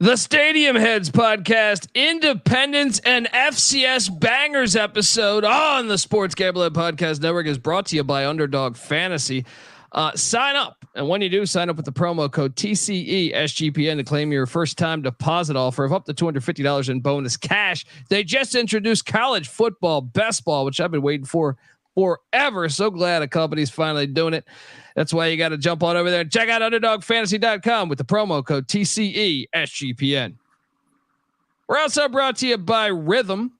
The Stadium Heads podcast, Independence and FCS Bangers episode on the Sports Gambling Podcast Network is brought to you by Underdog Fantasy. Sign up, and when you do, sign up with the promo code TCESGPN to claim your first time deposit offer of up to $250 in bonus cash. They just introduced college football best ball, which I've been waiting for forever. So glad a company's finally doing it. That's why you got to jump on over there and check out UnderdogFantasy.com with the promo code TCESGPN. We're also brought to you by Rhythm.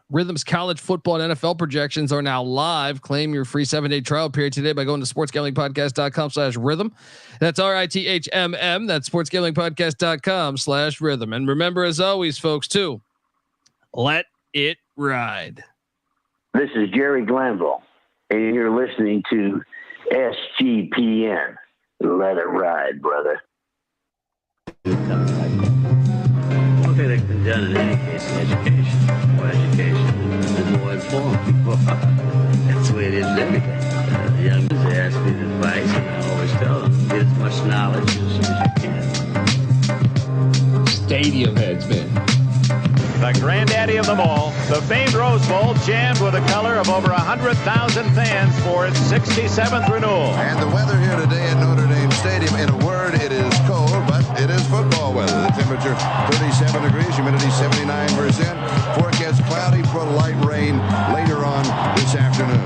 Rhythm's college football and NFL projections are now live. Claim your free 7-day trial period today by going to sportsgamblingpodcast.com/rhythm. That's RITHMM. That's sportsgamblingpodcast.com/rhythm. And remember, as always, folks, too, let it ride. This is Jerry Glanville, and you're listening to SGPN. Let it ride, brother. One thing that's been done in any case in education, more education, the more informed people are. That's the way it is with everything. The young ones, they ask me advice, and I always tell them, get as much knowledge as you can. Stadium Heads, man. The granddaddy of them all, the famed Rose Bowl, jammed with a color of over 100,000 fans for its 67th renewal. And the weather here today at Notre Dame Stadium, in a word, it is cold, but it is football weather. The temperature 37 degrees, humidity 79%. Forecast cloudy for light rain later on this afternoon.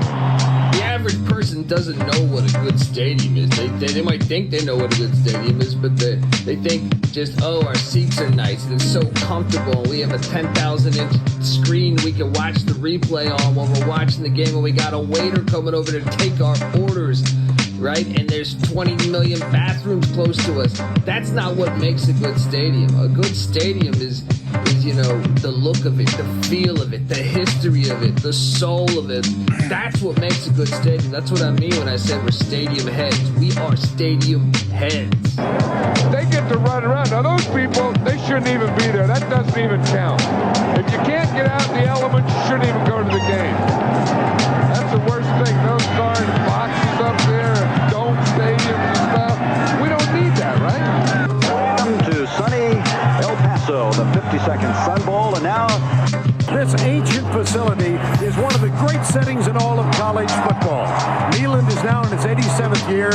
The average person doesn't know what a good stadium is. They might think they know what a good stadium is, but they think just, our seats are nice and it's so comfortable. We have a 10,000-inch screen we can watch the replay on while we're watching the game, and we got a waiter coming over to take our orders, right? And there's 20 million bathrooms close to us. That's not what makes a good stadium. A good stadium is the look of it, the feel of it, the history of it, the soul of it. That's what makes a good stadium. That's what I mean when I say we're stadium heads. We are stadium heads. They get to run around. Now those people, they shouldn't even be there. That doesn't even count. If you can't get out in the elements, you shouldn't even go to the game. That's the worst thing. Those darn boxes up there, dome stadiums and stuff. We don't need that, right? Welcome to sunny El Paso, the 52nd Sun Bowl, and now this ancient facility is one of the great settings in all of college football. Neyland is now in its 87th year.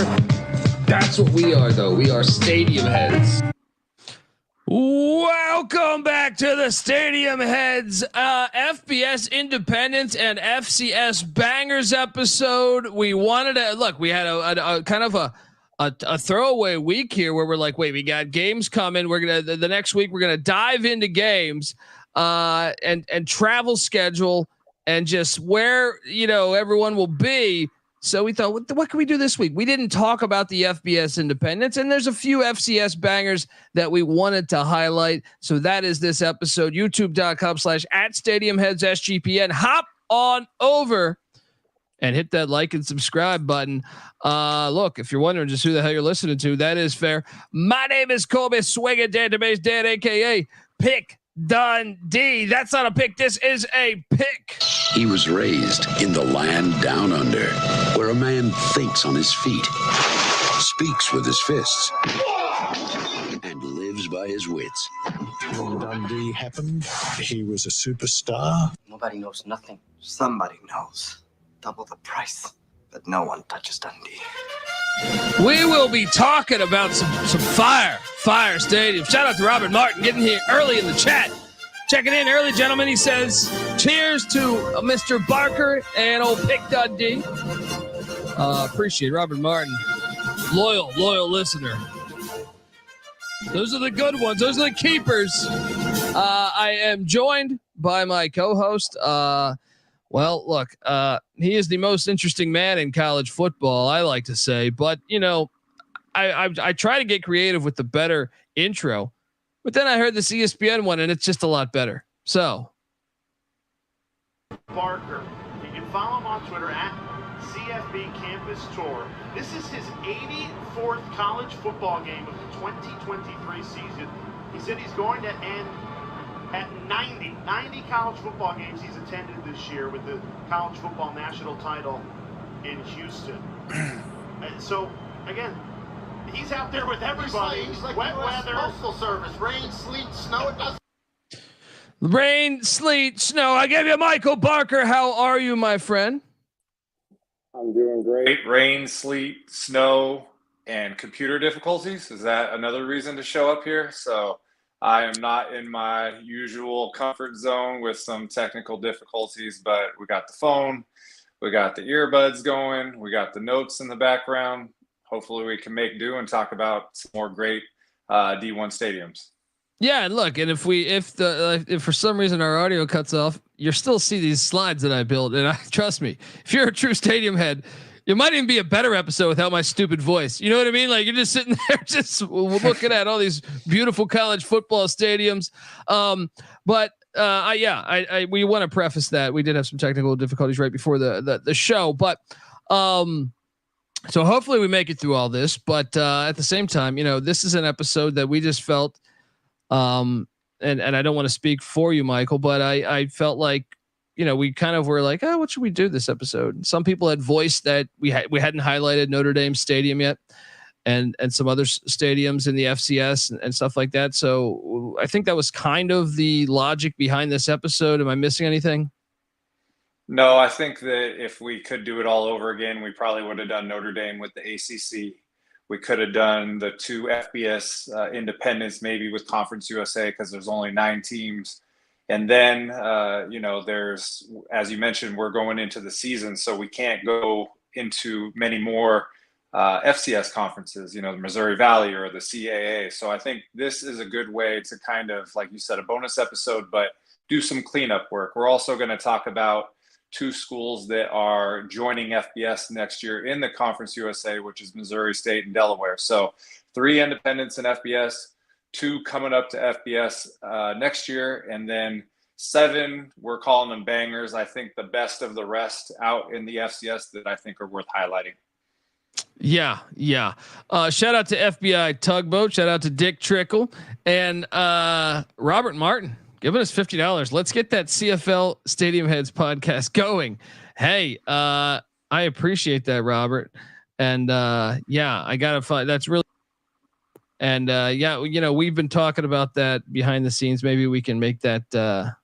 That's what we are, though. We are stadium heads. Welcome back to the Stadium Heads FBS Independence and FCS Bangers episode. We wanted to look. We had a kind of a throwaway week here where we're like, wait, we got games coming. We're gonna the next week we're gonna dive into games and travel schedule and just where everyone will be. So we thought, what can we do this week? We didn't talk about the FBS Independence, and there's a few FCS bangers that we wanted to highlight. So that is this episode. YouTube.com/@StadiumHeadsSGPN. Hop on over and hit that like and subscribe button. Look, if you're wondering just who the hell you're listening to, that is fair. My name is Colby Swinging Database Dan, aka Pick Dundee. That's not a pick. This is a pick. He was raised in the land down under, where a man thinks on his feet, speaks with his fists, and lives by his wits. When Dundee happened, he was a superstar. Nobody knows nothing. Somebody knows. Double the price, but no one touches Dundee. We will be talking about some fire stadium. Shout out to Robert Martin getting here early in the chat. Checking in early, gentlemen. He says, cheers to Mr. Barker and old Pick Dundee. Appreciate Robert Martin. Loyal listener. Those are the good ones. Those are the keepers. I am joined by my co-host. Well, look, he is the most interesting man in college football, I like to say. But, I try to get creative with the better intro. But then I heard the ESPN one, and it's just a lot better. So. Barker. You can follow him on Twitter at CFB Campus Tour. This is his 84th college football game of the 2023 season. He said he's going to end at 90 college football games he's attended this year with the college football national title in Houston. So, again, He's out there with everybody. He's like wet US weather. Postal Service. Rain, sleet, snow. It doesn't. Rain, sleet, snow. I gave you Michael Barker. How are you, my friend? I'm doing great. Rain, sleet, snow, and computer difficulties. Is that another reason to show up here? So I am not in my usual comfort zone with some technical difficulties, but we got the phone, we got the earbuds going, we got the notes in the background. Hopefully we can make do and talk about some more great D1 stadiums. Yeah, and look, and if for some reason our audio cuts off, you'll still see these slides that I built, and trust me, if you're a true stadium head, it might even be a better episode without my stupid voice. You know what I mean? Like you're just sitting there, just looking at all these beautiful college football stadiums. We want to preface that we did have some technical difficulties right before the show, but so hopefully we make it through all this. But at the same time, this is an episode that we just felt. And I don't want to speak for you, Michael, but I felt like, we kind of were like, what should we do this episode? Some people had voiced that we hadn't highlighted Notre Dame Stadium yet and some other stadiums in the FCS and stuff like that. So I think that was kind of the logic behind this episode. Am I missing anything? No, I think that if we could do it all over again, we probably would have done Notre Dame with the ACC. We could have done the 2 FBS independents, maybe with Conference USA, because there's only 9 teams. And then, there's, as you mentioned, we're going into the season, so we can't go into many more FCS conferences, the Missouri Valley or the CAA. So I think this is a good way to kind of, like you said, a bonus episode, but do some cleanup work. We're also going to talk about 2 schools that are joining FBS next year in the Conference USA, which is Missouri State and Delaware. So 3 independents in FBS, 2 coming up to FBS next year, and then 7, we're calling them bangers. I think the best of the rest out in the FCS that I think are worth highlighting. Yeah. Shout out to FBI Tugboat. Shout out to Dick Trickle and Robert Martin. Giving us $50. Let's get that CFL Stadium Heads podcast going. Hey, I appreciate that, Robert. And I gotta find that's really. And we've been talking about that behind the scenes. Maybe we can make that.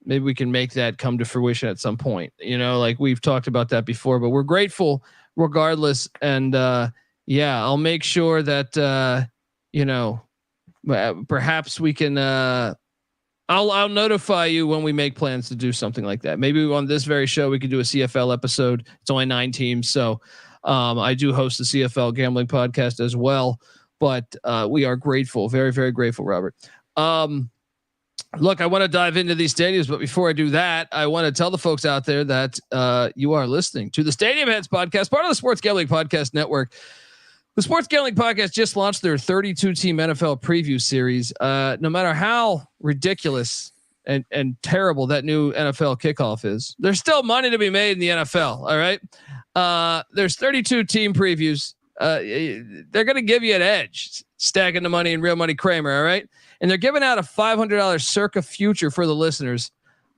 Maybe we can make that come to fruition at some point. Like we've talked about that before, but we're grateful regardless. And I'll make sure that perhaps we can. I'll notify you when we make plans to do something like that. Maybe on this very show we could do a CFL episode. It's only 9 teams, so I do host the CFL gambling podcast as well. But we are grateful, very very grateful, Robert. Look, I want to dive into these stadiums, but before I do that, I want to tell the folks out there that you are listening to the Stadium Heads podcast, part of the Sports Gambling Podcast Network. The Sports Gambling Podcast just launched their 32-team NFL preview series. No matter how ridiculous and terrible that new NFL kickoff is, there's still money to be made in the NFL. All right. There's 32 team previews. They're going to give you an edge stacking the money in Real Money Kramer. All right. And they're giving out a $500 circa future for the listeners,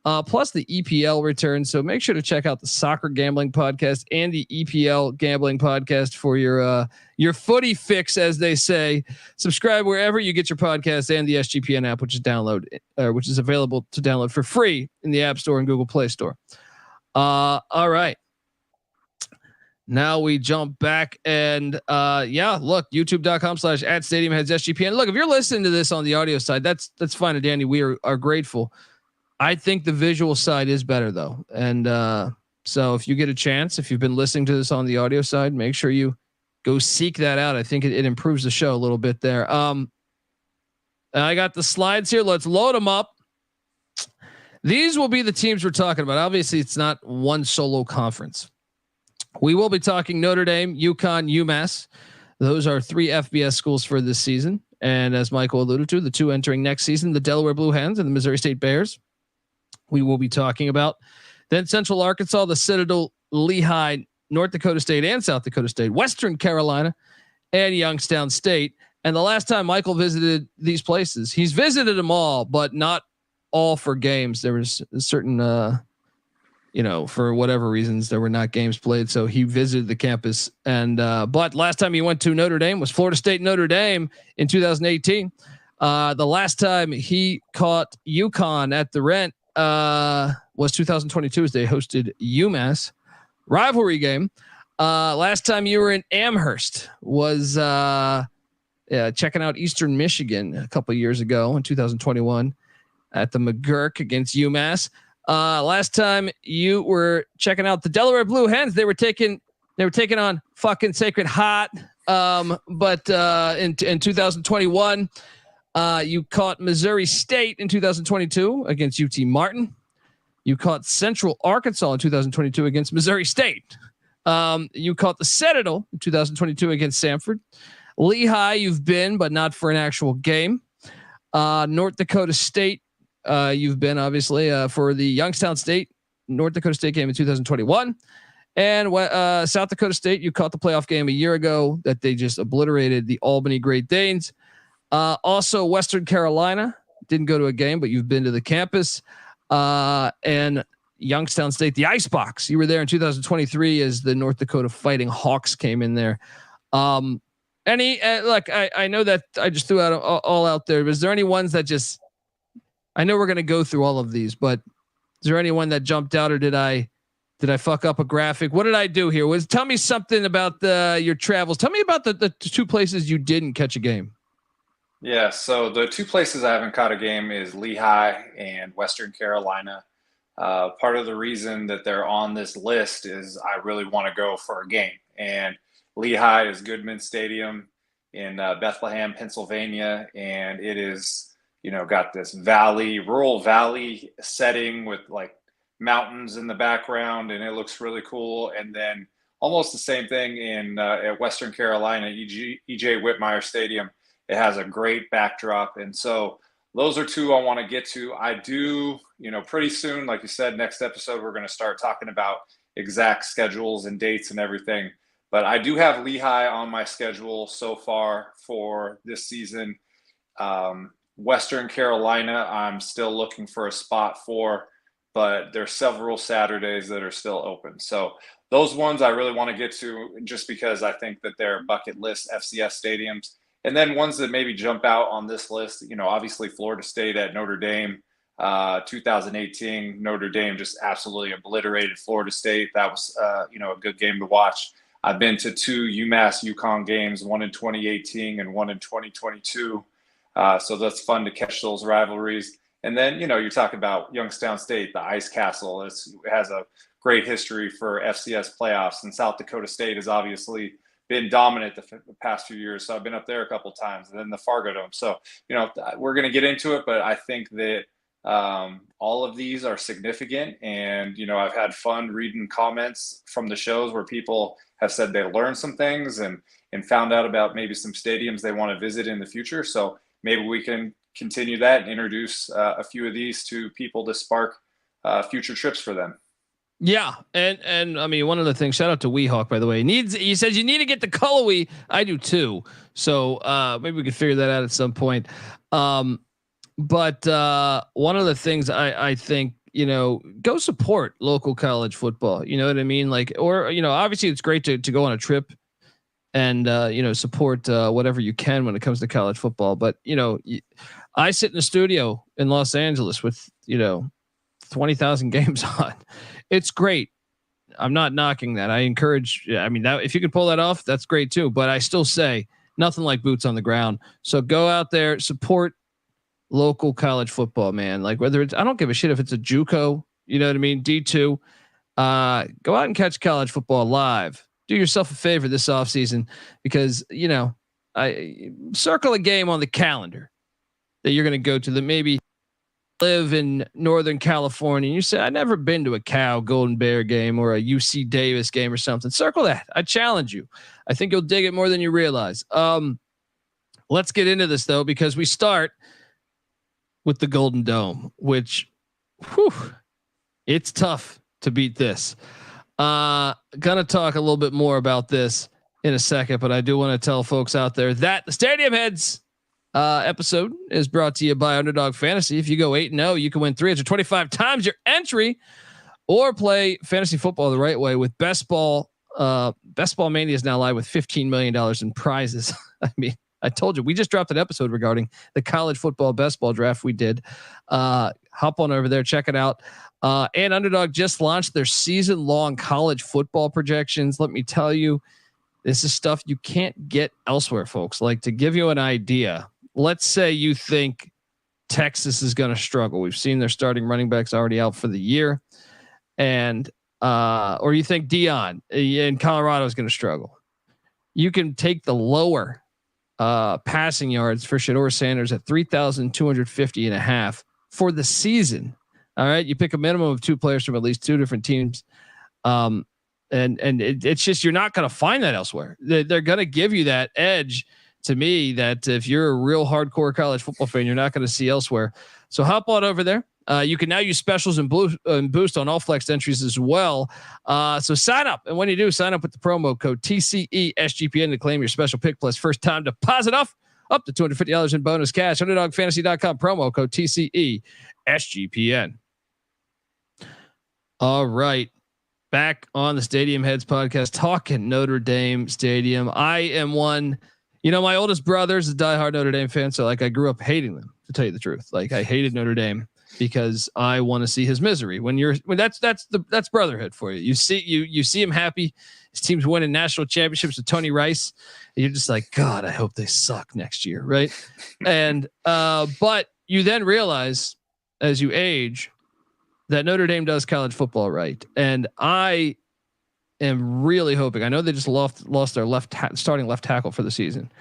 plus the EPL return. So make sure to check out the Soccer Gambling Podcast and the EPL Gambling Podcast for your footy fix, as they say. Subscribe wherever you get your podcasts and the SGPN app, which is available to download for free in the App Store and Google Play Store. All right. Now we jump back and look, youtube.com/@StadiumHeadsSGPN. Look, if you're listening to this on the audio side, that's fine and dandy. We are grateful. I think the visual side is better though. And so if you get a chance, if you've been listening to this on the audio side, make sure you go seek that out. I think it improves the show a little bit there. I got the slides here. Let's load them up. These will be the teams we're talking about. Obviously, it's not one solo conference. We will be talking Notre Dame, UConn, Umass. Those are 3 FBS schools for this season. And as Michael alluded to, the 2 entering next season, the Delaware Blue Hens and the Missouri State Bears. We will be talking about then Central Arkansas, the Citadel, Lehigh, North Dakota State and South Dakota State, Western Carolina, and Youngstown State. And the last time Michael visited these places, he's visited them all, but not all for games. There was a certain for whatever reasons, there were not games played. So he visited the campus. And, but last time he went to Notre Dame was Florida State, Notre Dame in 2018. The last time he caught UConn at the Rent, was 2022 as they hosted UMass rivalry game. Last time you were in Amherst was, checking out Eastern Michigan a couple of years ago in 2021 at the McGurk against UMass. Last time you were checking out the Delaware Blue Hens, they were taking on fucking Sacred Hot. But in 2021, you caught Missouri State in 2022 against UT Martin. You caught Central Arkansas in 2022 against Missouri State. You caught the Citadel in 2022 against Samford. Lehigh, you've been, but not for an actual game. North Dakota State, you've been obviously for the Youngstown State, North Dakota State game in 2021. And South Dakota State, you caught the playoff game a year ago that they just obliterated the Albany Great Danes. Also, Western Carolina didn't go to a game, but you've been to the campus. And Youngstown State, the Icebox, you were there in 2023 as the North Dakota Fighting Hawks came in there. I know that I just threw out all out there. Was there any ones that just? I know we're going to go through all of these, but is there anyone that jumped out, or did I fuck up a graphic? What did I do here? Tell me something about your travels. Tell me about the two places you didn't catch a game. Yeah, so the two places I haven't caught a game is Lehigh and Western Carolina. Part of the reason that they're on this list is I really want to go for a game. And Lehigh is Goodman Stadium in Bethlehem, Pennsylvania, and it is, got this rural valley setting with like mountains in the background, and it looks really cool. And then almost the same thing in at Western Carolina, EJ Whitmire Stadium. It has a great backdrop. And so those are two I want to get to. I do, pretty soon, like you said, next episode, we're going to start talking about exact schedules and dates and everything. But I do have Lehigh on my schedule so far for this season. Western Carolina, I'm still looking for a spot for, but there's several Saturdays that are still open. So those ones I really want to get to just because I think that they're bucket list FCS stadiums. And then ones that maybe jump out on this list, obviously Florida State at Notre Dame, 2018, Notre Dame just absolutely obliterated Florida State. That was, a good game to watch. I've been to two UMass UConn games, one in 2018 and one in 2022. So that's fun to catch those rivalries. And then, you're talking about Youngstown State, the Ice Castle. It has a great history for FCS playoffs, and South Dakota State has obviously been dominant the past few years. So I've been up there a couple of times, and then the Fargo Dome. So, we're going to get into it, but I think that all of these are significant. And, I've had fun reading comments from the shows where people have said they learned some things and found out about maybe some stadiums they want to visit in the future. So maybe we can continue that and introduce a few of these to people to spark future trips for them. Yeah. And I mean, one of the things, shout out to Weehawk, by the way, he says you need to get the Cullowhee. I do too. So maybe we could figure that out at some point. But one of the things I think, go support local college football. You know what I mean? Like, or, obviously it's great to go on a trip and, support whatever you can when it comes to college football. But, I sit in the studio in Los Angeles with, 20,000 games on. It's great. I'm not knocking that. I encourage, that if you can pull that off, that's great too. But I still say nothing like boots on the ground. So go out there, support local college football, man. Like whether it's, I don't give a shit if it's a JUCO, you know what I mean? D2, go out and catch college football live. Do yourself a favor this offseason because, I circle a game on the calendar that you're going to go to that maybe live in Northern California and you say, I've never been to a Cal Golden Bear game or a UC Davis game or something. Circle that. I challenge you. I think you'll dig it more than you realize. Let's get into this though, because we start with the Golden Dome, which it's tough to beat this. Gonna talk a little bit more about this in a second, but I do want to tell folks out there that the Stadium Heads episode is brought to you by Underdog Fantasy. If you go 8-0, you can win 325 times your entry, or play fantasy football the right way with Best Ball. Best Ball Mania is now live with $15 million in prizes. I mean, I told you, we just dropped an episode regarding the college football best ball draft we did. Hop on over there, check it out. And Underdog just launched their season-long college football projections. Let me tell you, this is stuff you can't get elsewhere, folks. Like, to give you an idea, let's say you think Texas is going to struggle. We've seen their starting running backs already out for the year. And, or you think Dion in Colorado is going to struggle. You can take the lower passing yards for Shedeur Sanders at 3,250.5 for the season. All right. You pick a minimum of 2 players from at least 2 different teams. And it's just, you're not going to find that elsewhere. They're going to give you that edge, to me, that if you're a real hardcore college football fan, you're not going to see elsewhere. So hop on over there. You can now use specials and boost on all flex entries as well. So sign up. And when you do, sign up with the promo code TCESGPN to claim your special pick plus first time deposit up to $250 in bonus cash. UnderdogFantasy.com promo code TCESGPN. All right. Back on the Stadium Heads podcast, talking Notre Dame Stadium. I am one, my oldest brother is a diehard Notre Dame fan. So like, I grew up hating them, to tell you the truth. Like, I hated Notre Dame because I want to see his misery. When that's brotherhood for you. You see him happy. His team's winning national championships with Tony Rice. And you're just like, God, I hope they suck next year. Right. And, but you then realize as you age that Notre Dame does college football right. And I am really hoping, I know they just lost their starting left tackle for the season.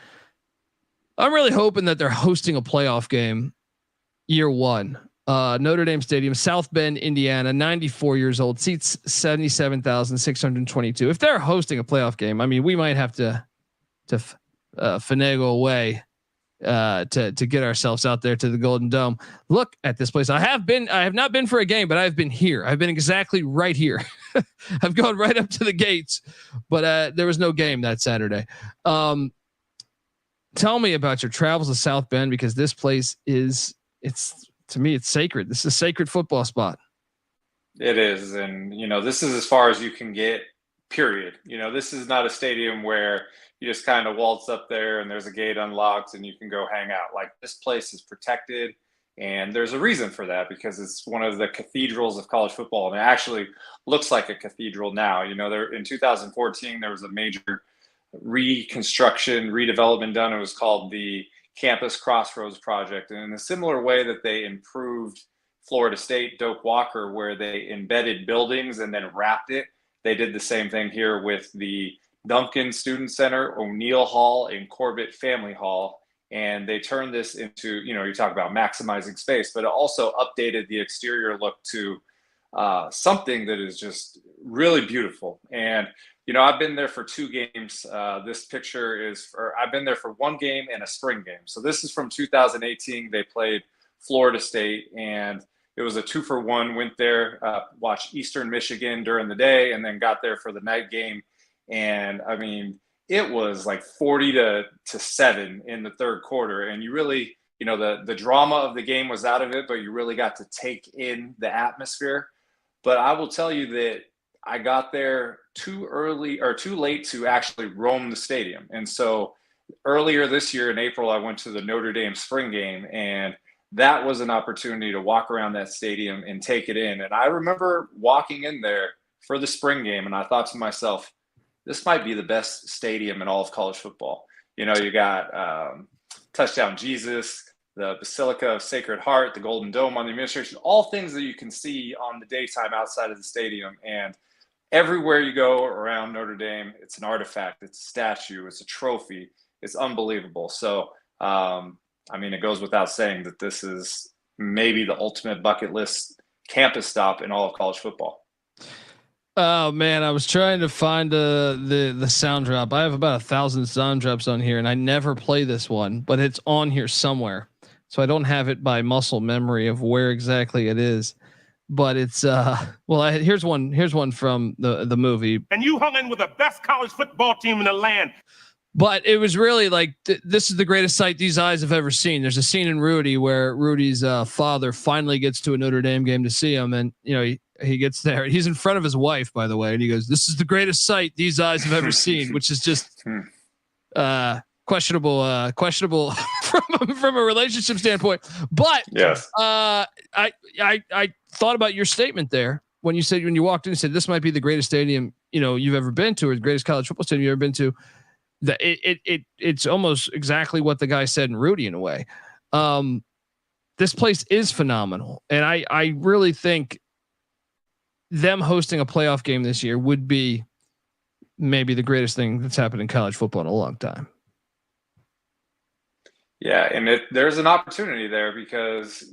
I'm really hoping that they're hosting a playoff game year one. Notre Dame Stadium, South Bend, Indiana, 94 years old, seats 77,622. If they're hosting a playoff game, I mean, we might have to finagle away to get ourselves out there to the Golden Dome. Look at this place. I have not been for a game, but I've been here. I've been exactly right here. I've gone right up to the gates, but there was no game that Saturday. Tell me about your travels to South Bend, because this place to me, it's sacred. This is a sacred football spot. It is. And, this is as far as you can get, period. This is not a stadium where you just kind of waltz up there and there's a gate unlocked and you can go hang out. Like, this place is protected, and there's a reason for that, because it's one of the cathedrals of college football. And it actually looks like a cathedral now. There in 2014, there was a major redevelopment done. It was called the Campus Crossroads Project. And in a similar way that they improved Florida State Doak Walker, where they embedded buildings and then wrapped it, they did the same thing here with the Duncan Student Center, O'Neill Hall, and Corbett Family Hall. And they turned this into, you talk about maximizing space, but it also updated the exterior look to something that is just really beautiful. And I've been there for 2 games. This picture I've been there for 1 game and a spring game. So this is from 2018. They played Florida State, and it was a 2-for-1. Went there, watched Eastern Michigan during the day, and then got there for the night game. And I mean, it was like 40-7 in the third quarter. And you really, the drama of the game was out of it, but you really got to take in the atmosphere. But I will tell you that I got there too late to actually roam the stadium. And so earlier this year in April, I went to the Notre Dame spring game, and that was an opportunity to walk around that stadium and take it in. And I remember walking in there for the spring game, and I thought to myself, this might be the best stadium in all of college football. You got Touchdown Jesus, the Basilica of Sacred Heart, the Golden Dome on the administration, all things that you can see on the daytime outside of the stadium. And everywhere you go around Notre Dame, it's an artifact, it's a statue, it's a trophy. It's unbelievable. So, it goes without saying that this is maybe the ultimate bucket list campus stop in all of college football. Oh man, I was trying to find the sound drop. I have about 1,000 sound drops on here, and I never play this one, but it's on here somewhere. So I don't have it by muscle memory of where exactly it is. But it's here's one from the movie. And you hung in with the best college football team in the land. But it was really like, this is the greatest sight these eyes have ever seen. There's a scene in Rudy where Rudy's father finally gets to a Notre Dame game to see him. And, he gets there. He's in front of his wife, by the way, and he goes, "This is the greatest sight these eyes have ever seen," which is just questionable from a relationship standpoint. But yes, I thought about your statement there when you walked in and said this might be the greatest stadium you've ever been to, or the greatest college football stadium you've ever been to. That it's almost exactly what the guy said in Rudy in a way. This place is phenomenal, and I really think them hosting a playoff game this year would be maybe the greatest thing that's happened in college football in a long time. Yeah, and there's an opportunity there because,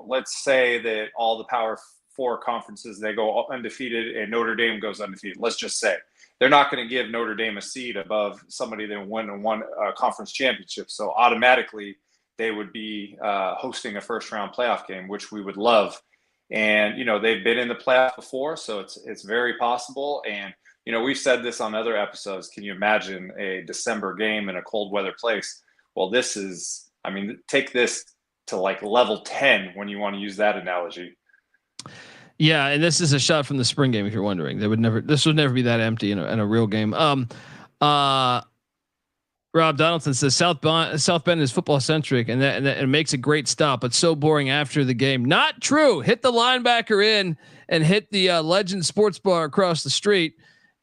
let's say that all the Power 4 conferences, they go undefeated and Notre Dame goes undefeated. Let's just say they're not going to give Notre Dame a seed above somebody that won a conference championship. So automatically they would be hosting a first-round playoff game, which we would love. And, they've been in the playoff before, so it's very possible. And, we've said this on other episodes. Can you imagine a December game in a cold weather place? Well, take this to like level 10 when you want to use that analogy. Yeah, and this is a shot from the spring game. If you're wondering, this would never be that empty in a real game. Rob Donaldson says South Bend is football centric, and that makes a great stop, but so boring after the game. Not true. Hit the linebacker in and hit the Legend Sports Bar across the street,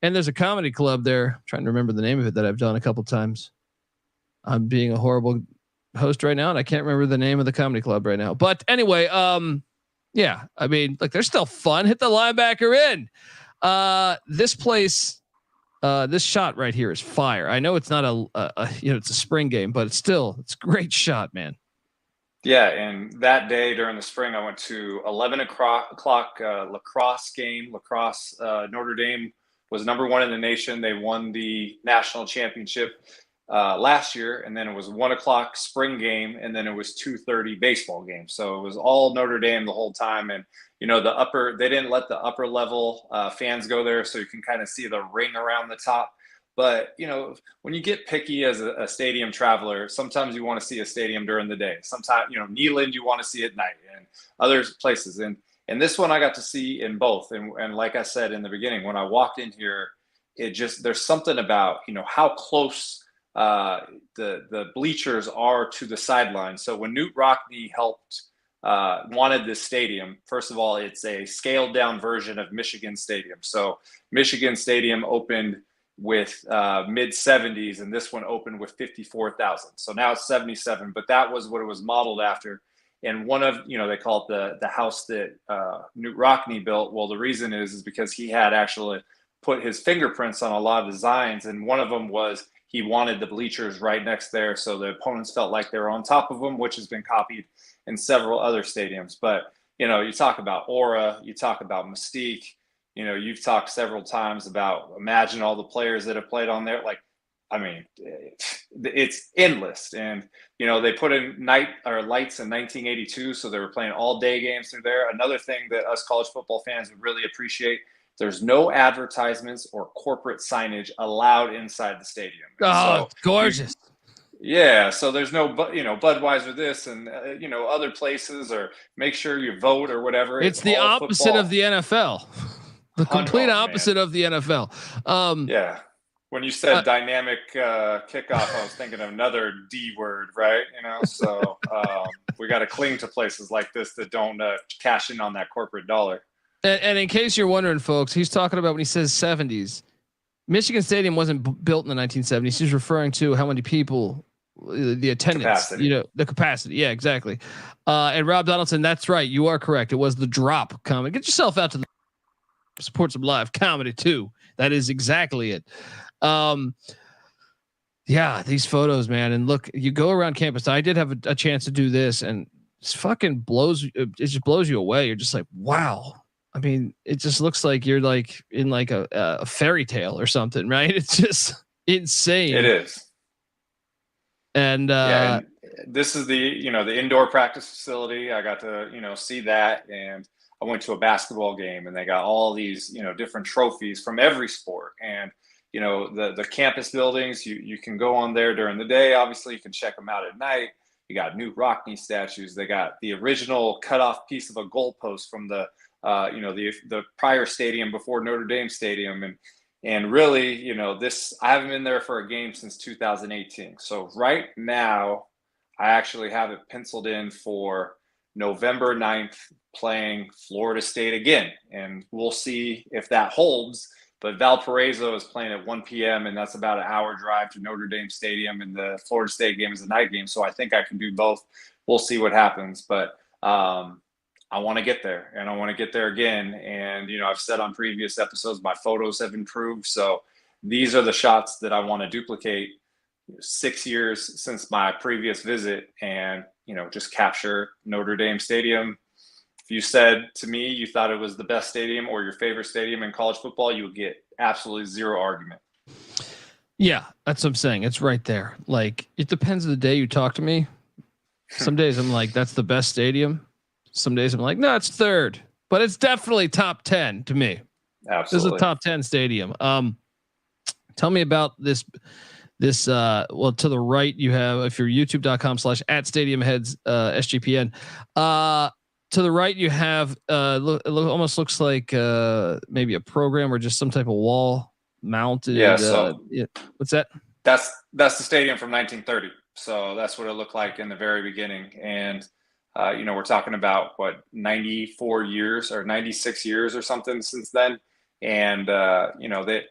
and there's a comedy club there. I'm trying to remember the name of it that I've done a couple times. I'm being a horrible host right now, and I can't remember the name of the comedy club right now. But anyway, yeah, they're still fun. Hit the linebacker in. This place, this shot right here is fire. I know it's not it's a spring game, but it's a great shot, man. Yeah, and that day during the spring, I went to 11 o'clock lacrosse game. Lacrosse, Notre Dame was number 1 in the nation. They won the national championship last year, and then it was 1 o'clock spring game, and then it was 2:30 baseball game. So it was all Notre Dame the whole time. And they didn't let the upper level fans go there, so you can kind of see the ring around the top. But when you get picky as a stadium traveler, sometimes you want to see a stadium during the day. Sometimes Neyland you want to see at night, and other places. And this one I got to see in both. And like I said in the beginning, when I walked in here, there's something about how close the bleachers are to the sideline. So when Knute Rockne wanted this stadium, first of all, it's a scaled down version of Michigan Stadium. So Michigan Stadium opened with mid 70s, and this one opened with 54,000. So now it's 77, but that was what it was modeled after. And one of, they call it the house that Knute Rockne built. Well, the reason is because he had actually put his fingerprints on a lot of designs, and one of them was he wanted the bleachers right next there, so the opponents felt like they were on top of them, which has been copied in several other stadiums. But, you talk about aura, you talk about mystique, you've talked several times about imagine all the players that have played on there. It's endless. And, they put in lights in 1982, so they were playing all day games through there. Another thing that us college football fans would really appreciate, there's no advertisements or corporate signage allowed inside the stadium. Oh, it's gorgeous. So there's no, Budweiser this and, other places, or make sure you vote or whatever. It's the opposite football. Of the NFL. The complete opposite of the NFL. Yeah. When you said dynamic kickoff, I was thinking of another D word, right? So we got to cling to places like this that don't cash in on that corporate dollar. And in case you're wondering, folks, he's talking about when he says 70s. Michigan Stadium wasn't built in the 1970s. He's referring to how many people, the attendance, capacity. The capacity. Yeah, exactly. And Rob Donaldson, that's right. You are correct. It was the drop comedy. Get yourself out to the support some live comedy too. That is exactly it. Yeah, these photos, man. And look, you go around campus. I did have a chance to do this, and it's fucking it just blows you away. You're just like, wow. It just looks like you're like in like a fairy tale or something, right? It's just insane. It is. And and this is the indoor practice facility. I got to see that, and I went to a basketball game, and they got all these different trophies from every sport. And the campus buildings, you can go on there during the day. Obviously, you can check them out at night. You got Knute Rockne statues. They got the original cut off piece of a goalpost from the the prior stadium before Notre Dame Stadium. And really, I haven't been there for a game since 2018. So right now, I actually have it penciled in for November 9th playing Florida State again. And we'll see if that holds. But Valparaiso is playing at 1 p.m. and that's about an hour drive to Notre Dame Stadium. And the Florida State game is a night game. So I think I can do both. We'll see what happens. But I want to get there, and I want to get there again. And, I've said on previous episodes, my photos have improved. So these are the shots that I want to duplicate 6 years since my previous visit and, just capture Notre Dame Stadium. If you said to me you thought it was the best stadium or your favorite stadium in college football, you would get absolutely zero argument. Yeah, that's what I'm saying. It's right there. Like, it depends on the day you talk to me. Some days I'm like, that's the best stadium. Some days I'm like, no, it's third, but it's definitely top 10 to me. Absolutely. This is a top 10 stadium. Tell me about this, well, to the right you have, if you're youtube.com/@stadiumheads, SGPN, to the right you have, almost looks like, maybe a program or just some type of wall mounted. Yeah. So what's that? That's the stadium from 1930. So that's what it looked like in the very beginning. And, we're talking about 94 years or 96 years or something since then. And, that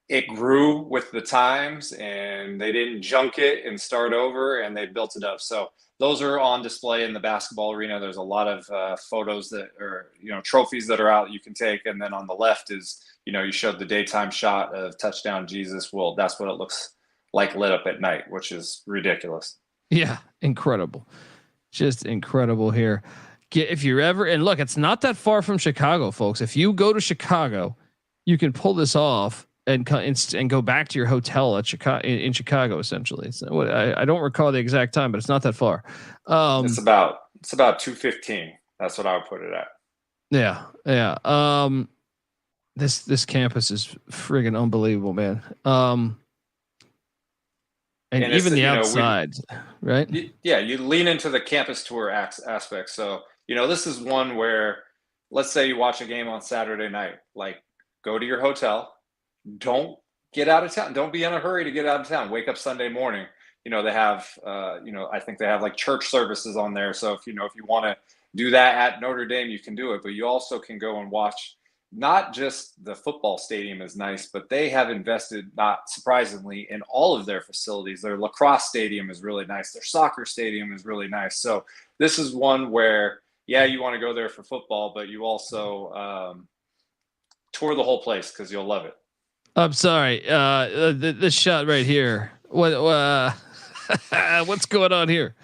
it grew with the times and they didn't junk it and start over, and they built it up. So those are on display in the basketball arena. There's a lot of photos that are, trophies that are out that you can take. And then on the left is, you showed the daytime shot of Touchdown Jesus. Well, that's what it looks like lit up at night, which is ridiculous. Yeah. Incredible. Just incredible here. If you're ever, and look, it's not that far from Chicago, folks. If you go to Chicago, you can pull this off and go back to your hotel at Chicago, in Chicago, essentially. So I don't recall the exact time, but it's not that far. It's about 2:15. That's what I would put it at. Yeah. Yeah. This campus is friggin' unbelievable, man. And even the outside, right? You lean into the campus tour aspect. So, this is one where, let's say you watch a game on Saturday night, like, go to your hotel, don't get out of town. Don't be in a hurry to get out of town. Wake up Sunday morning. They have, I think they have like church services on there. So if you want to do that at Notre Dame, you can do it, but you also can go and watch. Not just the football stadium is nice, but they have invested, not surprisingly, in all of their facilities. Their lacrosse stadium is really nice. Their soccer stadium is really nice. So this is one where, you want to go there for football, but you also tour the whole place because you'll love it. I'm sorry. This shot right here. What's going on here?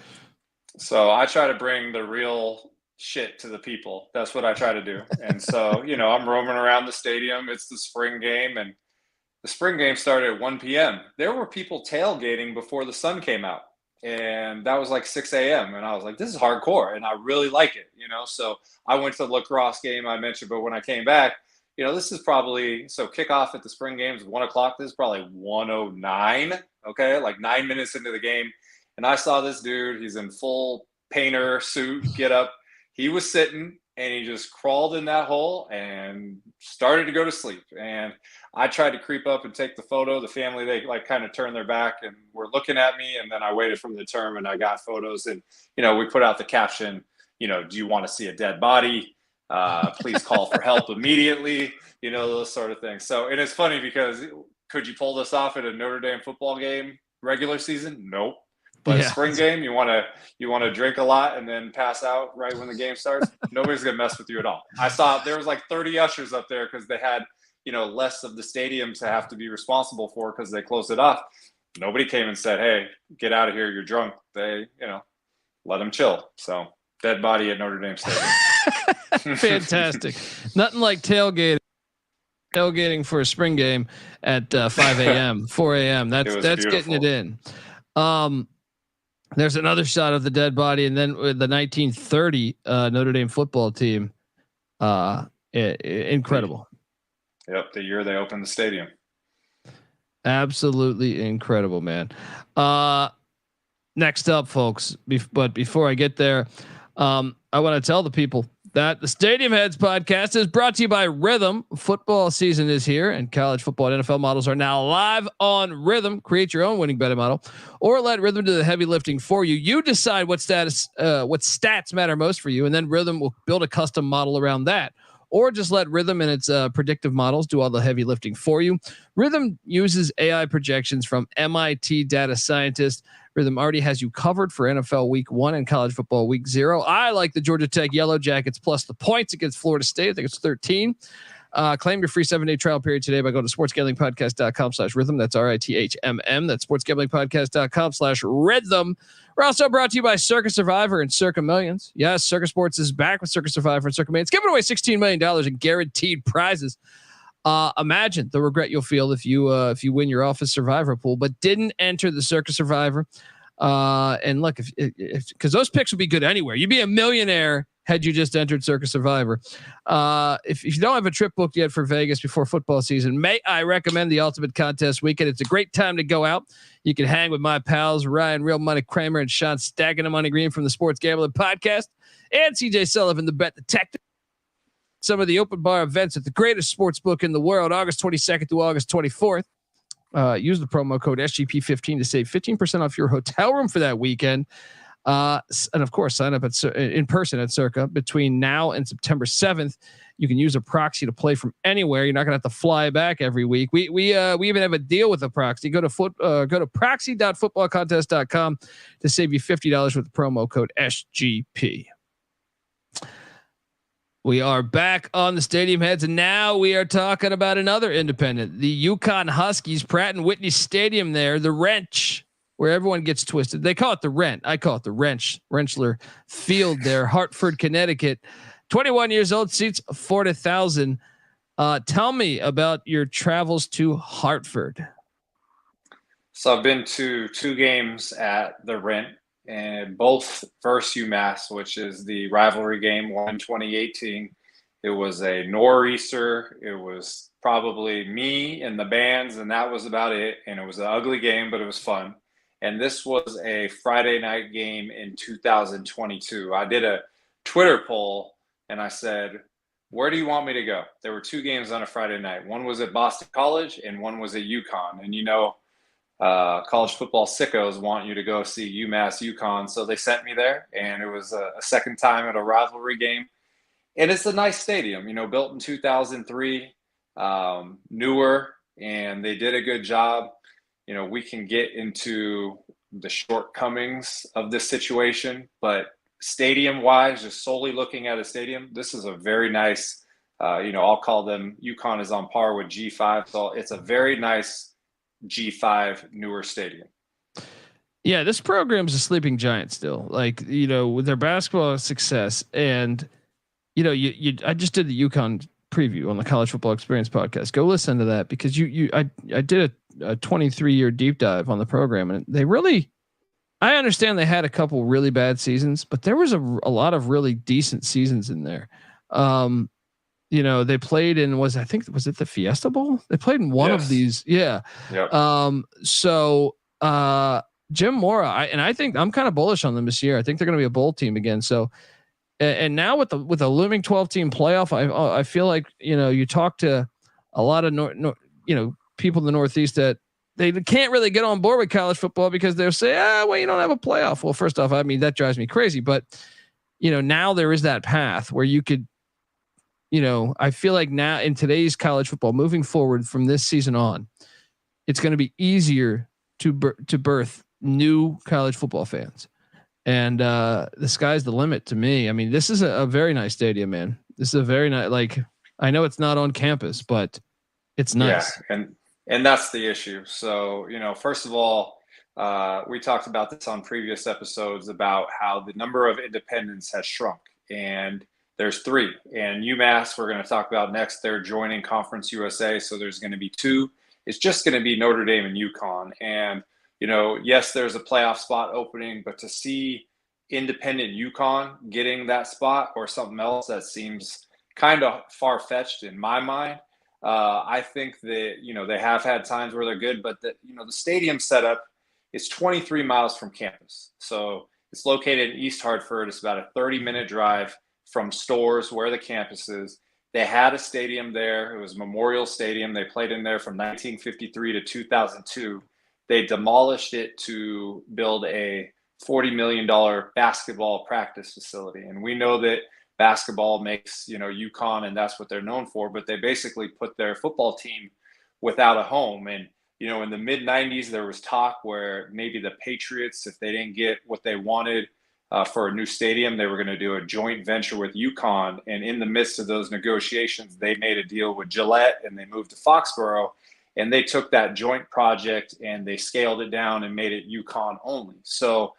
So I try to bring the real shit to the people. That's what I try to do. And so, I'm roaming around the stadium. It's the spring game, and the spring game started at 1 p.m. There were people tailgating before the sun came out, and that was like 6 a.m. And I was like, this is hardcore, and I really like it, So I went to the lacrosse game I mentioned, but when I came back, this is probably, so kickoff at the spring games 1:00. This is probably 1:09. Okay, like 9 minutes into the game, and I saw this dude. He's in full painter suit, get up. He was sitting and he just crawled in that hole and started to go to sleep. And I tried to creep up and take the photo. The family, they kind of turned their back and were looking at me. And then I waited for them to turn and I got photos. And, we put out the caption, do you want to see a dead body? Please call for help immediately, those sort of things. So, and it's funny because could you pull this off at a Notre Dame football game regular season? Nope. But spring game, you want to drink a lot and then pass out right when the game starts. Nobody's gonna mess with you at all. I saw there was like 30 ushers up there because they had less of the stadium to have to be responsible for because they closed it off. Nobody came and said, "Hey, get out of here, you're drunk." They let them chill. So dead body at Notre Dame Stadium. Fantastic. Nothing like tailgating for a spring game at 5 a.m., 4 a.m. That's getting it in. There's another shot of the dead body, and then with the 1930 Notre Dame football team. Incredible. Yep, the year they opened the stadium. Absolutely incredible, man. Next up, folks. But before I get there, I want to tell the people that. The Stadium Heads podcast is brought to you by Rhythm. Football season is here, and college football and NFL models are now live on Rhythm. Create your own winning betting model, or let Rhythm do the heavy lifting for you. You decide what stats matter most for you, and then Rhythm will build a custom model around that. Or just let Rhythm and its predictive models do all the heavy lifting for you. Rhythm uses AI projections from MIT data scientists. Rhythm already has you covered for NFL Week 1 and college football Week 0. I like the Georgia Tech Yellow Jackets plus the points against Florida State. I think it's 13. Claim your free 7-day trial period today by going to sportsgamblingpodcast.com/rhythm. That's RITHMM. That's sportsgamblingpodcast.com/rhythm. We're also brought to you by Circa Survivor and Circa Millions. Yes, Circa Sports is back with Circa Survivor and Circa Millions, giving away $16 million in guaranteed prizes. Imagine the regret you'll feel if you win your office Survivor pool, but didn't enter the Circa Survivor. And look, if because those picks would be good anywhere. You'd be a millionaire had you just entered Circa Survivor. If you don't have a trip booked yet for Vegas before football season, may I recommend the Ultimate Contest Weekend. It's a great time to go out. You can hang with my pals Ryan Real Money Kramer and Sean Stacking the Money Green from the Sports Gambling Podcast, and CJ Sullivan, the Bet Detective. Some of the open bar events at the greatest sports book in the world, August 22nd to August 24th. Use the promo code SGP15 to save 15% off your hotel room for that weekend. And of course, sign up in person at Circa between now and September 7th. You can use a proxy to play from anywhere. You're not going to have to fly back every week. We even have a deal with a proxy. Go to proxy.footballcontest.com to save you $50 with the promo code SGP. We are back on the Stadium Heads, and now we are talking about another independent, the UConn Huskies, Pratt and Whitney Stadium there, the Wrench, where everyone gets twisted. They call it the Rent. I call it the Wrench, Wrenchler Field there, Hartford, Connecticut. 21 years old, seats 40,000. Tell me about your travels to Hartford. So I've been to 2 games at the Rent, and both versus Umass, which is the rivalry game, won in 2018. It was a nor'easter. It was probably me and the bands, and that was about it. And it was an ugly game, but it was fun. And this was a Friday night game in 2022. I did a Twitter poll, and I said, where do you want me to go? There were 2 games on a Friday night. One was at Boston College, and one was at UConn. And college football sickos want you to go see UMass UConn, so they sent me there, and it was a second time at a rivalry game. And it's a nice stadium, built in 2003, newer, and they did a good job. We can get into the shortcomings of this situation, but stadium wise, just solely looking at a stadium, this is a very nice, I'll call them, UConn is on par with G5, so it's a very nice G5 newer stadium. Yeah, this program's a sleeping giant still. With their basketball success, and I just did the UConn preview on the College Football Experience podcast. Go listen to that, because I did a 23-year deep dive on the program, and they really, I understand they had a couple really bad seasons, but there was a lot of really decent seasons in there. They played in, was it the Fiesta Bowl? They played in one of these. Yeah. Yep. Jim Mora, I think I'm kind of bullish on them this year. I think they're going to be a bowl team again. So, and now with a looming 12-team playoff, I feel like, you talk to a lot of people in the Northeast that they can't really get on board with college football because they'll say, you don't have a playoff. Well, first off, that drives me crazy, but now there is that path where you could, I feel like now in today's college football, moving forward from this season on, it's going to be easier to birth new college football fans. And the sky's the limit to me. I mean, this is a very nice stadium, man. This is a very nice, I know it's not on campus, but it's nice. Yeah, and that's the issue. So, first of all, we talked about this on previous episodes about how the number of independents has shrunk, and there's 3. And UMass, we're going to talk about next. They're joining Conference USA, so there's going to be 2. It's just going to be Notre Dame and UConn. And, yes, there's a playoff spot opening, but to see independent UConn getting that spot or something else that seems kind of far-fetched in my mind. I think that, they have had times where they're good, but the stadium setup is 23 miles from campus. So it's located in East Hartford. It's about a 30-minute drive from Stores, where the campus is. They had a stadium there. It was Memorial Stadium. They played in there from 1953 to 2002. They demolished it to build a $40 million basketball practice facility. And we know that basketball makes, UConn, and that's what they're known for, but they basically put their football team without a home. And, in the mid 90s, there was talk where maybe the Patriots, if they didn't get what they wanted for a new stadium, they were going to do a joint venture with UConn. And in the midst of those negotiations, they made a deal with Gillette and they moved to Foxborough. And they took that joint project and they scaled it down and made it UConn only. So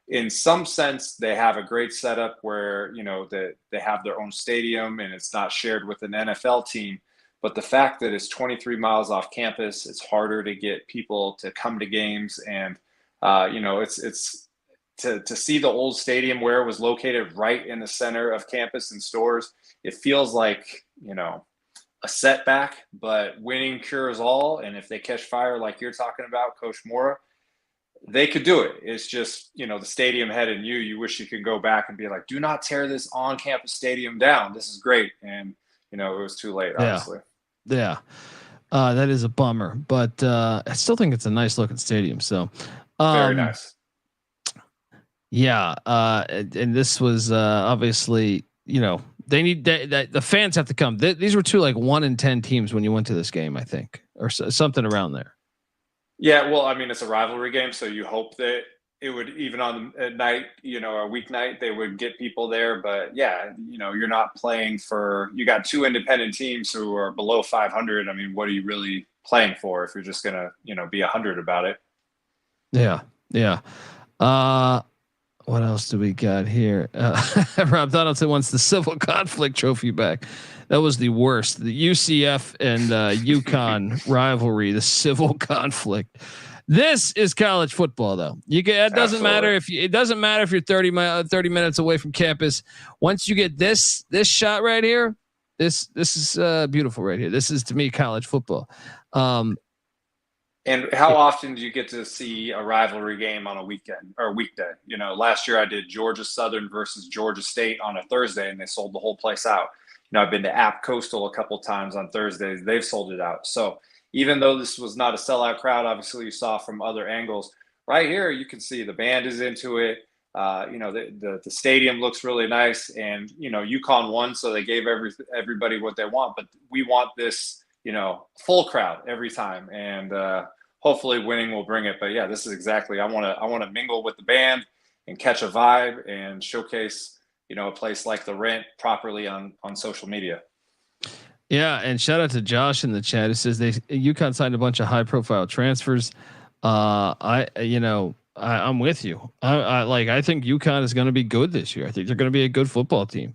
in some sense, they have a great setup where, they have their own stadium and it's not shared with an NFL team. But the fact that it's 23 miles off campus, it's harder to get people to come to games. And, it's to see the old stadium where it was located right in the center of campus and Stores. It feels like, a setback, but winning cures all. And if they catch fire, like you're talking about, Coach Mora, they could do it. It's just, the stadium head in you wish you could go back and be like, do not tear this on-campus stadium down. This is great. And, it was too late, obviously. Yeah. That is a bummer, but I still think it's a nice looking stadium. So very nice. Yeah. And this was obviously, they need the fans have to come. These were two like 1 in 10 teams when you went to this game, I think, or something around there. Yeah, well, I mean, it's a rivalry game, so you hope that it would, even on a night, a weeknight, they would get people there. But yeah, you're not playing you got two independent teams who are below 500. I mean, what are you really playing for if you're just gonna, be 100 about it? Yeah, yeah. What else do we got here? Rob Donaldson wants the civil conflict trophy back. That was the worst. The UCF and UConn rivalry, the civil conflict. This is college football, though. It doesn't matter if it doesn't matter if you're 30 minutes away from campus. Once you get this shot right here, this is beautiful right here. This is, to me, college football. And how often do you get to see a rivalry game on a weekend or a weekday? Last year I did Georgia Southern versus Georgia State on a Thursday, and they sold the whole place out. I've been to App Coastal a couple times on Thursdays. They've sold it out. So even though this was not a sellout crowd, obviously you saw from other angles. Right here, you can see the band is into it. The stadium looks really nice, and UConn won, so they gave everybody what they want. But we want this, full crowd every time, and hopefully winning will bring it. But yeah, this is exactly. I want to mingle with the band and catch a vibe and showcase, a place like the Rent properly on social media. Yeah, and shout out to Josh in the chat. It says UConn signed a bunch of high profile transfers. I'm with you. I think UConn is going to be good this year. I think they're going to be a good football team.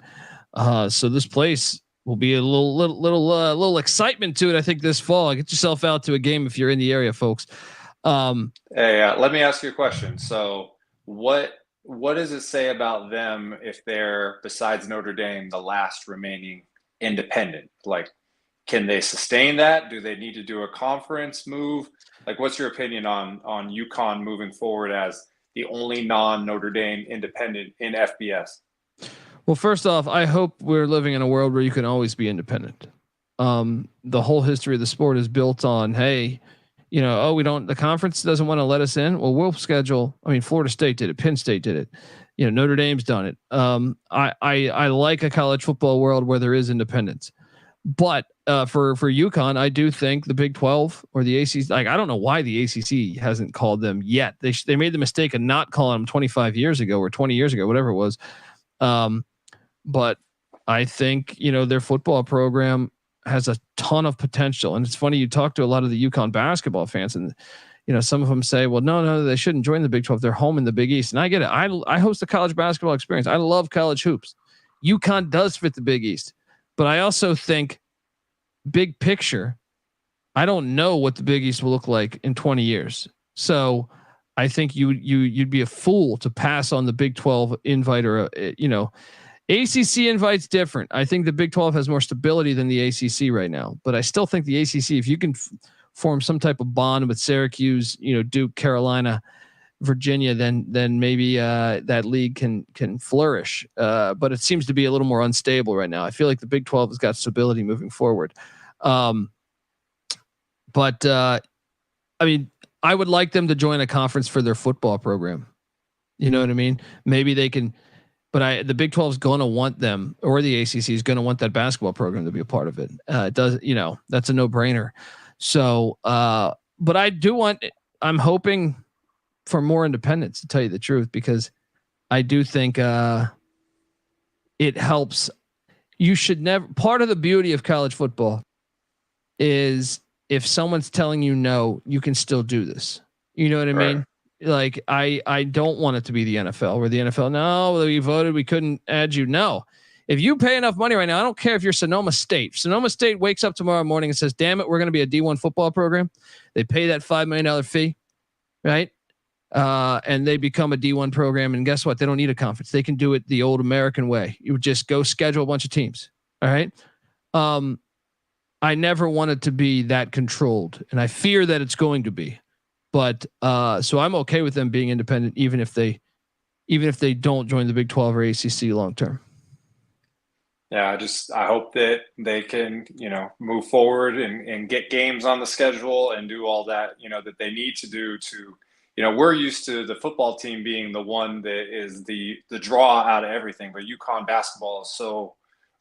So this place will be a little excitement to it. I think this fall. Get yourself out to a game if you're in the area, folks. Hey, let me ask you a question. So what does it say about them if they're, besides Notre Dame, the last remaining independent? Like, can they sustain that? Do they need to do a conference move? Like, what's your opinion on UConn moving forward as the only non-Notre Dame independent in FBS? Well, first off, I hope we're living in a world where you can always be independent. The whole history of the sport is built on, hey, the conference doesn't want to let us in. Well, we'll schedule. I mean, Florida State did it. Penn State did it. Notre Dame's done it. I like a college football world where there is independence, but for UConn, I do think the Big 12 or the ACC, I don't know why the ACC hasn't called them yet. They made the mistake of not calling them 25 years ago or 20 years ago, whatever it was. But I think, their football program has a ton of potential. And it's funny, you talk to a lot of the UConn basketball fans, and some of them say, well, no, they shouldn't join the Big 12. They're home in the Big East. And I get it. I host a college basketball experience. I love college hoops. UConn does fit the Big East, but I also think big picture, I don't know what the Big East will look like in 20 years. So I think you'd be a fool to pass on the Big 12 invite or, ACC invite's different. I think the Big 12 has more stability than the ACC right now, but I still think the ACC, if you can form some type of bond with Syracuse, Duke, Carolina, Virginia, then maybe that league can flourish. But it seems to be a little more unstable right now. I feel like the Big 12 has got stability moving forward. But I mean, I would like them to join a conference for their football program. You know what I mean? Maybe they can, but the Big 12 is going to want them, or the ACC is going to want that basketball program to be a part of it. It does, that's a no brainer. So, but I'm hoping for more independence, to tell you the truth, because I do think it helps. You should never, part of the beauty of college football is if someone's telling you no, you can still do this. You know what I mean? Like I don't want it to be the NFL, where the NFL, no, we voted, we couldn't add you. No, if you pay enough money right now, I don't care if you're Sonoma State. If Sonoma State wakes up tomorrow morning and says, damn it, we're going to be a D1 football program. They pay that $5 million fee, right? And they become a D1 program. And guess what? They don't need a conference. They can do it the old American way. You would just go schedule a bunch of teams. All right. I never wanted to be that controlled, and I fear that it's going to be, but so I'm okay with them being independent, even if they don't join the Big 12 or ACC long term. Yeah, I hope that they can, move forward and get games on the schedule and do all that, that they need to do to, we're used to the football team being the one that is the draw out of everything, but UConn basketball is so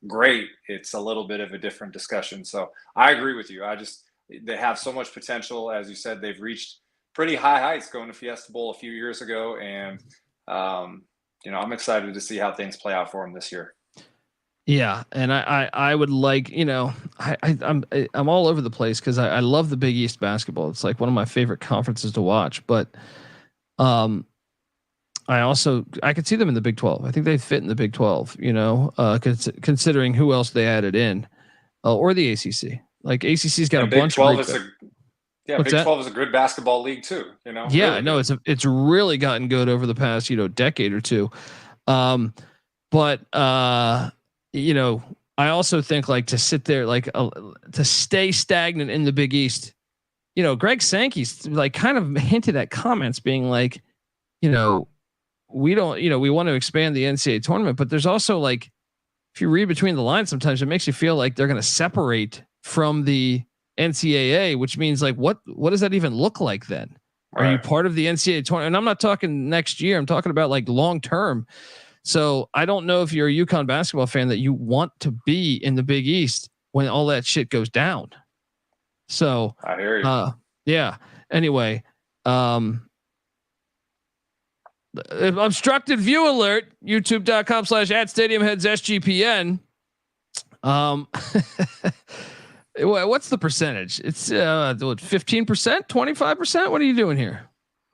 great. It's a little bit of a different discussion. So I agree with you. They have so much potential. As you said, they've reached pretty high heights going to Fiesta Bowl a few years ago. And, I'm excited to see how things play out for them this year. Yeah. And I would like, I'm all over the place, cause I love the Big East basketball. It's like one of my favorite conferences to watch, but, I could see them in the Big 12. I think they fit in the Big 12, considering who else they added in, or the ACC. Like ACC's got a bunch. Big 12 is a good basketball league too. Yeah, really no, it's really gotten good over the past decade or two. But I also think like to sit there to stay stagnant in the Big East. Greg Sankey's like kind of hinted at comments being like, we don't, we want to expand the NCAA tournament, but there's also like, if you read between the lines, sometimes it makes you feel like they're going to separate from the NCAA, which means like, what does that even look like then? Right. Are you part of the NCAA tournament? And I'm not talking next year. I'm talking about like long-term. So I don't know if you're a UConn basketball fan that you want to be in the Big East when all that shit goes down. So I hear you. Yeah. Anyway, obstructed view alert, youtube.com/@stadiumheadsSGPN. What's the percentage? It's 15%, 25%. What are you doing here?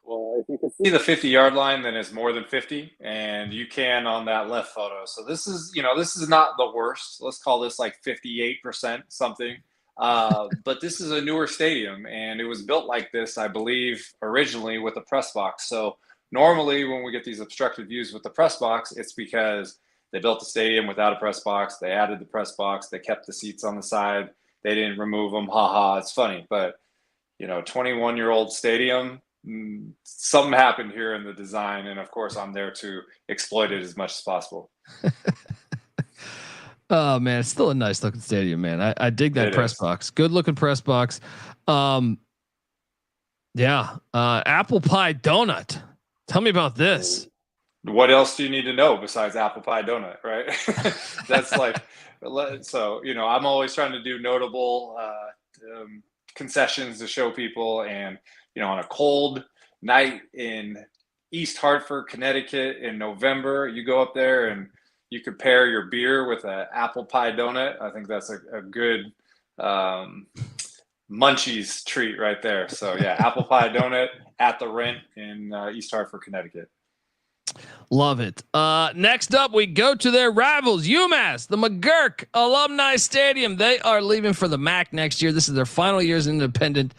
Well, if you can see the 50-yard line, then it's more than 50, and you can on that left photo. So this is not the worst. Let's call this like 58% something. But this is a newer stadium, and it was built like this, I believe, originally with a press box. So normally when we get these obstructed views with the press box, it's because they built the stadium without a press box. They added the press box. They kept the seats on the side. They didn't remove them. It's funny. But, 21-year-old stadium, something happened here in the design. And, of course, I'm there to exploit it as much as possible. Oh, man, it's still a nice looking stadium, man. I dig that press box. Good looking press box. Apple pie donut. Tell me about this. What else do you need to know besides apple pie donut, right? That's like, so, I'm always trying to do notable concessions to show people. And, on a cold night in East Hartford, Connecticut in November, you go up there and you could pair your beer with an apple pie donut. I think that's a good munchies treat right there. So yeah, apple pie donut at the Rent in East Hartford, Connecticut. Love it. Next up, we go to their rivals, UMass, the McGurk Alumni Stadium. They are leaving for the MAC next year. This is their final year as independent.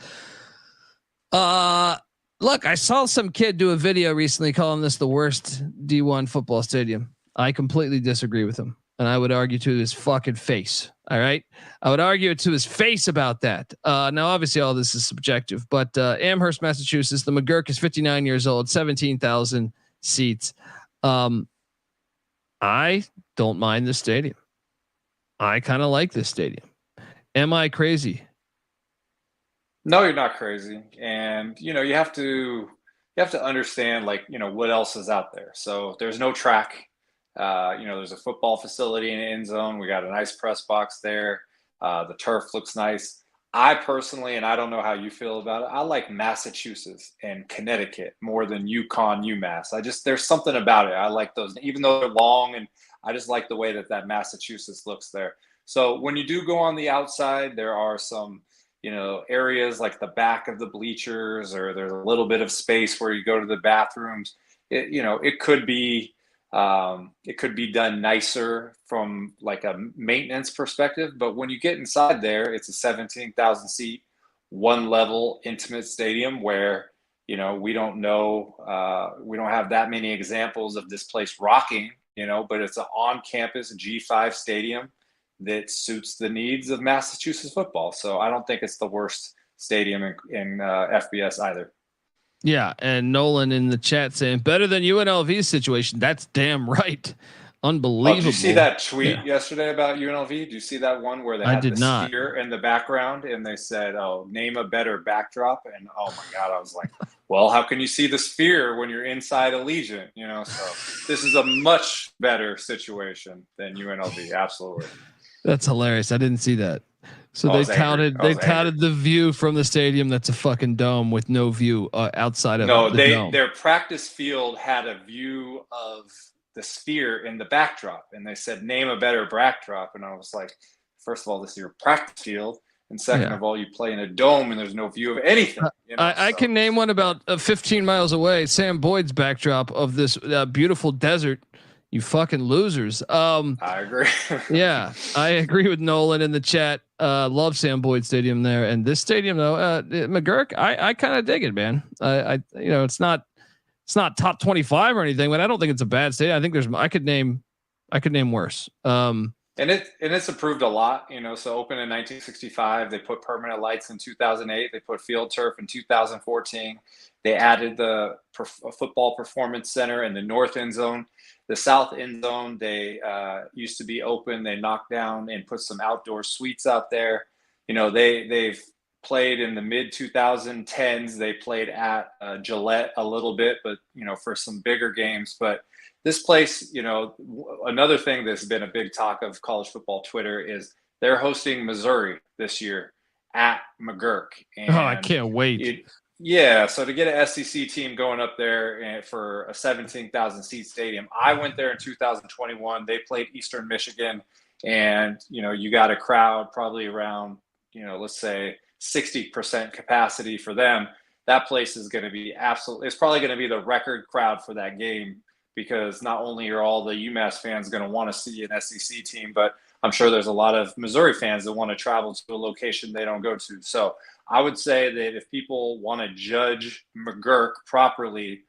Look, I saw some kid do a video recently calling this the worst D1 football stadium. I completely disagree with him. and I would argue to his fucking face. All right. I would argue it to his face about that. Now, obviously all this is subjective, but Amherst, Massachusetts, the McGurk is 59 years old, 17,000 seats. I don't mind the stadium. I kind of like this stadium. Am I crazy? No, you're not crazy. And, you have to understand, like, what else is out there. So there's no track. There's a football facility in the end zone. We got a nice press box there. The turf looks nice. I personally, and I don't know how you feel about it, I like Massachusetts and Connecticut more than UConn, Umass. There's something about it. I like those, even though they're long, and I just like the way that Massachusetts looks there. So when you do go on the outside, there are some, areas like the back of the bleachers, or there's a little bit of space where you go to the bathrooms. It could be done nicer from like a maintenance perspective, but when you get inside there, it's a 17,000 seat, one level intimate stadium where, we don't have that many examples of this place rocking, but it's an on-campus G5 stadium that suits the needs of Massachusetts football. So I don't think it's the worst stadium in FBS either. Yeah, and Nolan in the chat saying better than UNLV's situation. That's damn right. Unbelievable. Oh, did you see that tweet yesterday about UNLV? Did you see that one where they had the sphere in the background and they said, "Oh, name a better backdrop"? And oh my God, I was like, well, how can you see the sphere when you're inside Allegiant? So this is a much better situation than UNLV. Absolutely. That's hilarious. I didn't see that. So they touted the view from the stadium. That's a fucking dome with no view outside of the dome. Their practice field had a view of the sphere in the backdrop, and they said, name a better backdrop. And I was like, first of all, this is your practice field. And second of all, you play in a dome and there's no view of anything. I can name one about 15 miles away, Sam Boyd's backdrop of this beautiful desert. You fucking losers. I agree. Yeah, I agree with Nolan in the chat. Love Sam Boyd Stadium there, and this stadium though, McGurk. I kind of dig it, man. It's not top 25 or anything, but I don't think it's a bad stadium. I think I could name worse. And it's improved a lot, so opened in 1965. They put permanent lights in 2008. They put field turf in 2014. They added the football performance center in the north end zone. The south end zone, they used to be open. They knocked down and put some outdoor suites out there. They've played in the mid 2010s. They played at Gillette a little bit, but, for some bigger games. But this place, another thing that's been a big talk of college football Twitter is they're hosting Missouri this year at McGurk. And I can't wait. So to get an SEC team going up there for a 17,000 seat stadium, I went there in 2021. They played Eastern Michigan, and you got a crowd probably around let's say 60% capacity for them. That place is going to be it's probably going to be the record crowd for that game, because not only are all the UMass fans going to want to see an SEC team, but I'm sure there's a lot of Missouri fans that want to travel to a location they don't go to. So I would say that if people want to judge McGurk properly,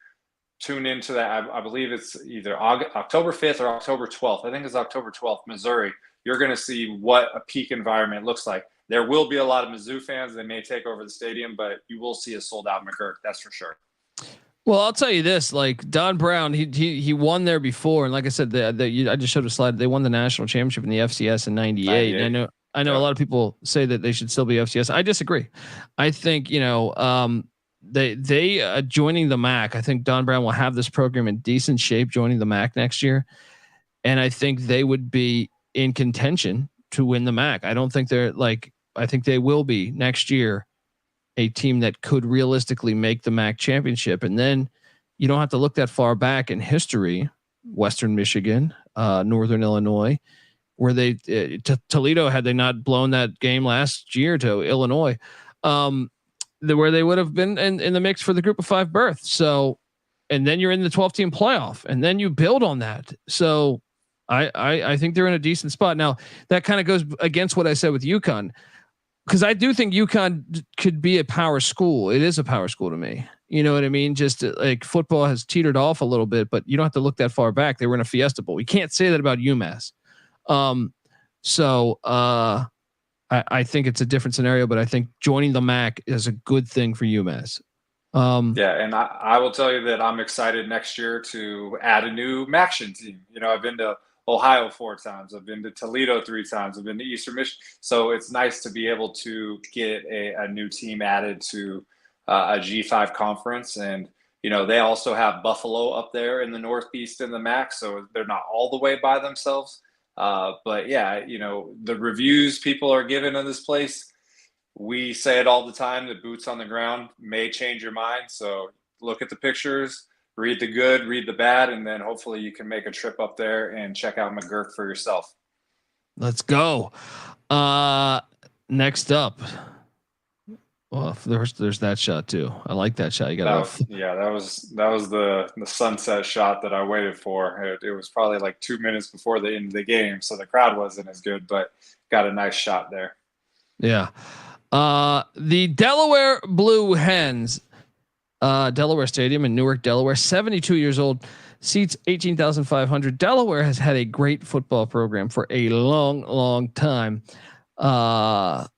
tune into that. I believe it's either October 5th or October 12th. I think it's October 12th, Missouri. You're going to see what a peak environment looks like. There will be a lot of Mizzou fans that may take over the stadium, but you will see a sold out McGurk. That's for sure. Well, I'll tell you this: like Don Brown, he won there before, and like I said, I just showed a slide. They won the national championship in the FCS in '98. And I know a lot of people say that they should still be FCS. I disagree. I think they joining the MAC. I think Don Brown will have this program in decent shape joining the MAC next year, and I think they would be in contention to win the MAC. I don't think I think they will be next year a team that could realistically make the MAC championship. And then you don't have to look that far back in history. Western Michigan, Northern Illinois, where Toledo, had they not blown that game last year to Illinois, where they would have been in the mix for the group of 5 berth. So, and then you're in the 12-team playoff, and then you build on that. So I think they're in a decent spot. Now that kind of goes against what I said with UConn, because I do think UConn could be a power school. It is a power school to me. You know what I mean? Just like football has teetered off a little bit, but you don't have to look that far back. They were in a Fiesta Bowl. You can't say that about UMass. I think it's a different scenario, but I think joining the MAC is a good thing for UMass. Yeah, and I will tell you that I'm excited next year to add a new MACtion team. I've been to Ohio 4 times. I've been to Toledo 3 times. I've been to Eastern Michigan. So it's nice to be able to get a new team added to a G5 conference. And, they also have Buffalo up there in the Northeast in the MAC. So they're not all the way by themselves. But yeah, the reviews people are giving in this place, we say it all the time, the boots on the ground may change your mind. So look at the pictures, read the good, read the bad, and then hopefully you can make a trip up there and check out McGurk for yourself. Let's go. Next up. Well, there's that shot too. I like that shot. You got that was the sunset shot that I waited for. It was probably like 2 minutes before the end of the game, so the crowd wasn't as good, but got a nice shot there. Yeah. The Delaware Blue Hens, Delaware Stadium in Newark, Delaware, 72 years old, seats 18,500. Delaware has had a great football program for a long time.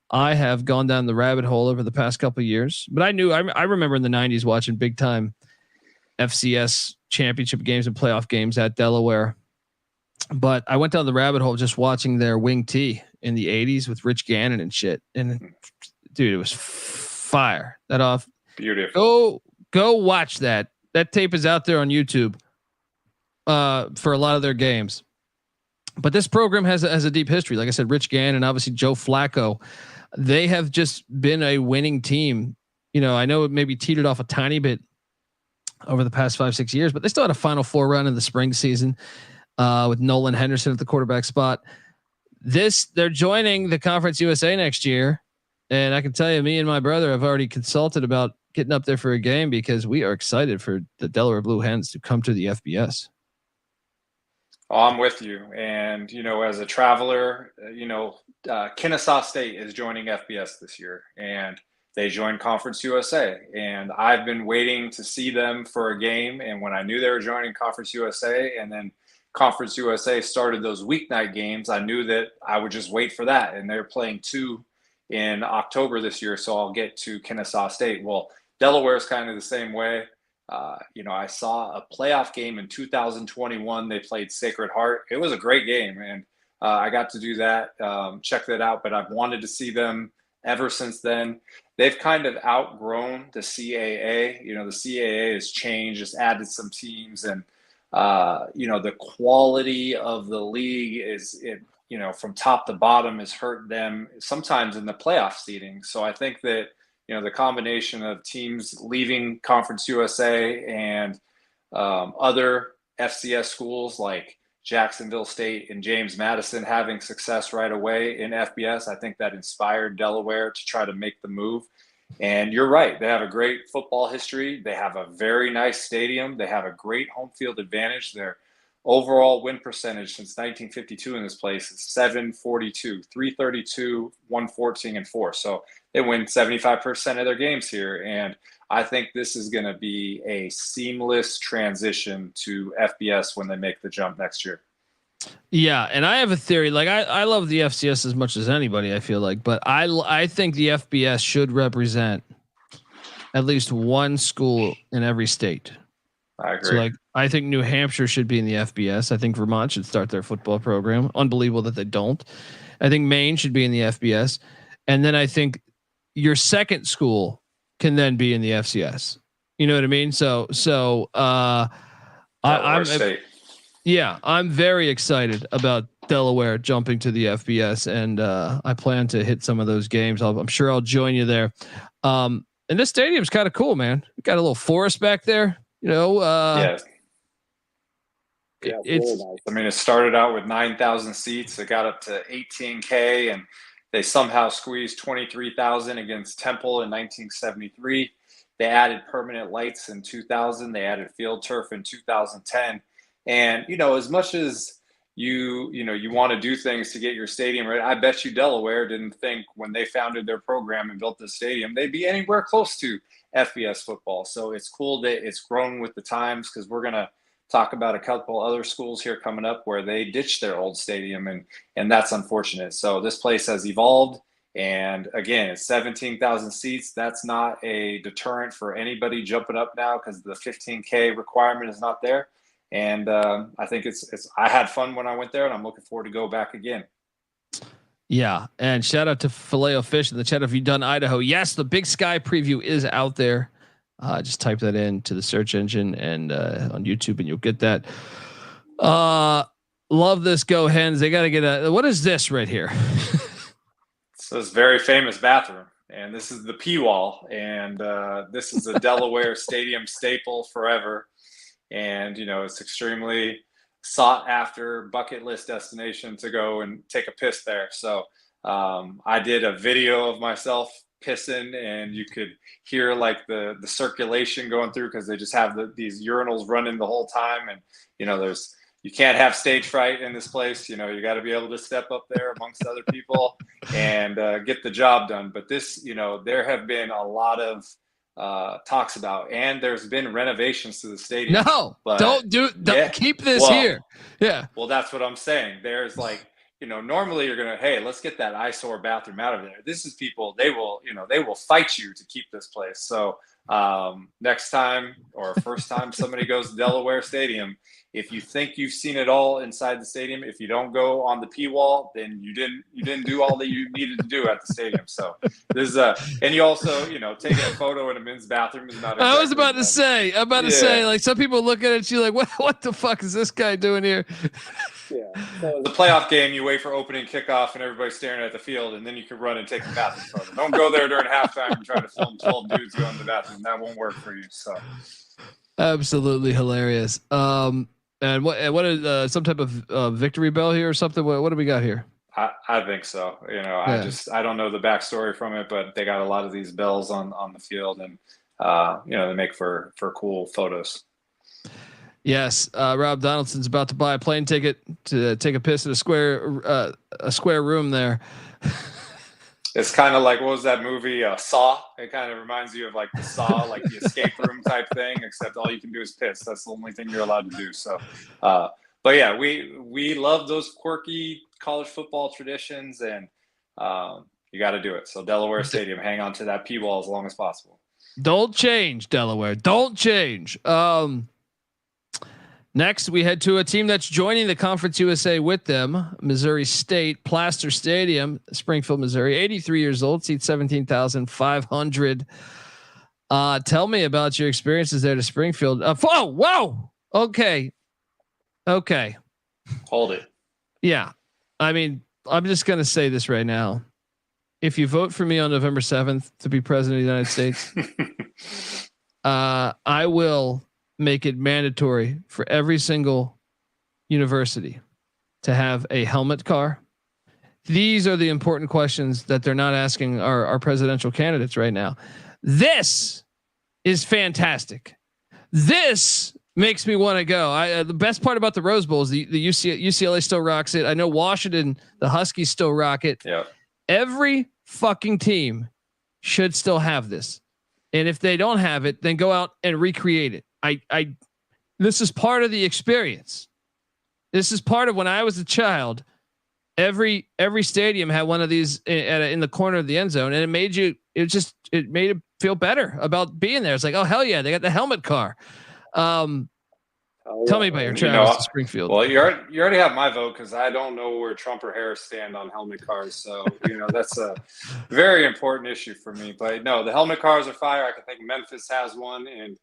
I have gone down the rabbit hole over the past couple of years, but I remember in the 90s watching big time FCS championship games and playoff games at Delaware. But I went down the rabbit hole just watching their wing tee in the 80s with Rich Gannon and shit. And dude, it was fire. That off. Beautiful. Go watch that. That tape is out there on YouTube for a lot of their games. But this program has a deep history. Like I said, Rich Gannon, obviously Joe Flacco. They have just been a winning team. I know it maybe teetered off a tiny bit over the past 5-6 years, but they still had a Final Four run in the spring season with Nolan Henderson at the quarterback spot. They're joining the Conference USA next year. And I can tell you, me and my brother have already consulted about getting up there for a game because we are excited for the Delaware Blue Hens to come to the FBS. Oh, I'm with you. And, as a traveler, Kennesaw State is joining FBS this year, and they joined Conference USA. And I've been waiting to see them for a game. And when I knew they were joining Conference USA, and then Conference USA started those weeknight games, I knew that I would just wait for that. And they're playing 2 in October this year, so I'll get to Kennesaw State. Well, Delaware is kind of the same way. I saw a playoff game in 2021. They played Sacred Heart. It was a great game, and I got to do that, check that out. But I've wanted to see them ever since then. They've kind of outgrown the CAA. The CAA has changed, just added some teams, and the quality of the league from top to bottom has hurt them sometimes in the playoff seeding. So I think that, the combination of teams leaving Conference USA and other FCS schools like Jacksonville State and James Madison having success right away in FBS, I think that inspired Delaware to try to make the move. And you're right. They have a great football history. They have a very nice stadium. They have a great home field advantage. Their overall win percentage since 1952 in this place is 742, 332, 114, and 4. So they win 75% of their games here. And I think this is going to be a seamless transition to FBS when they make the jump next year. Yeah. And I have a theory. Like I love the FCS as much as anybody, I feel like, but I think the FBS should represent at least one school in every state. I agree. So I think New Hampshire should be in the FBS. I think Vermont should start their football program. Unbelievable that they don't. I think Maine should be in the FBS. And then I think your second school can then be in the FCS. You know what I mean? I'm very excited about Delaware jumping to the FBS, and I plan to hit some of those games. I'm sure I'll join you there. And this stadium's kind of cool, man. We got a little forest back there. It's really nice. I mean, it started out with 9,000 seats. It got up to 18K, and they somehow squeezed 23,000 against Temple in 1973. They added permanent lights in 2000. They added field turf in 2010. And, as much as you want to do things to get your stadium right, I bet you Delaware didn't think when they founded their program and built the stadium, they'd be anywhere close to FBS football. So it's cool that it's grown with the times, because we're going to talk about a couple other schools here coming up where they ditched their old stadium, and that's unfortunate. So this place has evolved, and again, it's 17,000 seats. That's not a deterrent for anybody jumping up now because the 15K requirement is not there. And I think I had fun when I went there, and I'm looking forward to go back again. Yeah, and shout out to Filet Fish in the chat. Have you done Idaho? Yes, the Big Sky preview is out there. Just type that into the search engine and on YouTube, and you'll get that. Love this. Go Hens. They got to get what is this right here? It's this very famous bathroom, and this is the P wall, and this is a Delaware stadium staple forever. And, it's extremely sought after bucket list destination to go and take a piss there. So I did a video of myself pissing, and you could hear like the circulation going through because they just have these urinals running the whole time. And, you can't have stage fright in this place. You got to be able to step up there amongst other people and get the job done. But this, there have been a lot of talks about, and there's been renovations to the stadium. No, don't keep this here. Yeah. Well, that's what I'm saying. There's normally you're going to, hey, let's get that eyesore bathroom out of there. This is people, they will fight you to keep this place. So next time or first time somebody goes to Delaware Stadium, if you think you've seen it all inside the stadium, if you don't go on the P wall, then you didn't do all that you needed to do at the stadium. So this is and you also, taking a photo in a men's bathroom is not. I was about to say, like some people look at it, you're like, what the fuck is this guy doing here? Yeah. So the playoff game, you wait for opening kickoff and everybody's staring at the field, and then you can run and take the bathroom photo. Don't go there during halftime and try to film 12 dudes going to the bathroom. That won't work for you. So absolutely hilarious. And what is some type of victory bell here or something? What do we got here? I think so. I don't know the backstory from it, but they got a lot of these bells on the field, and they make for cool photos. Yes, Rob Donaldson's about to buy a plane ticket to take a piss in a square room there. It's kind of like, what was that movie, Saw? It kind of reminds you of like the Saw, like the escape room type thing, except all you can do is piss. That's the only thing you're allowed to do. So, but yeah, we love those quirky college football traditions, and you got to do it. So Delaware Stadium, hang on to that P wall as long as possible. Don't change, Delaware. Don't change. Next, we head to a team that's joining the Conference USA with them, Missouri State, Plaster Stadium, Springfield, Missouri. 83 years old, seats 17,500. Tell me about your experiences there to Springfield. Whoa. Okay. Hold it. Yeah. I mean, I'm just going to say this right now. If you vote for me on November 7th to be president of the United States, I will make it mandatory for every single university to have a helmet car. These are the important questions that they're not asking our presidential candidates right now. This is fantastic. This makes me want to go. The best part about the Rose Bowl is the UCLA still rocks it. I know Washington, the Huskies still rock it. Yeah. Every fucking team should still have this. And if they don't have it, then go out and recreate it. This is part of the experience. This is part of when I was a child, every stadium had one of these in the corner of the end zone, and it made it feel better about being there. It's like, oh hell yeah, they got the helmet car. Tell me about your travels to Springfield. Well, you already have my vote because I don't know where Trump or Harris stand on helmet cars. So, that's a very important issue for me. But no, the helmet cars are fire. I can think Memphis has one, and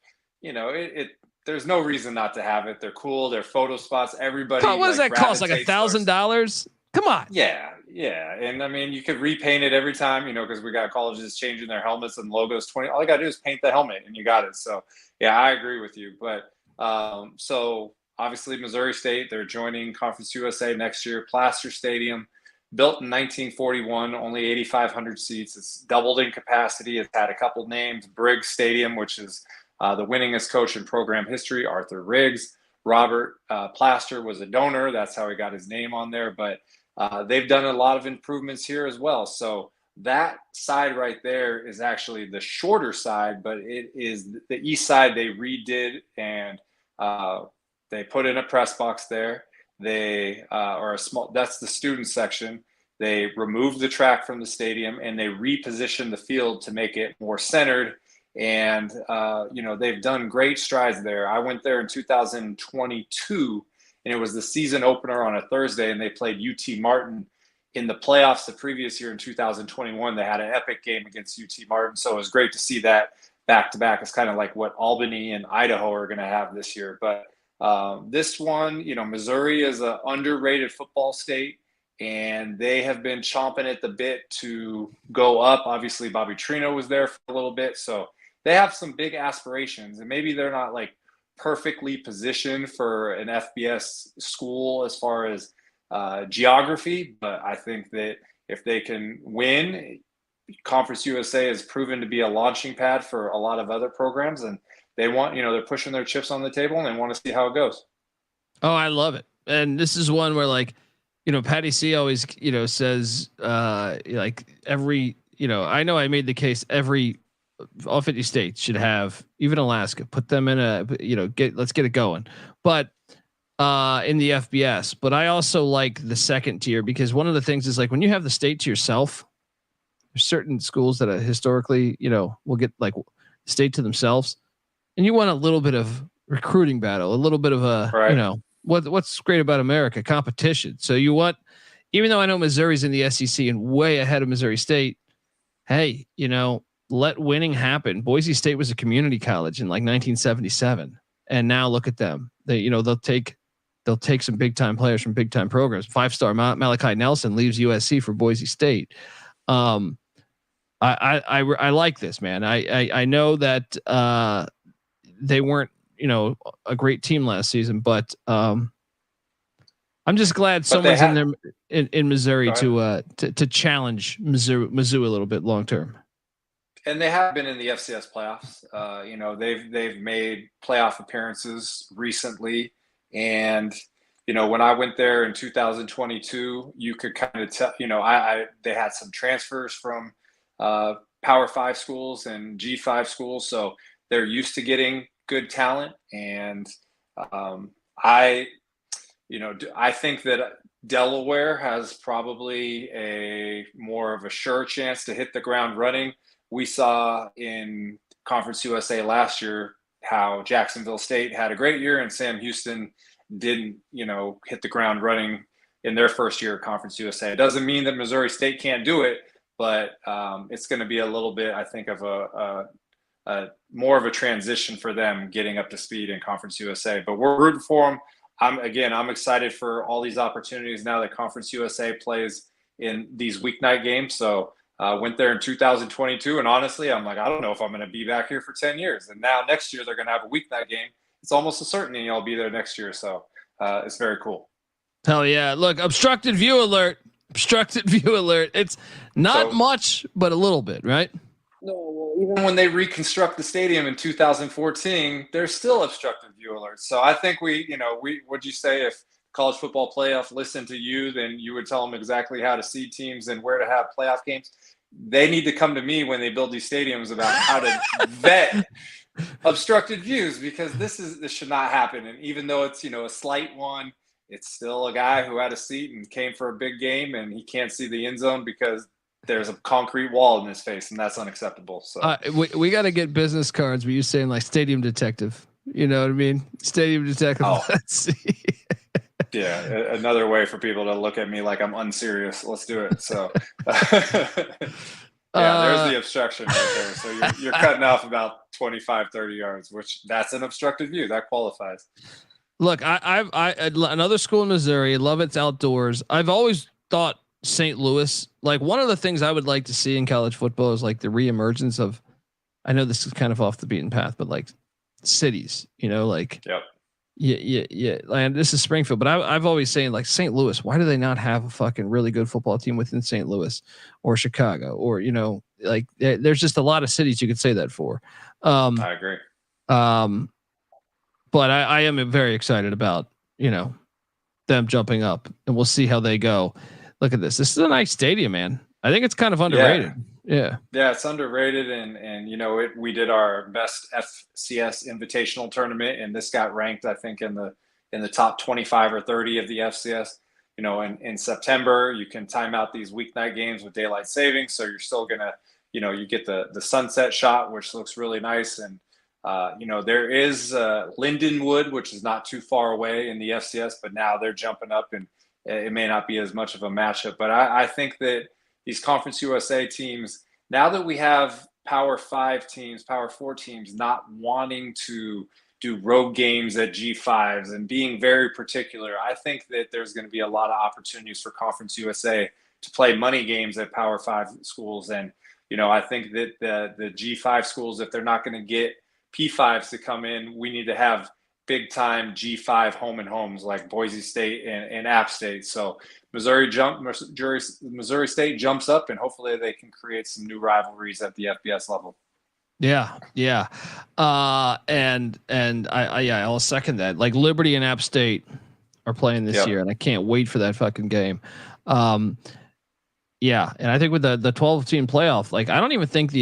there's no reason not to have it. They're cool. They're photo spots. Everybody. What does that cost? Like $1,000? Come on. Yeah. And I mean, you could repaint it every time, because we got colleges changing their helmets and logos. All you got to do is paint the helmet and you got it. So yeah, I agree with you. But so obviously Missouri State, they're joining Conference USA next year. Plaster Stadium, built in 1941, only 8,500 seats. It's doubled in capacity. It's had a couple names, Briggs Stadium, which is the winningest coach in program history, Arthur Riggs. Robert Plaster was a donor. That's how he got his name on there. But they've done a lot of improvements here as well. So that side right there is actually the shorter side, but it is the east side they redid, and They put in a press box there. They or a small. That's the student section. They removed the track from the stadium and they repositioned the field to make it more centered. And they've done great strides there. I went there in 2022, and it was the season opener on a Thursday, and they played UT Martin in the playoffs the previous year in 2021. They had an epic game against UT Martin, so it was great to see that back to back. It's kind of like what Albany and Idaho are going to have this year. But this one, Missouri is an underrated football state, and they have been chomping at the bit to go up. Obviously, Bobby Trino was there for a little bit, so they have some big aspirations, and maybe they're not like perfectly positioned for an FBS school as far as geography, but I think that if they can win, Conference USA has proven to be a launching pad for a lot of other programs, and they want, they're pushing their chips on the table and they want to see how it goes. Oh, I love it. And this is one where Patty C always, says like every, I know I made the case every all 50 states should have, even Alaska, put them in let's get it going. But in the FBS, but I also like the second tier, because one of the things is like when you have the state to yourself, there's certain schools that historically, will get like state to themselves, and you want a little bit of recruiting battle, a little bit of a, what's great about America, competition. So you want, even though I know Missouri's in the SEC and way ahead of Missouri State, hey, let winning happen. Boise State was a community college in like 1977, and now look at them. They, they'll take some big time players from big time programs. 5-star Malachi Nelson leaves USC for Boise State. I like this, man. I know that they weren't, a great team last season, but I'm just glad someone's in there in Missouri to challenge Mizzou a little bit long term. And they have been in the FCS playoffs. They've made playoff appearances recently, and when I went there in 2022, you could kind of tell. They had some transfers from Power 5 schools and G5 schools, so they're used to getting good talent. And I think that Delaware has probably a more of a sure chance to hit the ground running. We saw in Conference USA last year how Jacksonville State had a great year and Sam Houston didn't, hit the ground running in their first year of Conference USA. It doesn't mean that Missouri State can't do it, but it's going to be a little bit, I think, of a more of a transition for them getting up to speed in Conference USA. But we're rooting for them. I'm excited for all these opportunities now that Conference USA plays in these weeknight games. So went there in 2022, and honestly, I'm like, I don't know if I'm going to be back here for 10 years. And now next year they're going to have a weeknight game. It's almost a certainty I'll be there next year. So it's very cool. Hell yeah. Look, obstructed view alert. It's not much, but a little bit, right? No, well, even when they reconstruct the stadium in 2014, there's still obstructed view alerts. So I think would you say if college football playoff listened to you, then you would tell them exactly how to seed teams and where to have playoff games? They need to come to me when they build these stadiums about how to vet obstructed views, because this should not happen. And even though it's, a slight one, it's still a guy who had a seat and came for a big game and he can't see the end zone because there's a concrete wall in his face, and that's unacceptable. So we got to get business cards where you're saying like stadium detective, you know what I mean? Stadium detective. Oh. Let's see. Yeah. Another way for people to look at me like I'm unserious. Let's do it. So there's the obstruction right there. So you're cutting off about 25, 30 yards, which that's an obstructed view that qualifies. Look, I another school in Missouri. Love it's outdoors. I've always thought St. Louis, like one of the things I would like to see in college football is like the reemergence of, I know this is kind of off the beaten path, but like cities, like, yep. Yeah. And this is Springfield, but I've always saying like St. Louis, why do they not have a fucking really good football team within St. Louis or Chicago or, like there's just a lot of cities you could say that for. I agree. But I am very excited about, them jumping up, and we'll see how they go. Look at this. This is a nice stadium, man. I think it's kind of underrated. Yeah. Yeah, it's underrated. And we did our best FCS invitational tournament, and this got ranked, I think, in in the top 25 or 30 of the FCS. In September, you can time out these weeknight games with daylight savings. So you're still going to, you get the sunset shot, which looks really nice. And, there is Lindenwood, which is not too far away in the FCS, but now they're jumping up and it may not be as much of a matchup. But I think that these Conference USA teams, now that we have Power 5 teams, Power 4 teams not wanting to do road games at G5s and being very particular, I think that there's going to be a lot of opportunities for Conference USA to play money games at Power 5 schools. And, I think that the G5 schools, if they're not going to get P5s to come in, we need to have big time G5 home and homes like Boise State and App State. So Missouri State jumps up, and hopefully they can create some new rivalries at the FBS level. Yeah. And I'll second that. Like Liberty and App State are playing this year, and I can't wait for that fucking game. Yeah, and I think with the 12 team playoff, like I don't even think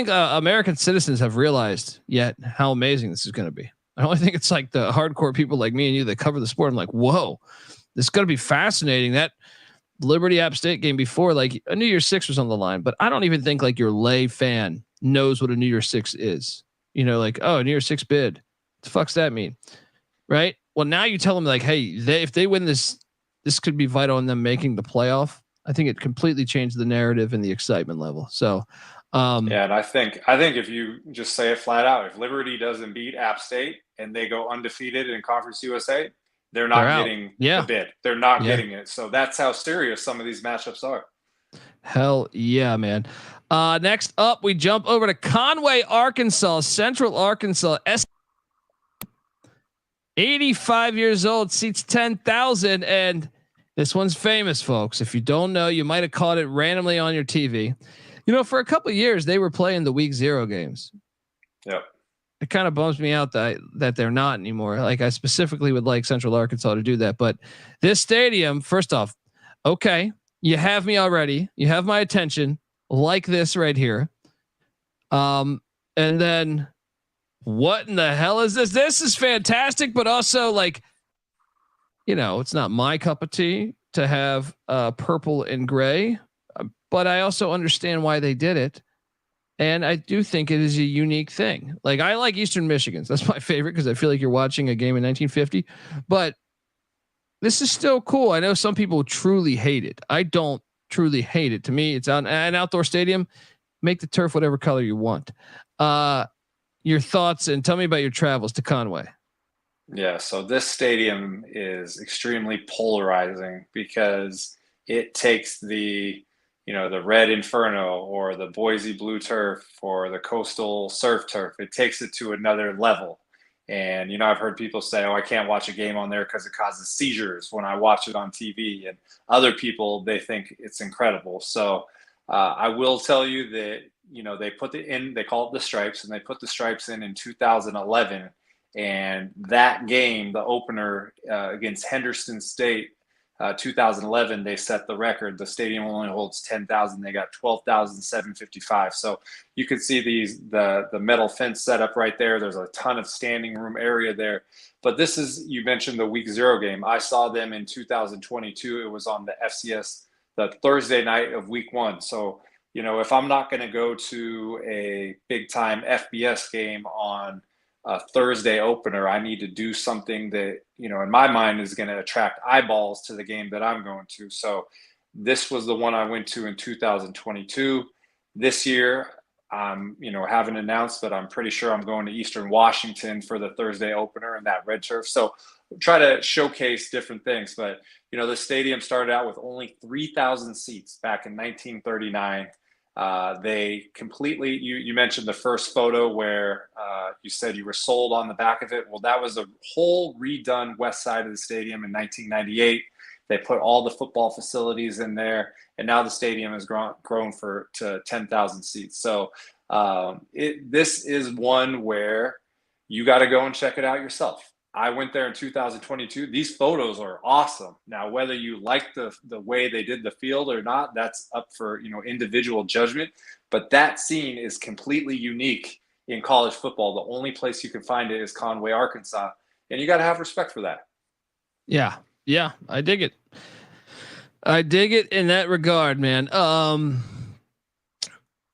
American citizens have realized yet how amazing this is going to be. I only think it's like the hardcore people like me and you that cover the sport. I'm like, whoa, this is going to be fascinating. That Liberty App State game before, like a New Year's Six was on the line, but I don't even think like your lay fan knows what a New Year's Six is. Like, oh, New Year's Six bid. What the fuck's that mean? Right. Well, now you tell them like, hey, if they win this could be vital in them making the playoff. I think it completely changed the narrative and the excitement level. So, and I think if you just say it flat out, if Liberty doesn't beat App State and they go undefeated in Conference USA, they're not getting the bid. They're not getting it. So that's how serious some of these matchups are. Hell yeah, man. Next up, we jump over to Conway, Arkansas, Central Arkansas. 85 years old, seats 10,000, and this one's famous, folks. If you don't know, you might have caught it randomly on your TV. For a couple of years, they were playing the week 0 games. Yep. It kind of bums me out that they're not anymore. Like I specifically would like Central Arkansas to do that, but this stadium, first off, okay, you have me already. You have my attention, like this right here. And then what in the hell is this? This is fantastic, but also like, it's not my cup of tea to have purple and gray, but I also understand why they did it. And I do think it is a unique thing. Like I like Eastern Michigan's. That's my favorite because I feel like you're watching a game in 1950, but this is still cool. I know some people truly hate it. I don't truly hate it. To me, it's an outdoor stadium. Make the turf whatever color you want. Your thoughts and tell me about your travels to Conway. Yeah, so this stadium is extremely polarizing because it takes the Red Inferno or the Boise Blue Turf or the Coastal Surf Turf. It takes it to another level. And, I've heard people say, oh, I can't watch a game on there because it causes seizures when I watch it on TV. And other people, they think it's incredible. So I will tell you that, they put it in, they call it the Stripes, and they put the Stripes in 2011. And that game, the opener against Henderson State, 2011, they set the record. The stadium only holds 10,000. They got 12,755. So you could see the metal fence set up right there. There's a ton of standing room area there. But this is, you mentioned the week 0 game. I saw them in 2022. It was on the FCS, the Thursday night of week 1. So, if I'm not going to go to a big time FBS game on a Thursday opener, I need to do something that, in my mind is going to attract eyeballs to the game that I'm going to. So this was the one I went to in 2022. This year, haven't announced, but I'm pretty sure I'm going to Eastern Washington for the Thursday opener and that red turf. So try to showcase different things. But, the stadium started out with only 3,000 seats back in 1939. They completely, you mentioned the first photo where you said you were sold on the back of it. Well, that was a whole redone west side of the stadium in 1998. They put all the football facilities in there, and now the stadium has grown to 10,000 seats. So this is one where you got to go and check it out yourself. I went there in 2022. These photos are awesome. Now, whether you like the way they did the field or not, that's up for, individual judgment. But that scene is completely unique in college football. The only place you can find it is Conway, Arkansas. and you got to have respect for that. Yeah. Yeah. I dig it. I dig it in that regard, man.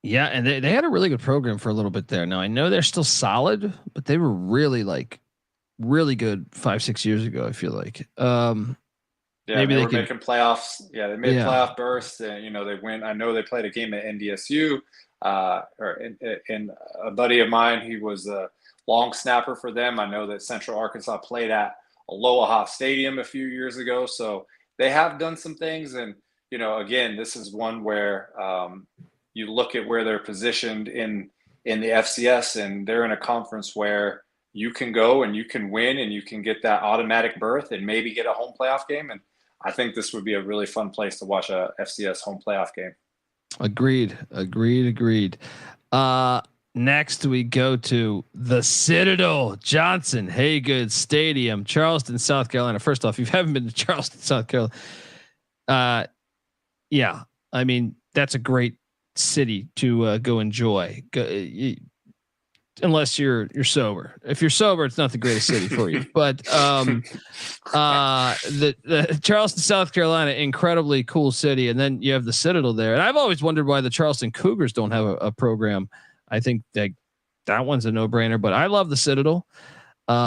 Yeah. And they had a really good program for a little bit there. Now I know they're still solid, but they were really good 5-6 years ago. I feel like, yeah, maybe they were making playoffs. Yeah. They made playoff bursts and, they went, I know they played a game at NDSU, and a buddy of mine, he was a long snapper for them. I know that Central Arkansas played at Aloha Stadium a few years ago. So they have done some things. And, again, this is one where you look at where they're positioned in the FCS, and they're in a conference where you can go and you can win and you can get that automatic berth and maybe get a home playoff game. And I think this would be a really fun place to watch a FCS home playoff game. Agreed. Next we go to the Citadel Johnson Haygood Stadium, Charleston, South Carolina. First off, if you haven't been to Charleston, South Carolina, yeah, I mean, that's a great city to go enjoy. Unless you're sober. If you're sober, it's not the greatest city for you. But the Charleston, South Carolina, incredibly cool city. And then you have the Citadel there. And I've always wondered why the Charleston Cougars don't have a program. I think that one's a no-brainer. But I love the Citadel.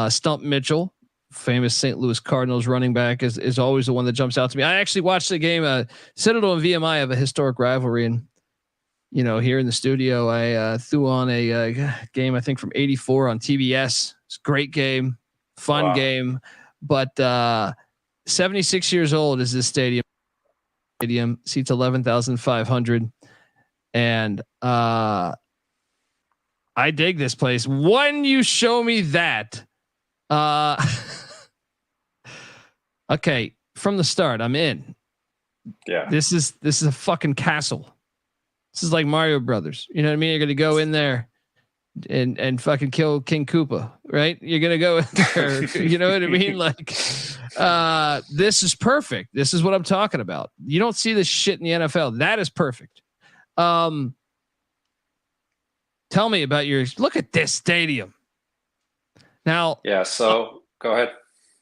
Stump Mitchell, famous St. Louis Cardinals running back, is always the one that jumps out to me. I actually watched the game. Citadel and VMI have a historic rivalry, and here in the studio, I threw on a game, I think from '84 on TBS. It's a great game, fun game, but 76 years old is this stadium. Stadium seats 11,500, and I dig this place. When you show me that, okay, from the start, I'm in. Yeah, this is a fucking castle. This is like Mario Brothers. You know what I mean? You're going to go in there and fucking kill King Koopa, right? You're going to go in there. You know what I mean? Like, this is perfect. This is what I'm talking about. You don't see this shit in the NFL. That is perfect. Tell me about look at this stadium. Now. Yeah. So go ahead.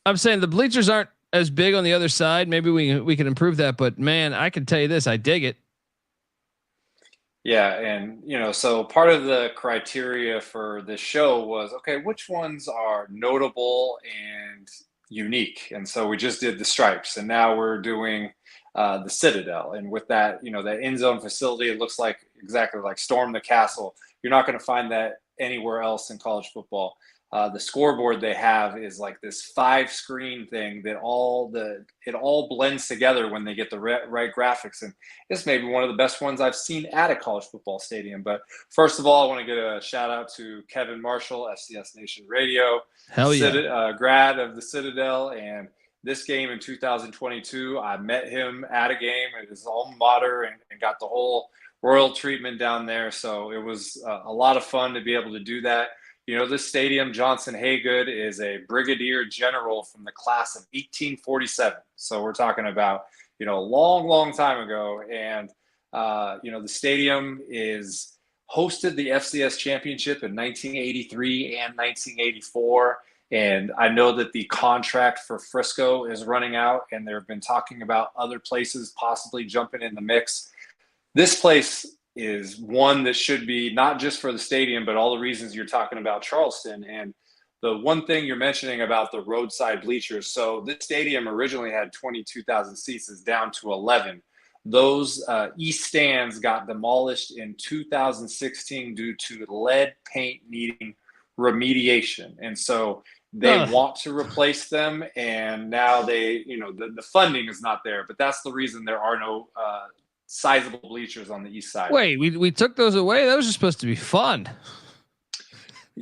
I'm saying the bleachers aren't as big on the other side. Maybe we can improve that, but man, I can tell you this, I dig it. Yeah. And, so part of the criteria for this show was, okay, which ones are notable and unique? And so we just did the Stripes, and now we're doing the Citadel. And with that, that end zone facility, it looks like exactly like Storm the Castle. You're not going to find that anywhere else in college football. The scoreboard they have is like this 5-screen thing that it all blends together when they get the right graphics. And this may be one of the best ones I've seen at a college football stadium. But first of all, I want to give a shout out to Kevin Marshall, FCS Nation Radio, hell yeah, grad of the Citadel. And this game in 2022, I met him at a game at his alma mater and got the whole royal treatment down there. So it was a lot of fun to be able to do that. This stadium, Johnson Haygood, is a brigadier general from the class of 1847. So we're talking about, a long, long time ago. And, the stadium is hosted the FCS championship in 1983 and 1984. And I know that the contract for Frisco is running out, and they've been talking about other places possibly jumping in the mix. This place is one that should be not just for the stadium, but all the reasons you're talking about Charleston. And the one thing you're mentioning about the roadside bleachers. So this stadium originally had 22,000 seats, is down to 11. Those east stands got demolished in 2016 due to lead paint needing remediation. And so they want to replace them. And now the funding is not there, but that's the reason there are no sizable bleachers on the east side. Wait, we took those away? That was just supposed to be fun.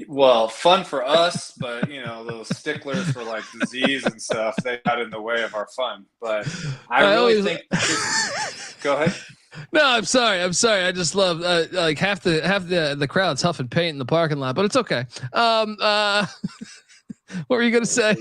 Well, fun for us, but those sticklers for like disease and stuff, they got in the way of our fun. But I really think go ahead. No, I'm sorry. I just love like half the crowd's huffing paint in the parking lot, but it's okay. What were you gonna say?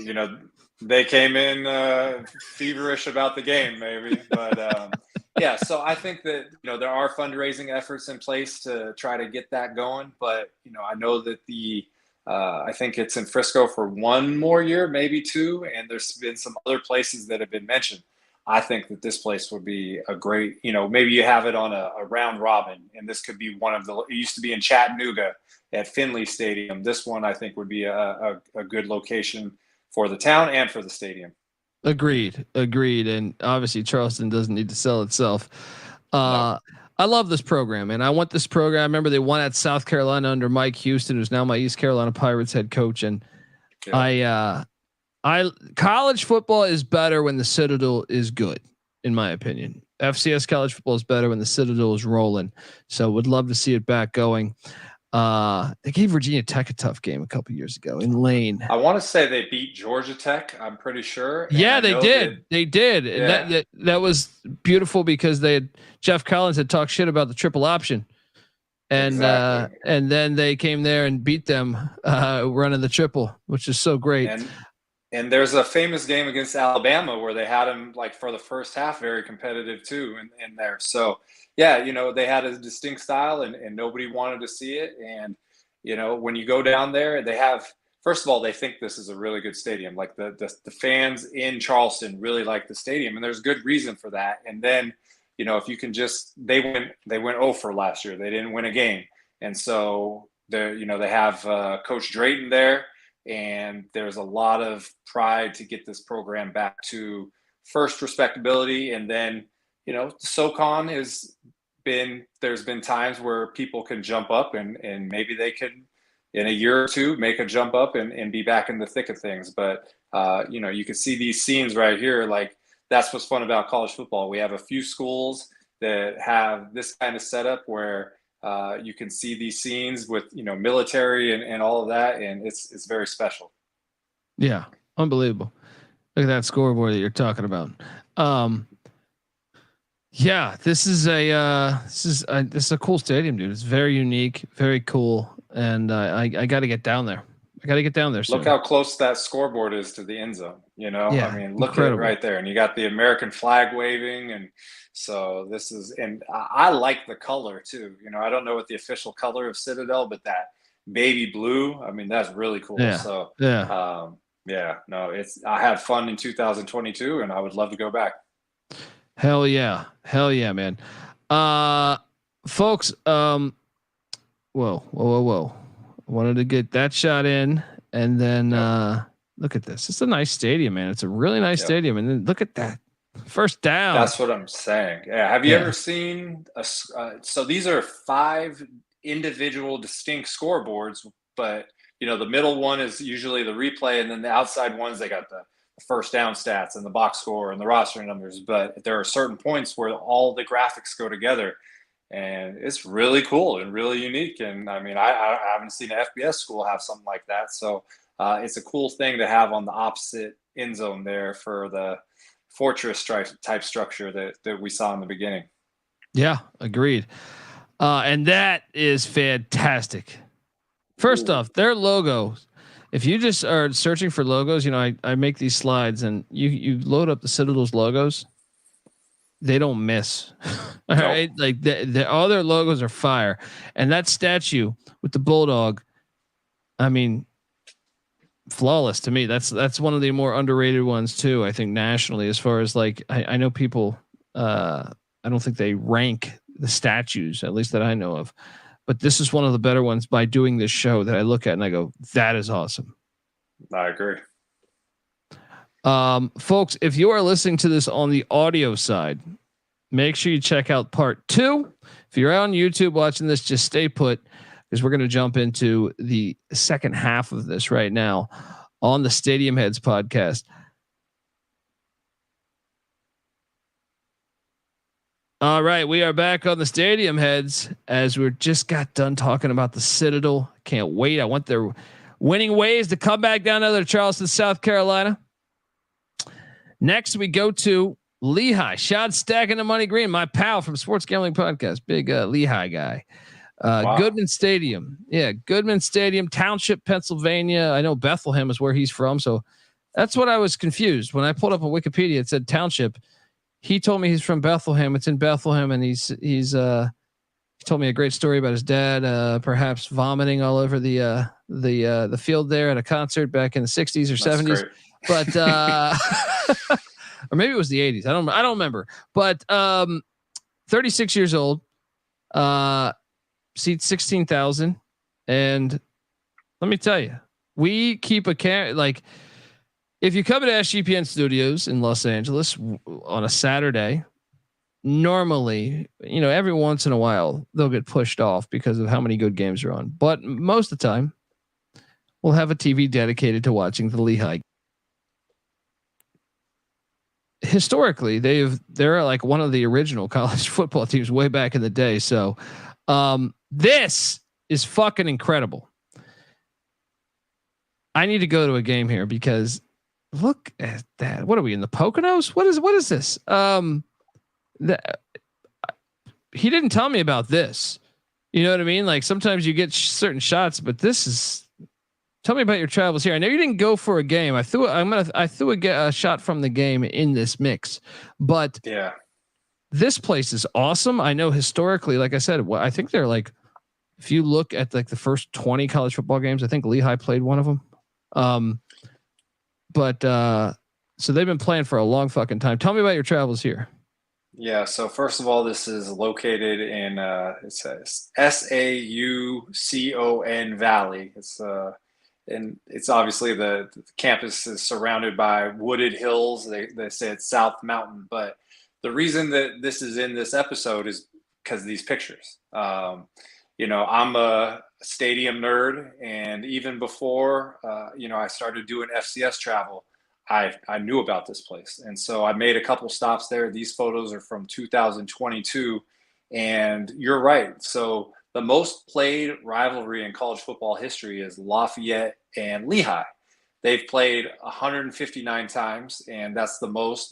They came in feverish about the game, maybe, but yeah. So I think that there are fundraising efforts in place to try to get that going, but I know that the I think it's in Frisco for one more year, maybe two. And there's been some other places that have been mentioned. I think that this place would be a great, maybe you have it on a round robin, and this could be one of it used to be in Chattanooga at Finley Stadium. This one I think would be a good location for the town and for the stadium. Agreed. And obviously Charleston doesn't need to sell itself. No. I love this program, and I want this program. I remember they won at South Carolina under Mike Houston, who's now my East Carolina Pirates head coach. And college football is better when the Citadel is good, in my opinion. FCS college football is better when the Citadel is rolling. So would love to see it back going. They gave Virginia Tech a tough game a couple years ago in Lane. I want to say they beat Georgia Tech. I'm pretty sure. Yeah, they did. They did. Yeah. That was beautiful because Jeff Collins had talked shit about the triple option, and exactly. And then they came there and beat them running the triple, which is so great. And there's a famous game against Alabama where they had them like for the first half very competitive too in there. So yeah, they had a distinct style and nobody wanted to see it. And, when you go down there, they have, first of all, they think this is a really good stadium. Like the fans in Charleston really like the stadium, and there's good reason for that. And then, if you can they went 0 for last year. They didn't win a game. And so they have Coach Drayton there, and there's a lot of pride to get this program back to first respectability. And then, SoCon there's been times where people can jump up and maybe they can in a year or two make a jump up and be back in the thick of things. But, you can see these scenes right here. Like that's what's fun about college football. We have a few schools that have this kind of setup where you can see these scenes with, military and all of that. And it's very special. Yeah. Unbelievable. Look at that scoreboard that you're talking about. Yeah, this is a cool stadium, dude. It's very unique, very cool, and I got to get down there. I got to get down there soon. Look how close that scoreboard is to the end zone. Yeah, I mean, look at it right there, and you got the American flag waving, and so this is. And I like the color too. I don't know what the official color of Citadel, but that baby blue. I mean, that's really cool. Yeah. So yeah. No, I had fun in 2022, and I would love to go back. Hell yeah, man. Folks, whoa. Wanted to get that shot in, and then look at this. It's a nice stadium, man. It's a really nice stadium, and then look at that first down. That's what I'm saying. Yeah. Have you ever seen so these are 5 individual distinct scoreboards, but the middle one is usually the replay, and then the outside ones they got the first down stats and the box score and the roster numbers. But there are certain points where all the graphics go together, and it's really cool and really unique. And I mean, I haven't seen an FBS school have something like that. So it's a cool thing to have on the opposite end zone there for the fortress type structure that we saw in the beginning. Yeah, agreed. And that is fantastic. First off, their logos. If you just are searching for logos, I make these slides and you load up the Citadel's logos. They don't miss. All right. Like all their logos are fire. And that statue with the bulldog, I mean, flawless to me. That's one of the more underrated ones too. I think nationally, as far as like, I know people, I don't think they rank the statues, at least that I know of. But this is one of the better ones by doing this show that I look at and I go, that is awesome. I agree. Folks, if you are listening to this on the audio side, make sure you check out part 2. If you're on YouTube watching this, just stay put because we're going to jump into the second half of this right now on the Stadium Heads podcast. All right, we are back on the Stadium Heads as we're just got done talking about the Citadel. Can't wait. I want their winning ways to come back down to Charleston, South Carolina. Next, we go to Lehigh. Shot stacking the money green. My pal from Sports Gambling Podcast, big Lehigh guy. Wow. Goodman Stadium. Yeah, Goodman Stadium, Township, Pennsylvania. I know Bethlehem is where he's from, so that's what I was confused when I pulled up on Wikipedia. It said Township. He told me he's from Bethlehem. It's in Bethlehem, and he told me a great story about his dad, perhaps vomiting all over the the field there at a concert back in the 60s or 70s. Great. But or maybe it was the 80s. I don't remember. But 36 years old, seats 16,000, and let me tell you, we keep like if you come to SGPN Studios in Los Angeles on a Saturday, normally, every once in a while they'll get pushed off because of how many good games are on. But most of the time, we'll have a TV dedicated to watching the Lehigh. Historically, they're like one of the original college football teams way back in the day. So this is fucking incredible. I need to go to a game here because look at that. What are we in the Poconos? What is this? He didn't tell me about this. You know what I mean? Like sometimes you get certain shots, but this is. Tell me about your travels here. I know you didn't go for a game. I threw a shot from the game in this mix, but yeah, this place is awesome. I know historically, like I said, I think they're like, if you look at like the first 20 college football games, I think Lehigh played one of them. So they've been playing for a long fucking time. Tell me about your travels here. Yeah. So first of all, this is located in, it says Saucon Valley. And it's obviously the campus is surrounded by wooded hills. They say it's South Mountain, but the reason that this is in this episode is because of these pictures. I'm a stadium nerd, and even before, I started doing FCS travel, I knew about this place. And so I made a couple stops there. These photos are from 2022, and you're right. So the most played rivalry in college football history is Lafayette and Lehigh. They've played 159 times, and that's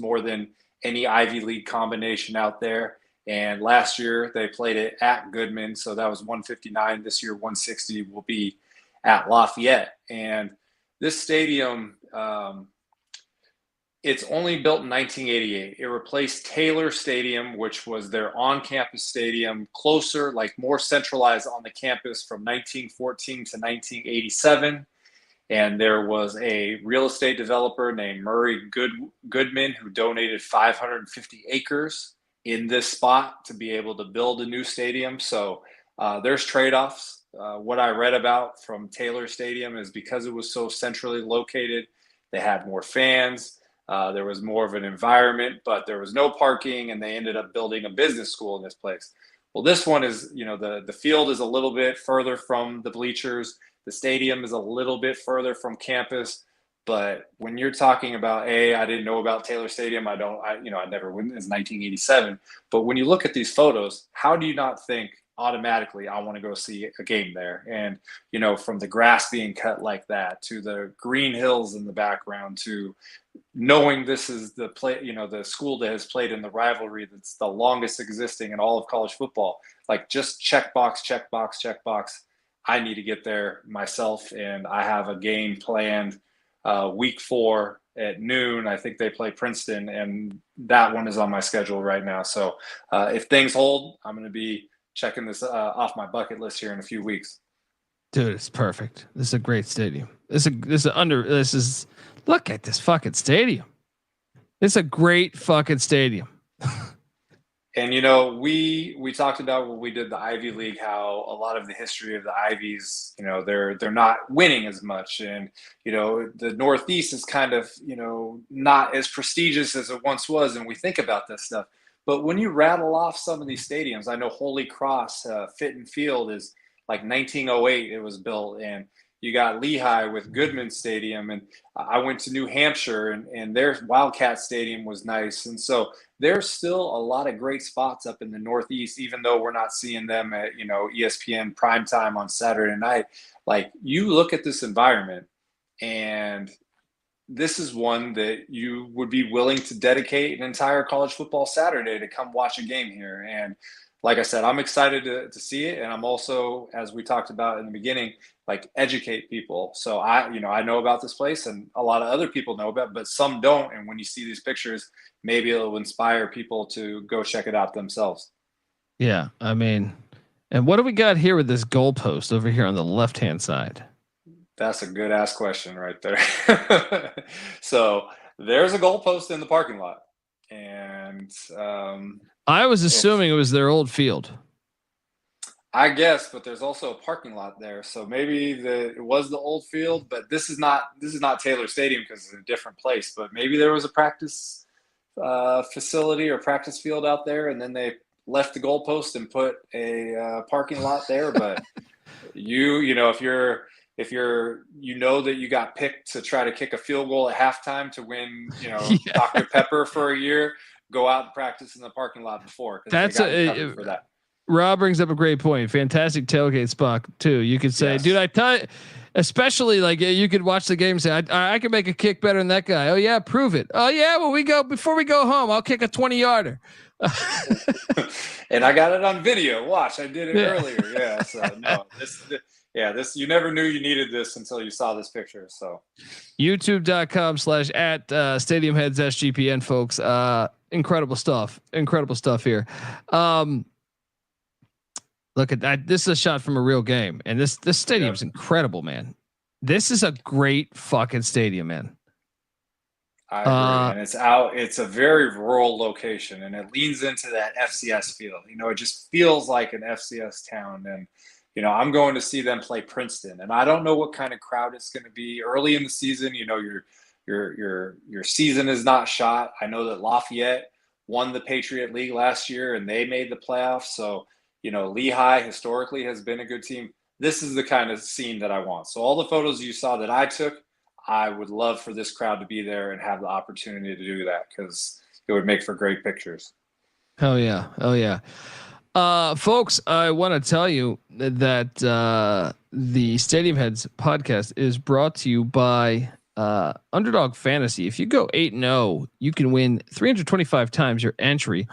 more than any Ivy League combination out there. And last year they played it at Goodman, so that was 159. This year 160 will be at Lafayette. And this stadium, it's only built in 1988. It replaced Taylor Stadium, which was their on-campus stadium, closer, like more centralized on the campus from 1914 to 1987. And there was a real estate developer named Murray Goodman who donated 550 acres in this spot to be able to build a new stadium. So there's trade-offs. What I read about from Taylor Stadium is because it was so centrally located, they had more fans. There was more of an environment, but there was no parking, and they ended up building a business school in this place. Well, this one is, the field is a little bit further from the bleachers. The stadium is a little bit further from campus. But when you're talking about, I didn't know about Taylor Stadium. I never went. It's 1987. But when you look at these photos, how do you not think automatically I want to go see a game there? And, from the grass being cut like that to the green hills in the background to knowing this is the the school that has played in the rivalry that's the longest existing in all of college football, like just checkbox. I need to get there myself, and I have a game planned week 4 at noon. I think they play Princeton, and that one is on my schedule right now. So if things hold, I'm going to be checking this off my bucket list here in a few weeks. Dude, it's perfect. This is a great stadium. Look at this fucking stadium. It's a great fucking stadium. And, we talked about when we did the Ivy League, how a lot of the history of the Ivies, they're not winning as much. And, the Northeast is kind of, not as prestigious as it once was. And we think about this stuff. But when you rattle off some of these stadiums, I know Holy Cross Fitton Field is like 1908 it was built. And you got Lehigh with Goodman Stadium. And I went to New Hampshire, and their Wildcat Stadium was nice. And so there's still a lot of great spots up in the Northeast, even though we're not seeing them at, ESPN primetime on Saturday night. Like, you look at this environment, and this is one that you would be willing to dedicate an entire college football Saturday to come watch a game here. And like I said, I'm excited to see it. And I'm also, as we talked about in the beginning, like, educate people. So I know about this place, and a lot of other people know about it, but some don't. And when you see these pictures, maybe it'll inspire people to go check it out themselves. Yeah. I mean, and what do we got here with this goalpost over here on the left-hand side? That's a good ass question right there. So there's a goalpost in the parking lot, and I was assuming it was their old field. I guess, but there's also a parking lot there, so maybe it was the old field. But this is not Taylor Stadium because it's a different place. But maybe there was a practice facility or practice field out there, and then they left the goalpost and put a parking lot there. But you know, if you're that you got picked to try to kick a field goal at halftime to win, Dr. Pepper for a year, go out and practice in the parking lot before. That's for that. Rob brings up a great point. Fantastic tailgate spot too. You could say, dude, I tell you, especially like you could watch the game and say, I can make a kick better than that guy. Oh yeah, prove it. Oh yeah, before we go home, I'll kick a 20-yarder. And I got it on video. Watch, I did it earlier. Yeah. So no, this you never knew you needed this until you saw this picture. So youtube.com/@StadiumHeadsSGPN, folks. Incredible stuff here. Look at that. This is a shot from a real game. And this stadium's incredible, man. This is a great fucking stadium, man. I agree. And it's a very rural location, and it leans into that FCS field. It just feels like an FCS town. And, I'm going to see them play Princeton, and I don't know what kind of crowd it's going to be early in the season. Your season is not shot. I know that Lafayette won the Patriot League last year and they made the playoffs. So, Lehigh historically has been a good team. This is the kind of scene that I want. So all the photos you saw that I took, I would love for this crowd to be there and have the opportunity to do that, because it would make for great pictures. Oh yeah. Folks, I want to tell you that the Stadium Heads podcast is brought to you by Underdog Fantasy. If you go 8-0, you can win 325 times your entry,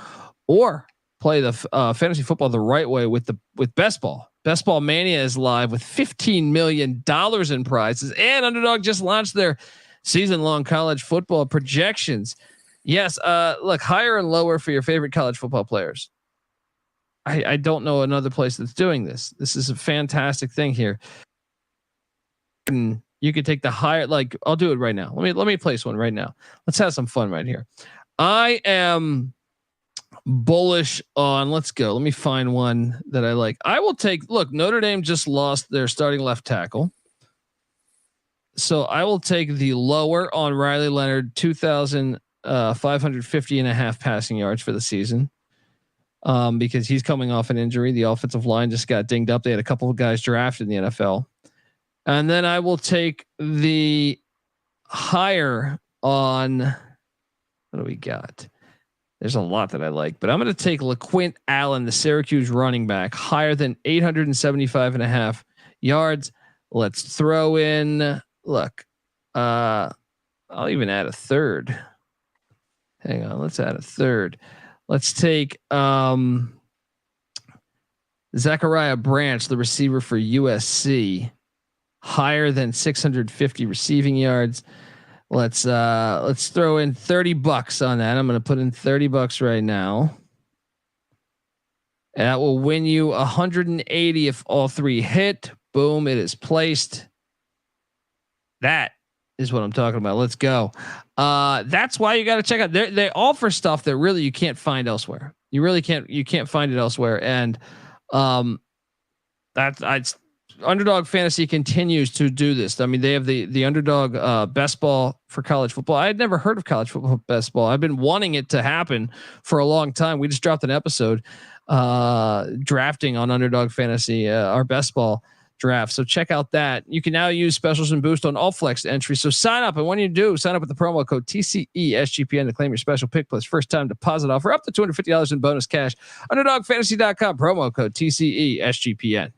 or play the fantasy football the right way with Best Ball. Best Ball Mania is live with $15 million in prizes, and Underdog just launched their season-long college football projections. Yes, look, higher and lower for your favorite college football players. I don't know another place that's doing this. This is a fantastic thing here. And you could take the higher, like I'll do it right now. Let me place one right now. Let's have some fun right here. I am bullish on, let's go. Let me find one that I like. I will take, look, Notre Dame just lost their starting left tackle. So I will take the lower on Riley Leonard, 2,550 and a half passing yards for the season. Because he's coming off an injury. The offensive line just got dinged up. They had a couple of guys drafted in the NFL. And then I will take the higher on, what do we got? There's a lot that I like, but I'm going to take LaQuint Allen, the Syracuse running back, higher than 875 and a half yards. Let's throw in, look, I'll even add a third. Hang on. Let's add a third. Let's take Zachariah Branch, the receiver for USC, higher than 650 receiving yards. Let's throw in $30 on that. I'm going to put in $30 right now. And that will win you 180 if all three hit. Boom, it is placed. That is what I'm talking about. Let's go. That's why you got to check out. They offer stuff that really you can't find elsewhere. You really can't. You can't find it elsewhere. And Underdog Fantasy continues to do this. I mean, they have the Underdog Best Ball for college football. I had never heard of college football Best Ball. I've been wanting it to happen for a long time. We just dropped an episode drafting on Underdog Fantasy, our Best Ball draft. So check out that. You can now use specials and boost on all flex entries. So sign up. And when you do, sign up with the promo code TCESGPN to claim your special pick plus first time deposit offer up to $250 in bonus cash. UnderdogFantasy.com, promo code TCESGPN.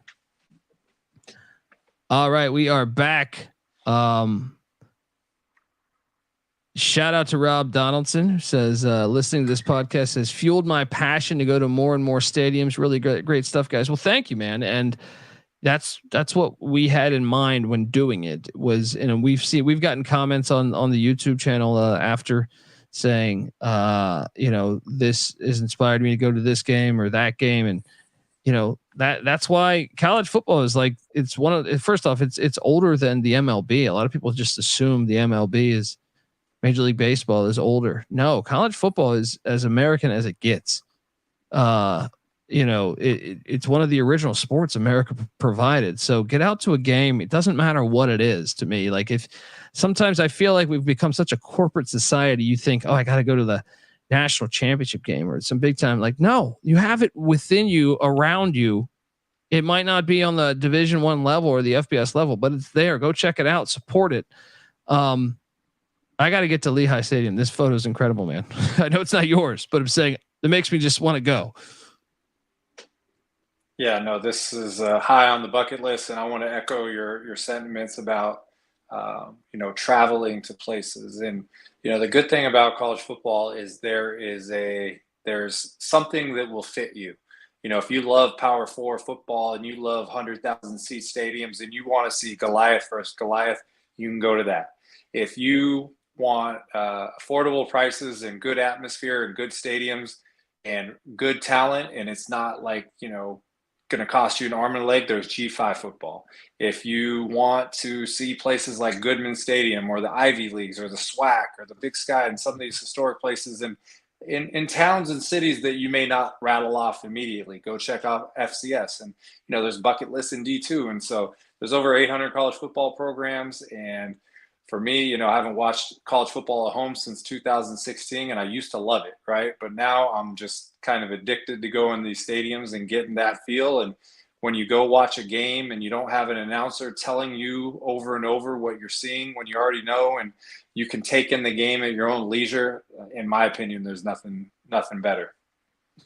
All right, we are back. Shout out to Rob Donaldson, who says, listening to this podcast has fueled my passion to go to more and more stadiums. Really great stuff, guys. Well, thank you, man. And that's what we had in mind when doing it was, and we've gotten comments on the YouTube channel after saying, this has inspired me to go to this game or that game. And that's why college football is like, it's first off, it's older than the MLB. A lot of people just assume the MLB is Major League Baseball is older. No, college football is as American as it gets. It's one of the original sports America provided. So get out to a game. It doesn't matter what it is to me. Like, if sometimes I feel like we've become such a corporate society, you think, oh, I got to go to the national championship game or some big time. Like, no, you have it within you, around you. It might not be on the Division I level or the FBS level, but it's there. Go check it out. Support it. I got to get to Lehigh Stadium. This photo is incredible, man. I know it's not yours, but I'm saying it makes me just want to go. Yeah, no, this is high on the bucket list, and I want to echo your sentiments about traveling to places. And the good thing about college football is there's something that will fit you. If you love Power 4 football and you love 100,000 seat stadiums and you want to see Goliath versus Goliath, you can go to that. If you want affordable prices and good atmosphere and good stadiums and good talent, and it's not like going to cost you an arm and a leg, there's G5 football. If you want to see places like Goodman Stadium or the Ivy Leagues or the SWAC or the Big Sky and some of these historic places in towns and cities that you may not rattle off immediately, go check out FCS. And there's bucket lists in D2, and so there's over 800 college football programs. And for me, I haven't watched college football at home since 2016, and I used to love it, right? But now I'm just kind of addicted to going to these stadiums and getting that feel. And when you go watch a game and you don't have an announcer telling you over and over what you're seeing when you already know, and you can take in the game at your own leisure, in my opinion, there's nothing better.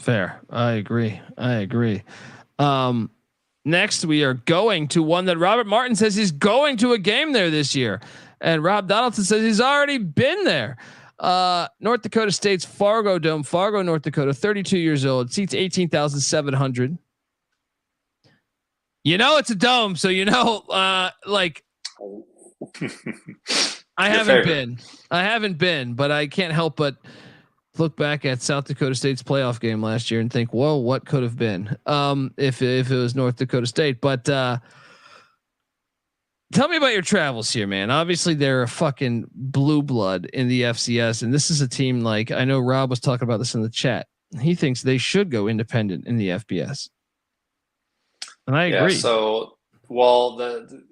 Fair. I agree. Next, we are going to one that Robert Martin says he's going to a game there this year. And Rob Donaldson says he's already been there. North Dakota State's Fargo Dome, Fargo, North Dakota, 32 years old, seats 18,700. It's a dome. So, I haven't been, but I can't help but look back at South Dakota State's playoff game last year and think, whoa, what could have been, if it was North Dakota State. But, tell me about your travels here, man. Obviously, they're a fucking blue blood in the FCS, and this is a team like, I know Rob was talking about this in the chat. He thinks they should go independent in the FBS, and I agree. So, well,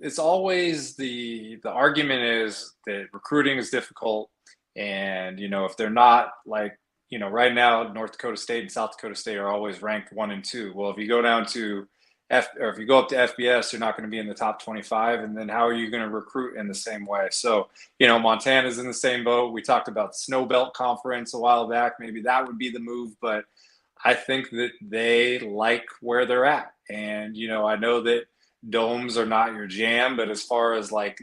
it's always the argument is that recruiting is difficult, and if they're not like right now, North Dakota State and South Dakota State are always ranked 1 and 2. Well, if you go down to or if you go up to FBS, you're not going to be in the top 25. And then how are you going to recruit in the same way? So, Montana's in the same boat. We talked about Snow Belt Conference a while back. Maybe that would be the move, but I think that they like where they're at. And, I know that domes are not your jam, but as far as like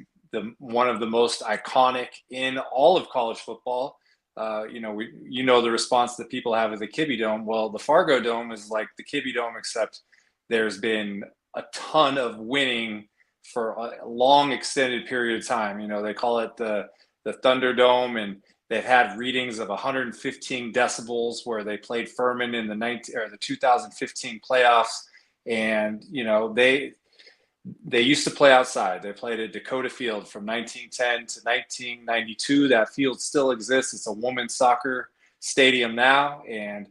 one of the most iconic in all of college football, the response that people have at the Kibbe Dome. Well, the Fargo Dome is like the Kibbe Dome, except there's been a ton of winning for a long extended period of time. They call it the Thunderdome, and they've had readings of 115 decibels where they played Furman in the 2015 playoffs. And, they used to play outside. They played at Dakota Field from 1910 to 1992. That field still exists. It's a women's soccer stadium now. And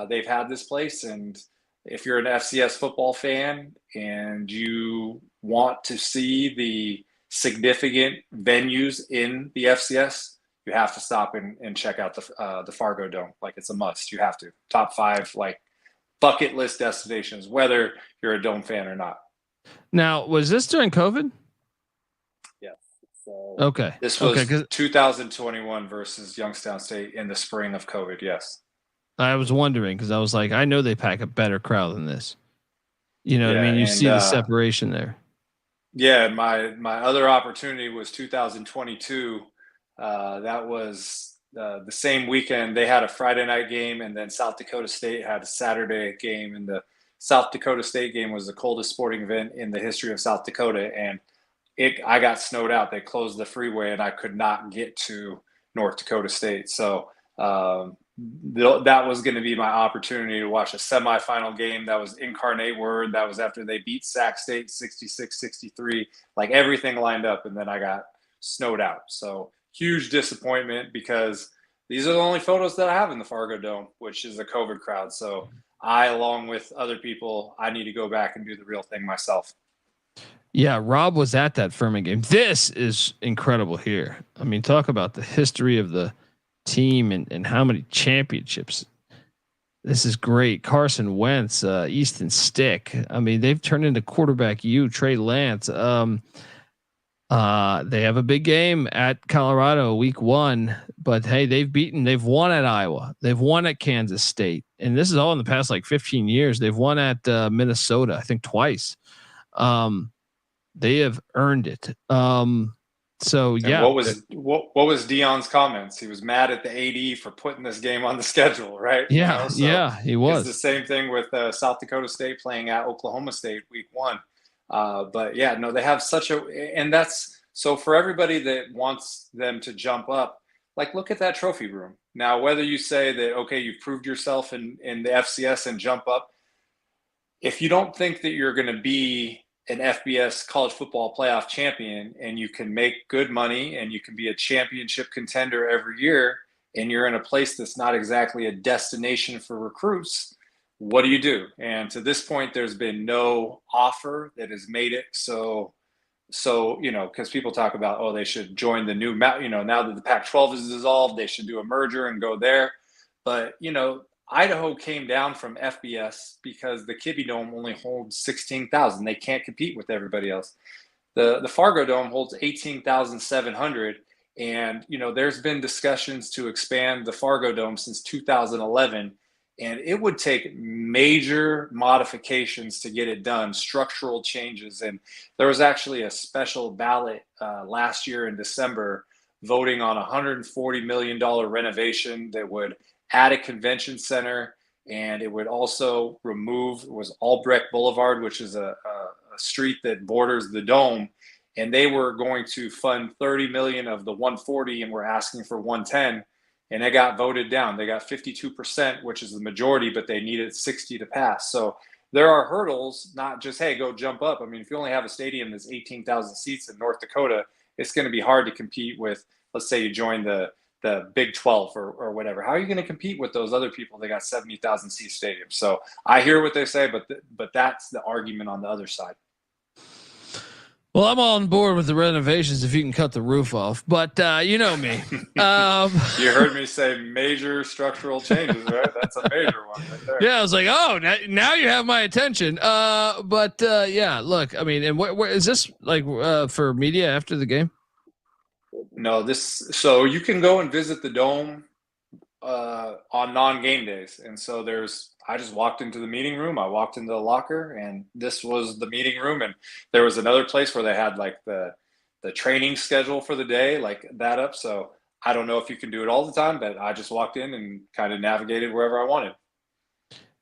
they've had this place. And if you're an FCS football fan and you want to see the significant venues in the FCS, you have to stop and check out the Fargo Dome. Like, it's a must. You have to. Top 5 like bucket list destinations, whether you're a Dome fan or not. Now, was this during COVID? Yes. So okay. This was 2021 versus Youngstown State in the spring of COVID. Yes. I was wondering because I was like, I know they pack a better crowd than this. What I mean? You see the separation there. Yeah. My other opportunity was 2022. That was the same weekend. They had a Friday night game, and then South Dakota State had a Saturday game. And the South Dakota State game was the coldest sporting event in the history of South Dakota. And I got snowed out. They closed the freeway, and I could not get to North Dakota State. So, that was going to be my opportunity to watch a semifinal game. That was incarnate word. That was after they beat Sac State 66-63, like everything lined up. And then I got snowed out. So huge disappointment, because these are the only photos that I have in the Fargo Dome, which is a COVID crowd. So I, along with other people, I need to go back and do the real thing myself. Yeah, Rob was at that Furman game. This is incredible here. I mean, talk about the history of the team and how many championships. This is great. Carson Wentz, Easton Stick. I mean, they've turned into quarterback Trey Lance. They have a big game at Colorado week 1, but hey, they've won at Iowa. They've won at Kansas State. And this is all in the past like 15 years. They've won at Minnesota, I think twice. They have earned it. So yeah. What was Dion's comments? He was mad at the AD for putting this game on the schedule, right? Yeah, he was. It's the same thing with South Dakota State playing at Oklahoma State week 1. But yeah, no, they have and that's so for everybody that wants them to jump up. Like, look at that trophy room. Now, whether you say that, okay, you've proved yourself in the FCS and jump up, if you don't think that you're going to be an FBS college football playoff champion and you can make good money and you can be a championship contender every year, and you're in a place that's not exactly a destination for recruits, what do you do? And to this point, there's been no offer that has made it so, because people talk about, oh, they should join the new, now that the Pac-12 is dissolved, they should do a merger and go there. But, Idaho came down from FBS because the Kibbe Dome only holds 16,000. They can't compete with everybody else. The Fargo Dome holds 18,700. And, there's been discussions to expand the Fargo Dome since 2011. And it would take major modifications to get it done, structural changes. And there was actually a special ballot last year in December voting on a $140 million renovation that would add a convention center, and it would also remove Albrecht Boulevard, which is a street that borders the dome, and they were going to fund 30 million of the 140, and we're asking for 110, and it got voted down. They got 52%, which is the majority, but they needed 60 to pass. So there are hurdles, not just, hey, go jump up. I mean, if you only have a stadium that's 18,000 seats in North Dakota, it's going to be hard to compete with, let's say you join the Big 12 or whatever. How are you going to compete with those other people that got 70,000 seat stadiums? So I hear what they say, but that's the argument on the other side. Well, I'm on board with the renovations if you can cut the roof off, but you know me. You heard me say major structural changes, right? That's a major one right there. Yeah, I was like, oh, now you have my attention. Yeah, look, I mean, and where is this like for media after the game? No, so you can go and visit the dome on non-game days. And so I just walked into the meeting room. I walked into the locker, and this was the meeting room. And there was another place where they had like the training schedule for the day, like that up. So I don't know if you can do it all the time, but I just walked in and kind of navigated wherever I wanted.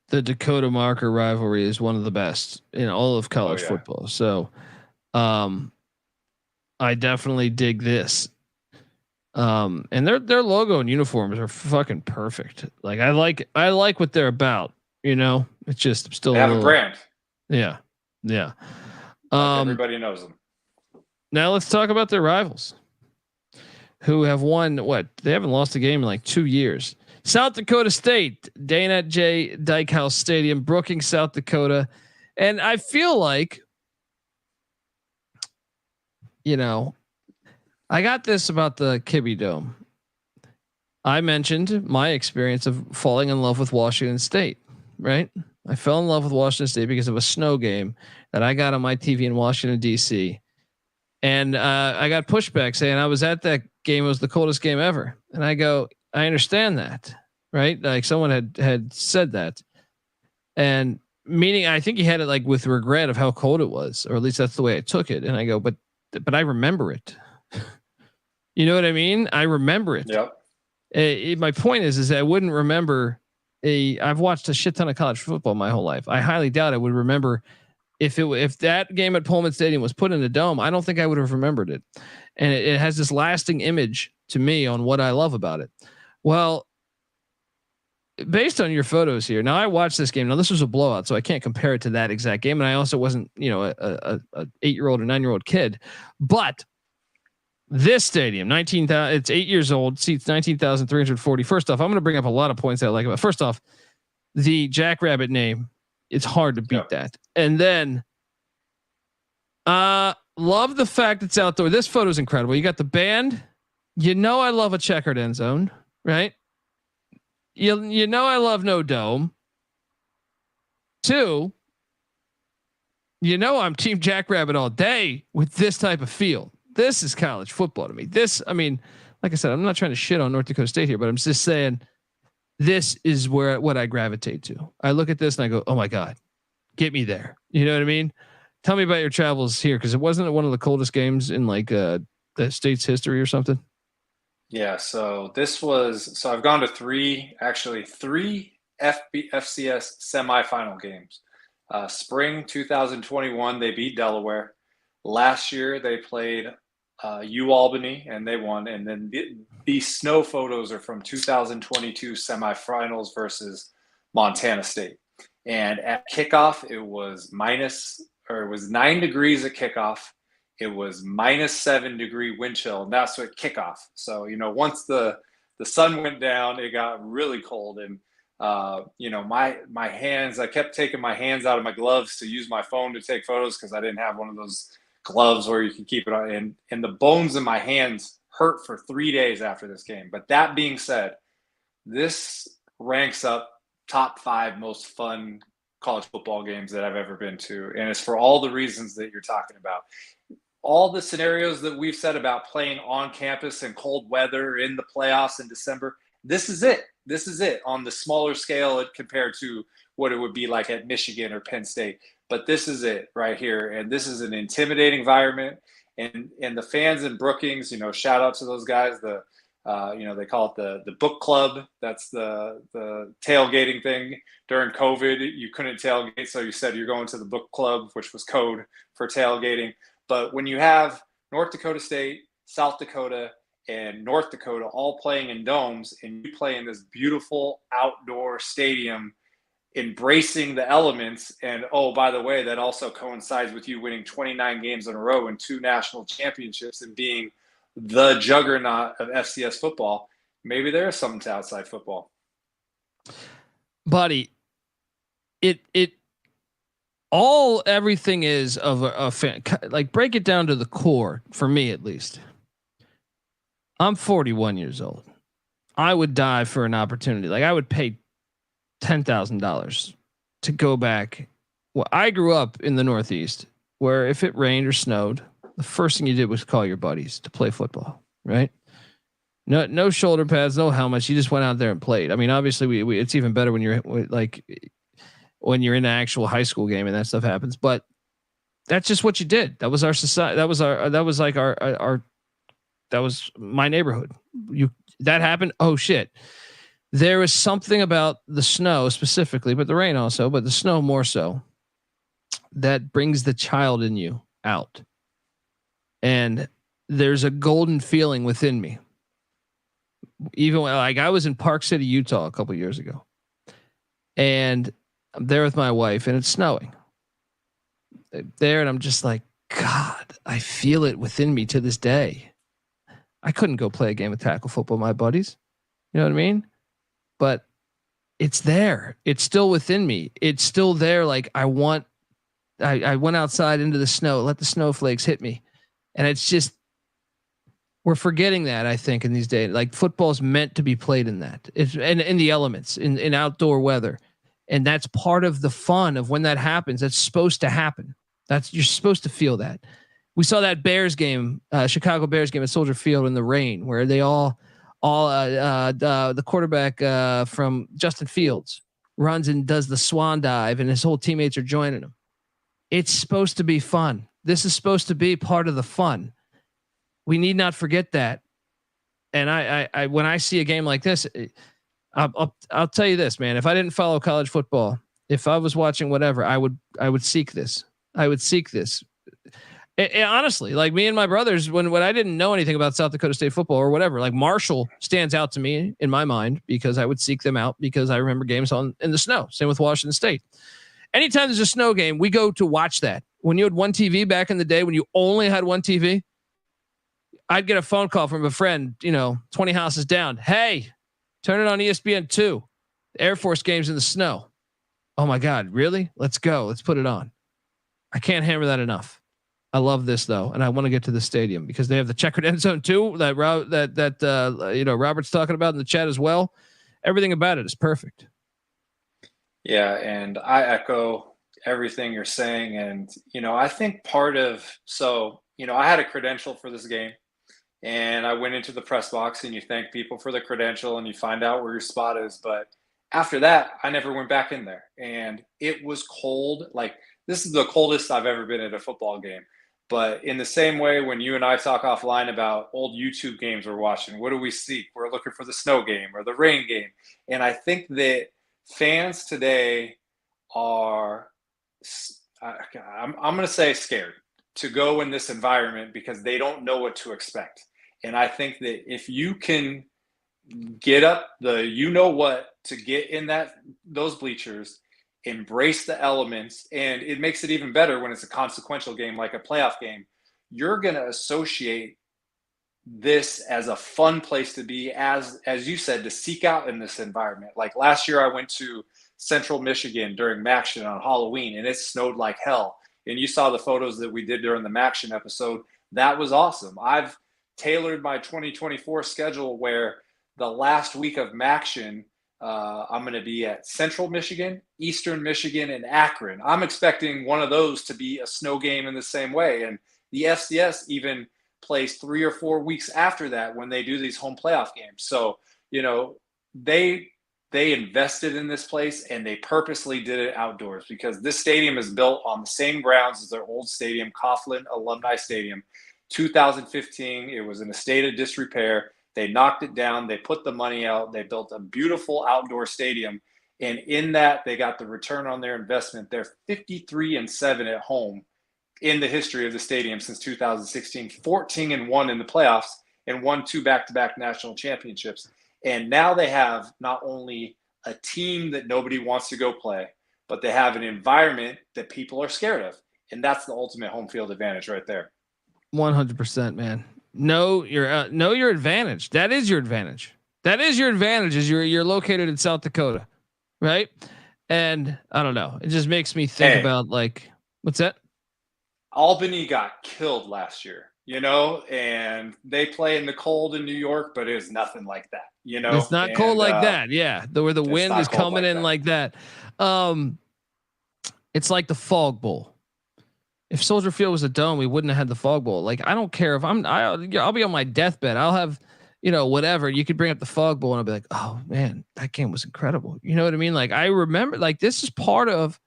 The Dakota Marker rivalry is one of the best in all of college football. So I definitely dig this. And their logo and uniforms are fucking perfect. Like I like what they're about. It's just still they have a brand. Yeah. Everybody knows them. Now let's talk about their rivals, who have won they haven't lost a game in like 2 years. South Dakota State, Dana J. Dykehouse Stadium, Brookings, South Dakota, and I feel like, I got this about the Kibbe Dome. I mentioned my experience of falling in love with Washington State, right? I fell in love with Washington State because of a snow game that I got on my TV in Washington, D.C. And I got pushback saying I was at that game. It was the coldest game ever. And I go, I understand that, right? Like someone had said that. And meaning, I think he had it like with regret of how cold it was, or at least that's the way I took it. And I go, but I remember it. You know what I mean? I remember it. Yep. My point is that I wouldn't remember I've watched a shit ton of college football my whole life. I highly doubt I would remember if that game at Pullman Stadium was put in a dome. I don't think I would have remembered it. And it has this lasting image to me on what I love about it. Well, based on your photos here, now I watched this game. Now this was a blowout, so I can't compare it to that exact game. And I also wasn't, a 8-year-old or 9-year-old kid, but this stadium, 19,000, it's 8 years old, seats 19,340. First off, I'm going to bring up a lot of points that I like about. First off, the Jackrabbit name, it's hard to beat that. And then, love the fact it's outdoor. This photo is incredible. You got the band. I love a checkered end zone, right? I love no dome. 2, I'm Team Jackrabbit all day with this type of field. This is college football to me. Like I said, I'm not trying to shit on North Dakota State here, but I'm just saying this is what I gravitate to. I look at this and I go, oh my God, get me there. You know what I mean? Tell me about your travels here. Cause it wasn't one of the coldest games in the state's history or something. Yeah. So I've gone to three FCS semifinal games. Spring 2021, they beat Delaware. Last year they played UAlbany and they won. And then these snow photos are from 2022 semifinals versus Montana State. And at kickoff, it was 9 degrees at kickoff. It was -7 degree wind chill, and that's at kickoff. So, once the sun went down, it got really cold. And, my hands, I kept taking my hands out of my gloves to use my phone to take photos because I didn't have one of those gloves where you can keep it on. And the bones in my hands hurt for 3 days after this game. But that being said, this ranks up top 5 most fun college football games that I've ever been to. And it's for all the reasons that you're talking about. All the scenarios that we've said about playing on campus in cold weather in the playoffs in December. This is it. This is it on the smaller scale compared to what it would be like at Michigan or Penn State. But this is it right here. And this is an intimidating environment. And the fans in Brookings, shout out to those guys. They call it the book club. That's the tailgating thing. During COVID, you couldn't tailgate. So you said you're going to the book club, which was code for tailgating. But when you have North Dakota State, South Dakota, and North Dakota all playing in domes, and you play in this beautiful outdoor stadium, embracing the elements, and oh, by the way, that also coincides with you winning 29 games in a row and 2 national championships and being the juggernaut of FCS football, maybe there is something to outside football. Buddy, everything is of a fan. Like, break it down to the core for me, at least. I'm 41 years old. I would die for an opportunity. Like, I would pay $10,000 to go back. Well, I grew up in the Northeast where if it rained or snowed, the first thing you did was call your buddies to play football, right? No shoulder pads, no helmets. You just went out there and played. I mean, obviously we it's even better when you're when you're in an actual high school game and that stuff happens, but that's just what you did. That was our society. That was my neighborhood. That happened. Oh shit. There was something about the snow specifically, but the rain also, but the snow more so, that brings the child in you out. And there's a golden feeling within me. Even when, I was in Park City, Utah a couple of years ago, and I'm there with my wife and it's snowing there. And I'm just like, God, I feel it within me to this day. I couldn't go play a game of tackle football with my buddies. You know what I mean? But it's there. It's still within me. It's still there. Like I went outside into the snow, let the snowflakes hit me. And it's just, we're forgetting that, I think, in these days. Like football's meant to be played in that. It's in the elements, in outdoor weather. And that's part of the fun of when that happens. That's supposed to happen. You're supposed to feel that. We saw that Bears game, Chicago Bears game at Soldier Field in the rain, where they the quarterback from Justin Fields runs and does the swan dive, and his whole teammates are joining him. It's supposed to be fun. This is supposed to be part of the fun. We need not forget that. And I when I see a game like this, I'll tell you this, man. If I didn't follow college football, if I was watching whatever, I would seek this. I would seek this. Honestly, like me and my brothers, when I didn't know anything about South Dakota State football or whatever, like Marshall stands out to me in my mind because I would seek them out because I remember games in the snow. Same with Washington State. Anytime there's a snow game, we go to watch that. When you had one TV back in the day, when you only had one TV, I'd get a phone call from a friend, 20 houses down. Hey, turn it on ESPN2. Air Force games in the snow. Oh my God, really? Let's go. Let's put it on. I can't hammer that enough. I love this though, and I want to get to the stadium because they have the checkered end zone too. That Robert's talking about in the chat as well. Everything about it is perfect. Yeah, and I echo everything you're saying, and I think I had a credential for this game, and I went into the press box, and you thank people for the credential, and you find out where your spot is. But after that, I never went back in there, and it was cold. Like this is the coldest I've ever been at a football game. But in the same way, when you and I talk offline about old YouTube games we're watching, what do we seek? We're looking for the snow game or the rain game. And I think that fans today are, I'm going to say scared to go in this environment because they don't know what to expect. And I think that if you can get up to get in those bleachers, embrace the elements, and it makes it even better when it's a consequential game like a playoff game. You're going to associate this as a fun place to be, as you said, to seek out in this environment. Like last year I went to Central Michigan during Maction on Halloween, and it snowed like hell. And you saw the photos that we did during the Maction episode. That was awesome. I've tailored my 2024 schedule where the last week of Maction, I'm going to be at Central Michigan, Eastern Michigan, and Akron. I'm expecting one of those to be a snow game in the same way. And the FCS even plays 3 or 4 weeks after that when they do these home playoff games. So, they invested in this place, and they purposely did it outdoors because this stadium is built on the same grounds as their old stadium, Coughlin Alumni Stadium. 2015, it was in a state of disrepair. They knocked it down. They put the money out. They built a beautiful outdoor stadium. And in that, they got the return on their investment. They're 53-7 at home in the history of the stadium since 2016, 14-1 in the playoffs, and won 2 back-to-back national championships. And now they have not only a team that nobody wants to go play, but they have an environment that people are scared of. And that's the ultimate home field advantage right there. 100%, man. Know your advantage. That is your advantage. That is your advantage. Is you're located in South Dakota, right? And I don't know. It just makes me think about like, what's that? Albany got killed last year, and they play in the cold in New York, but it was nothing like that, It's not cold like that. Yeah, where the wind is coming in like that. It's like the Fog Bowl. If Soldier Field was a dome, we wouldn't have had the Fog Bowl. Like, I don't care if I'll be on my deathbed. I'll have, whatever. You could bring up the Fog Bowl and I'll be like, oh man, that game was incredible. You know what I mean? Like, I remember, like, this is part of,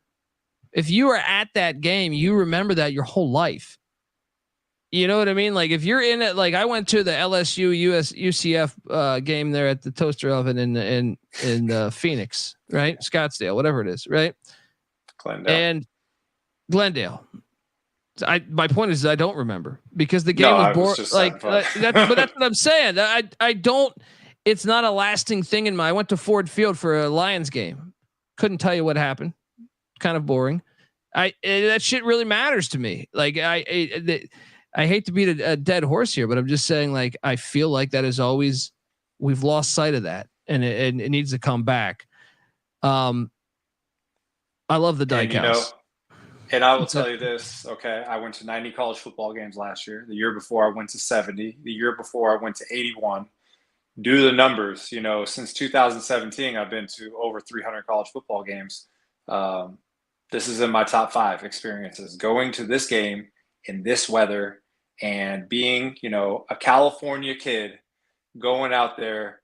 if you were at that game, you remember that your whole life. You know what I mean? Like, if you're in it, like I went to the LSU UCF game there at the Toaster Oven in Phoenix, right? Scottsdale, whatever it is, right? Glendale. My point is I don't remember because the game was boring. But that's what I'm saying. I don't. It's not a lasting thing in my. I went to Ford Field for a Lions game. Couldn't tell you what happened. Kind of boring. That shit really matters to me. Like I hate to beat a dead horse here, but I'm just saying. Like I feel like that is always we've lost sight of that, and it needs to come back. I love the Dyke House. And I will tell you this, okay, I went to 90 college football games last year. The year before I went to 70. The year before I went to 81. Do the numbers, since 2017, I've been to over 300 college football games. This is in my top 5 experiences. Going to this game in this weather and being, a California kid going out there,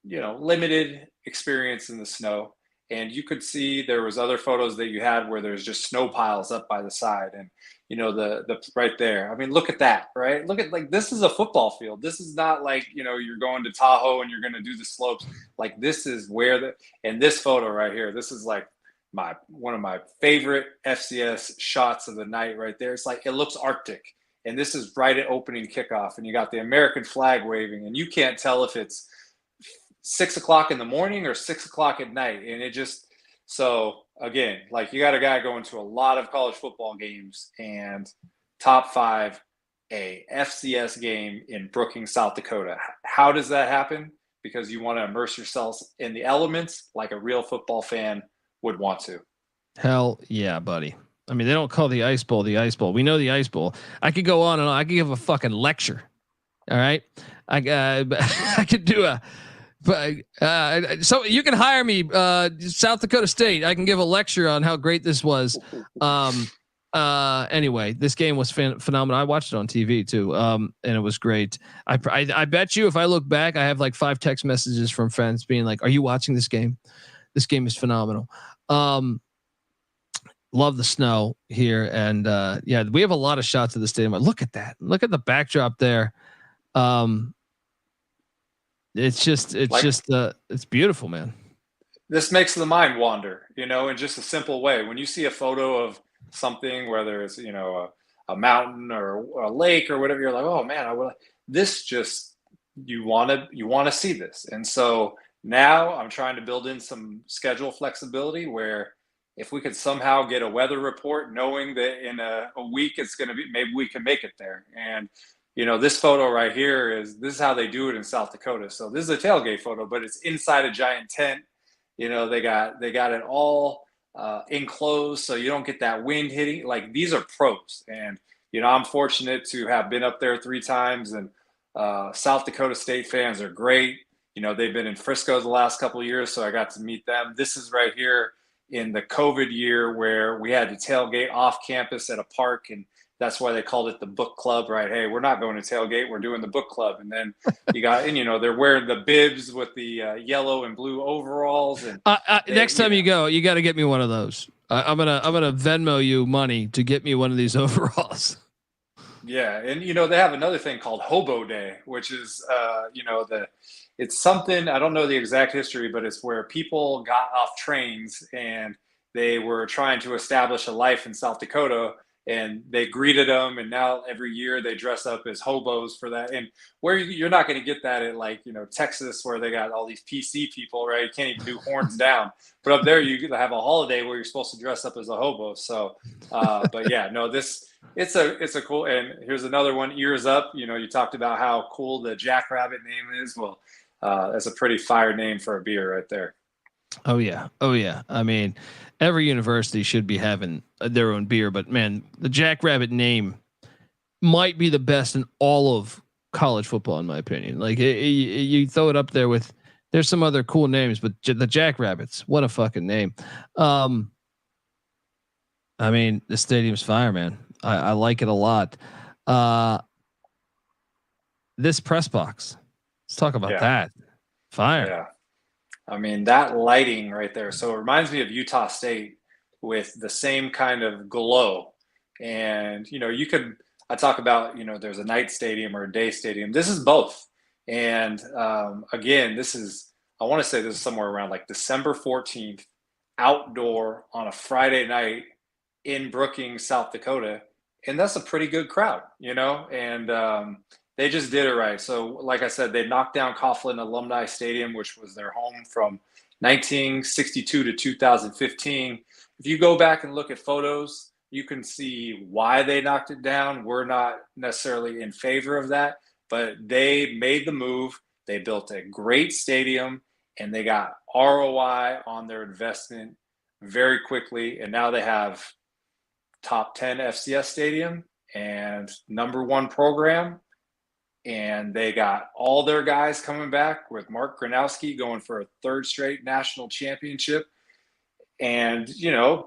limited experience in the snow. And you could see there was other photos that you had where there's just snow piles up by the side and, the right there. I mean, look at that, right? Look at this is a football field. This is not like, you're going to Tahoe and you're going to do the slopes. Like this is where and this photo right here, this is like one of my favorite FCS shots of the night right there. It's like, it looks Arctic, and this is right at opening kickoff, and you got the American flag waving, and you can't tell if it's 6 o'clock in the morning or 6 o'clock at night. And it just, so again, like, you got a guy going to a lot of college football games, and top 5, a FCS game in Brookings, South Dakota. How does that happen? Because you want to immerse yourselves in the elements like a real football fan would want to. Hell yeah, buddy. I mean, they don't call the Ice Bowl the Ice Bowl. We know the Ice Bowl. I could go on and on. I could give a fucking lecture. All right. I could do so you can hire me, South Dakota State. I can give a lecture on how great this was. Anyway, this game was phenomenal. I watched it on TV too. And it was great. I bet you if I look back, I have like 5 text messages from friends being like, "Are you watching this game? This game is phenomenal." Love the snow here. And, yeah, we have a lot of shots of the stadium. Look at that. Look at the backdrop there. It's beautiful, man. This makes the mind wander, in just a simple way. When you see a photo of something, whether it's, a mountain or a lake or whatever, you're like, oh man, you want to see this. And so now I'm trying to build in some schedule flexibility where if we could somehow get a weather report knowing that in a week it's going to be, maybe we can make it there. And, this photo right here this is how they do it in South Dakota. So this is a tailgate photo, but it's inside a giant tent. They got it all enclosed, so you don't get that wind hitting. Like, these are pros. And, I'm fortunate to have been up there 3 times, and South Dakota State fans are great. They've been in Frisco the last couple of years, so I got to meet them. This is right here in the COVID year where we had to tailgate off campus at a park, and that's why they called it the book club, right? Hey, we're not going to tailgate, we're doing the book club. And then you got, and they're wearing the bibs with the yellow and blue overalls. And next time you go, you got to get me one of those. I'm gonna Venmo you money to get me one of these overalls. Yeah, and they have another thing called Hobo Day, which is it's something, I don't know the exact history, but it's where people got off trains and they were trying to establish a life in South Dakota, and they greeted them. And now every year they dress up as hobos for that. And where you're not going to get that at Texas, where they got all these PC people, right? You can't even do horns down. But up there, you have a holiday where you're supposed to dress up as a hobo. So, but yeah, no, it's a cool. And here's another one, Ears Up. You talked about how cool the Jackrabbit name is. Well, that's a pretty fire name for a beer right there. Oh yeah. I mean, every university should be having their own beer, but man, the Jackrabbit name might be the best in all of college football, in my opinion. Like, you throw it up there with, there's some other cool names, but the Jackrabbits, what a fucking name. I mean, the stadium's fire, man. I like it a lot. This press box, let's talk about that. Fire. Yeah. I mean, that lighting right there. So it reminds me of Utah State with the same kind of glow. And, I talk about, there's a night stadium or a day stadium. This is both. And again, I want to say this is somewhere around like December 14th, outdoor on a Friday night in Brookings, South Dakota. And that's a pretty good crowd, and they just did it right. So like I said, they knocked down Coughlin Alumni Stadium, which was their home from 1962 to 2015. If you go back and look at photos, you can see why they knocked it down. We're not necessarily in favor of that, but they made the move. They built a great stadium, and they got ROI on their investment very quickly. And now they have top 10 FCS stadium and #1 program. And they got all their guys coming back, with Mark Gronowski going for a 3rd straight national championship. And,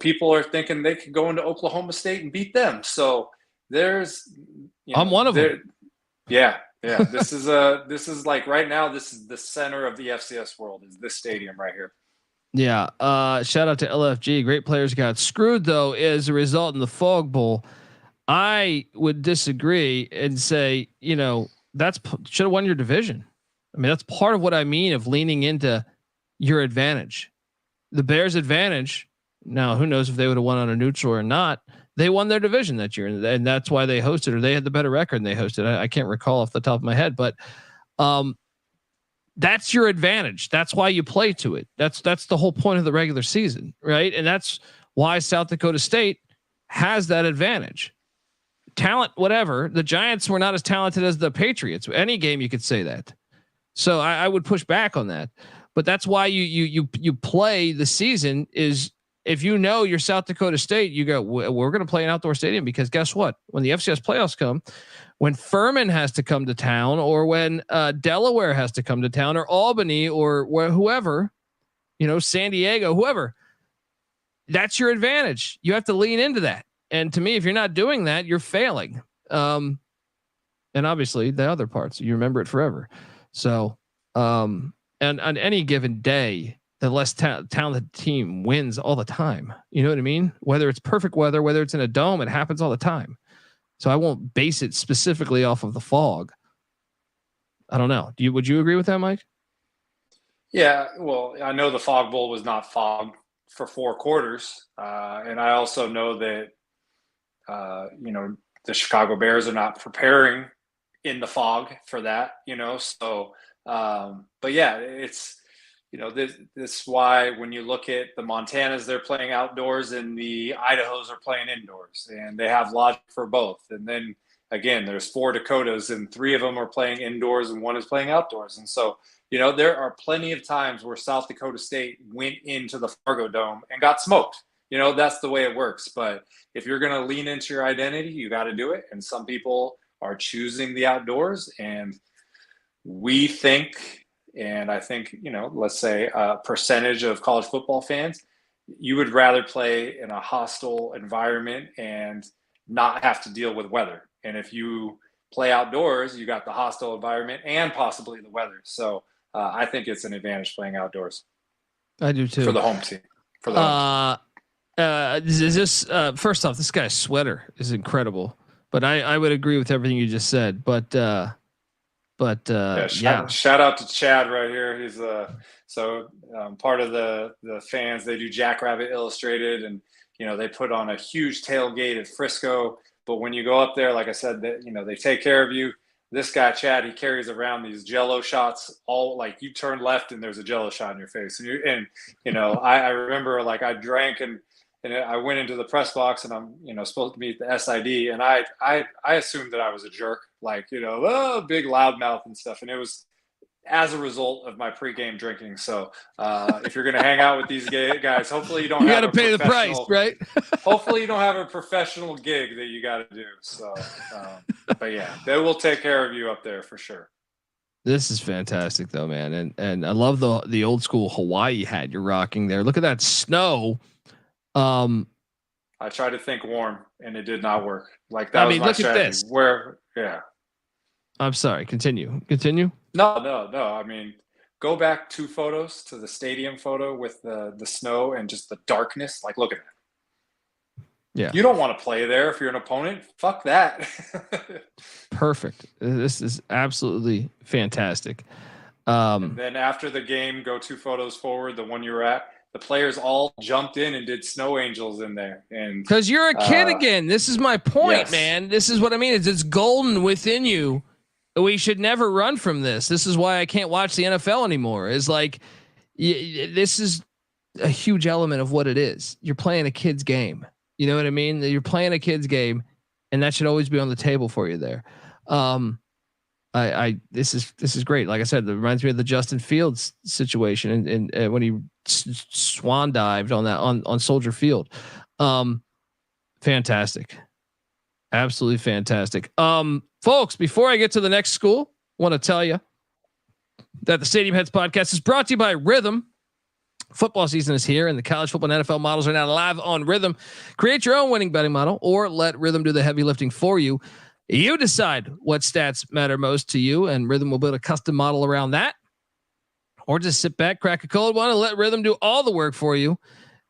people are thinking they could go into Oklahoma State and beat them. So I'm one of them. Yeah. This is like right now, this is the center of the FCS world, is this stadium right here. Yeah. Shout out to LFG. Great players got screwed though as a result in the Fog Bowl. I would disagree and say, that's should have won your division. I mean, that's part of what I mean of leaning into your advantage. The Bears' advantage Now, who knows if they would have won on a neutral or not? They won their division that year, and that's why they hosted, or they had the better record and they hosted. I can't recall off the top of my head, but that's your advantage. That's why you play to it. That's the whole point of the regular season, right? And that's why South Dakota State has that advantage. Talent, whatever. The Giants were not as talented as the Patriots. Any game you could say that. So I would push back on that. But that's why you play the season is. If you know you're South Dakota State, you go, we're going to play an outdoor stadium because guess what? When the FCS playoffs come, when Furman has to come to town, or when Delaware has to come to town, or Albany, or whoever, San Diego, whoever, that's your advantage. You have to lean into that. And to me, if you're not doing that, you're failing. And obviously the other parts, you remember it forever. So, and on any given day, the less talented team wins all the time. You know what I mean? Whether it's perfect weather, whether it's in a dome, it happens all the time. So I won't base it specifically off of the fog. I don't know. Would you agree with that, Mike? Yeah. Well, I know the Fog Bowl was not fogged for 4 quarters. And I also know that, the Chicago Bears are not preparing in the fog for that, so, but yeah, it's, this why when you look at the Montanas, they're playing outdoors and the Idahos are playing indoors, and they have logic for both. And then again, there's 4 Dakotas and 3 of them are playing indoors and 1 is playing outdoors. And so, there are plenty of times where South Dakota State went into the Fargo Dome and got smoked. That's the way it works. But if you're going to lean into your identity, you got to do it. And some people are choosing the outdoors, and we think, and I think, let's say a percentage of college football fans, you would rather play in a hostile environment and not have to deal with weather. And if you play outdoors, you got the hostile environment and possibly the weather. So I think it's an advantage playing outdoors. I do too. For the home team. Is this first off, this guy's sweater is incredible, but I would agree with everything you just said, but shout out to Chad right here. He's part of the fans. They do Jackrabbit Illustrated, and they put on a huge tailgate at Frisco. But when you go up there, like I said, that they take care of you. This guy Chad, he carries around these Jello shots. All like you turn left and there's a Jello shot in your face. And I remember like I drank and I went into the press box and I'm supposed to meet the SID, and I assumed that I was a jerk, like big loudmouth and stuff, and it was as a result of my pregame drinking. So if you're gonna hang out with these guys, hopefully you don't. You got to pay the price, right? Hopefully you don't have a professional gig that you got to do. So, but yeah, they will take care of you up there for sure. This is fantastic though, man, and I love the old school Hawaii hat you're rocking there. Look at that snow. I tried to think warm and it did not work. Like that was my strategy. At this. I'm sorry. Continue. No. I mean, go back 2 photos to the stadium photo with the snow and just the darkness. Like, look at that. Yeah. You don't want to play there if you're an opponent. Fuck that. Perfect. This is absolutely fantastic. And then after the game, go 2 photos forward, the one you were at. The players all jumped in and did snow angels in there. And because you're a kid again. This is my point, yes. Man. This is what I mean. It's golden within you. We should never run from this. This is why I can't watch the NFL anymore. It's like, this is a huge element of what it is. You're playing a kid's game. You know what I mean? You're playing a kid's game, and that should always be on the table for you there. This is great. Like I said, it reminds me of the Justin Fields situation and when he swan dived on that on Soldier Field. Fantastic. Absolutely fantastic. Folks, before I get to the next school, I want to tell you that the Stadium Heads podcast is brought to you by Rhythm. Football season is here, and the college football and NFL models are now live on Rhythm. Create your own winning betting model, or let Rhythm do the heavy lifting for you. You decide what stats matter most to you, and Rhythm will build a custom model around that. Or just sit back, crack a cold one, and let Rhythm do all the work for you.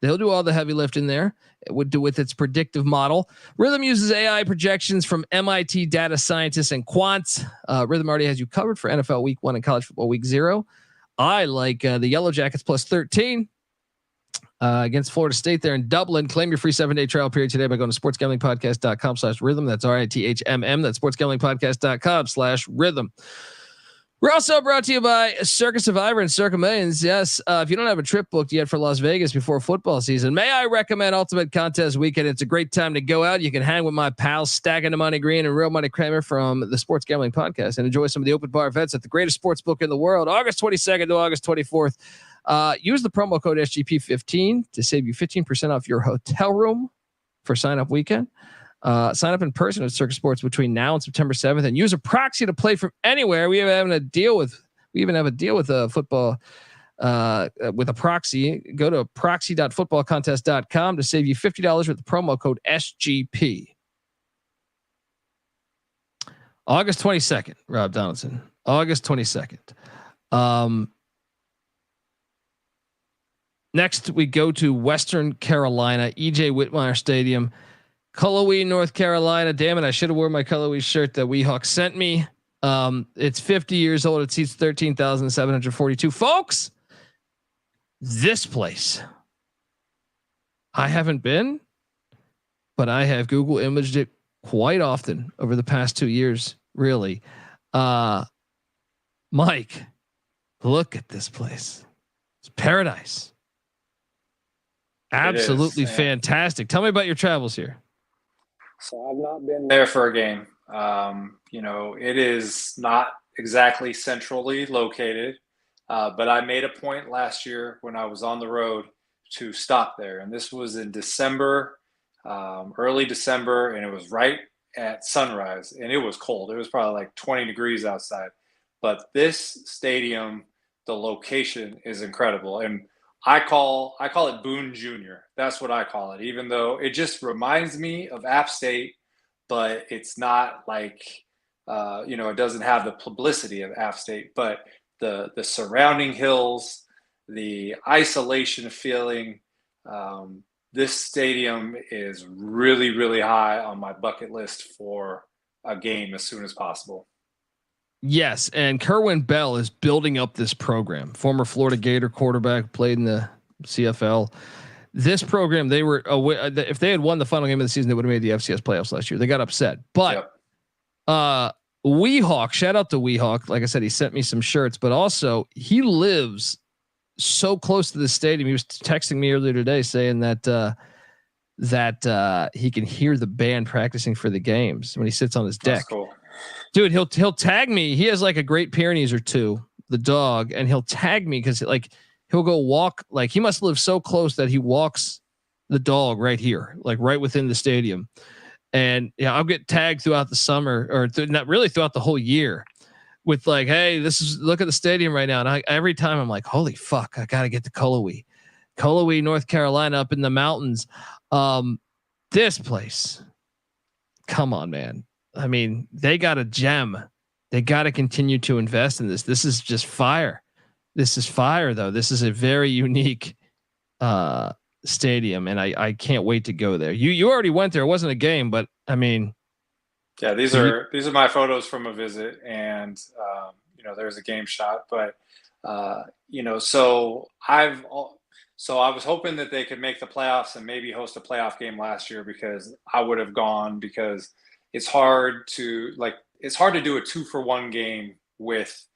They'll do all the heavy lifting there. It would do with its predictive model. Rhythm uses AI projections from MIT data scientists and quants. Rhythm already has you covered for NFL Week 1 and College Football Week 0. I like the Yellow Jackets plus 13. against Florida State there in Dublin. Claim your free 7-day trial period today by going to sportsgamblingpodcast.com/rhythm. That's RITHMM. That's sportsgamblingpodcast.com/rhythm. We're also brought to you by Circa Survivor and Circa Millions. Yes, if you don't have a trip booked yet for Las Vegas before football season, may I recommend Ultimate Contest Weekend? It's a great time to go out. You can hang with my pals, Stacking the Money Green and Real Money Kramer from the Sports Gambling Podcast, and enjoy some of the open bar events at the greatest sports book in the world, August 22nd to August 24th. Use the promo code SGP15 to save you 15% off your hotel room for sign-up weekend. Sign up in person at Circa Sports between now and September 7th, and use a proxy to play from anywhere. We even have a deal with football with a proxy. Go to proxy.footballcontest.com to save you $50 with the promo code SGP. August 22nd, Rob Donaldson. August 22nd. Next, we go to Western Carolina, E.J. Whitmire Stadium. Cullowhee, North Carolina. Damn it, I should have worn my Cullowhee shirt that Weehawk sent me. It's 50 years old. It seats 13,742 folks. This place, I haven't been, but I have Google imaged it quite often over the past 2 years. Really, Mike, look at this place. It's paradise. Absolutely fantastic. Tell me about your travels here. So I've not been there for a game. It is not exactly centrally located, but I made a point last year when I was on the road to stop there. And this was in December, early December, and it was right at sunrise, and it was cold. It was probably like 20 degrees outside. But this stadium, the location is incredible. And I call it Boone Jr. That's what I call it, even though it just reminds me of App State, but it's not like, it doesn't have the publicity of App State, but the surrounding hills, the isolation feeling, this stadium is really, really high on my bucket list for a game as soon as possible. Yes, and Kerwin Bell is building up this program. Former Florida Gator quarterback, played in the CFL. This program, they were if they had won the final game of the season, they would have made the FCS playoffs last year. They got upset, but Weehawk, shout out to Weehawk. Like I said, he sent me some shirts, but also he lives so close to the stadium. He was texting me earlier today saying that he can hear the band practicing for the games when he sits on his deck. That's cool. Dude, he'll tag me. He has like a Great Pyrenees or two, the dog, and he'll tag me because he'll go walk. Like he must live so close that he walks the dog right here, like right within the stadium. And yeah, I'll get tagged throughout the summer, or not really throughout the whole year, with like, hey, look at the stadium right now. And every time I'm like, holy fuck, I gotta get to Cullowhee, North Carolina, up in the mountains. This place, come on, man. I mean, they got a gem. They got to continue to invest in this. This is just fire. This is fire, though. This is a very unique stadium, and I can't wait to go there. You already went there. It wasn't a game, but I mean, yeah, these are my photos from a visit, and there's a game shot, but so I was hoping that they could make the playoffs and maybe host a playoff game last year, because I would have gone, because it's hard to do a 2-for-1 game with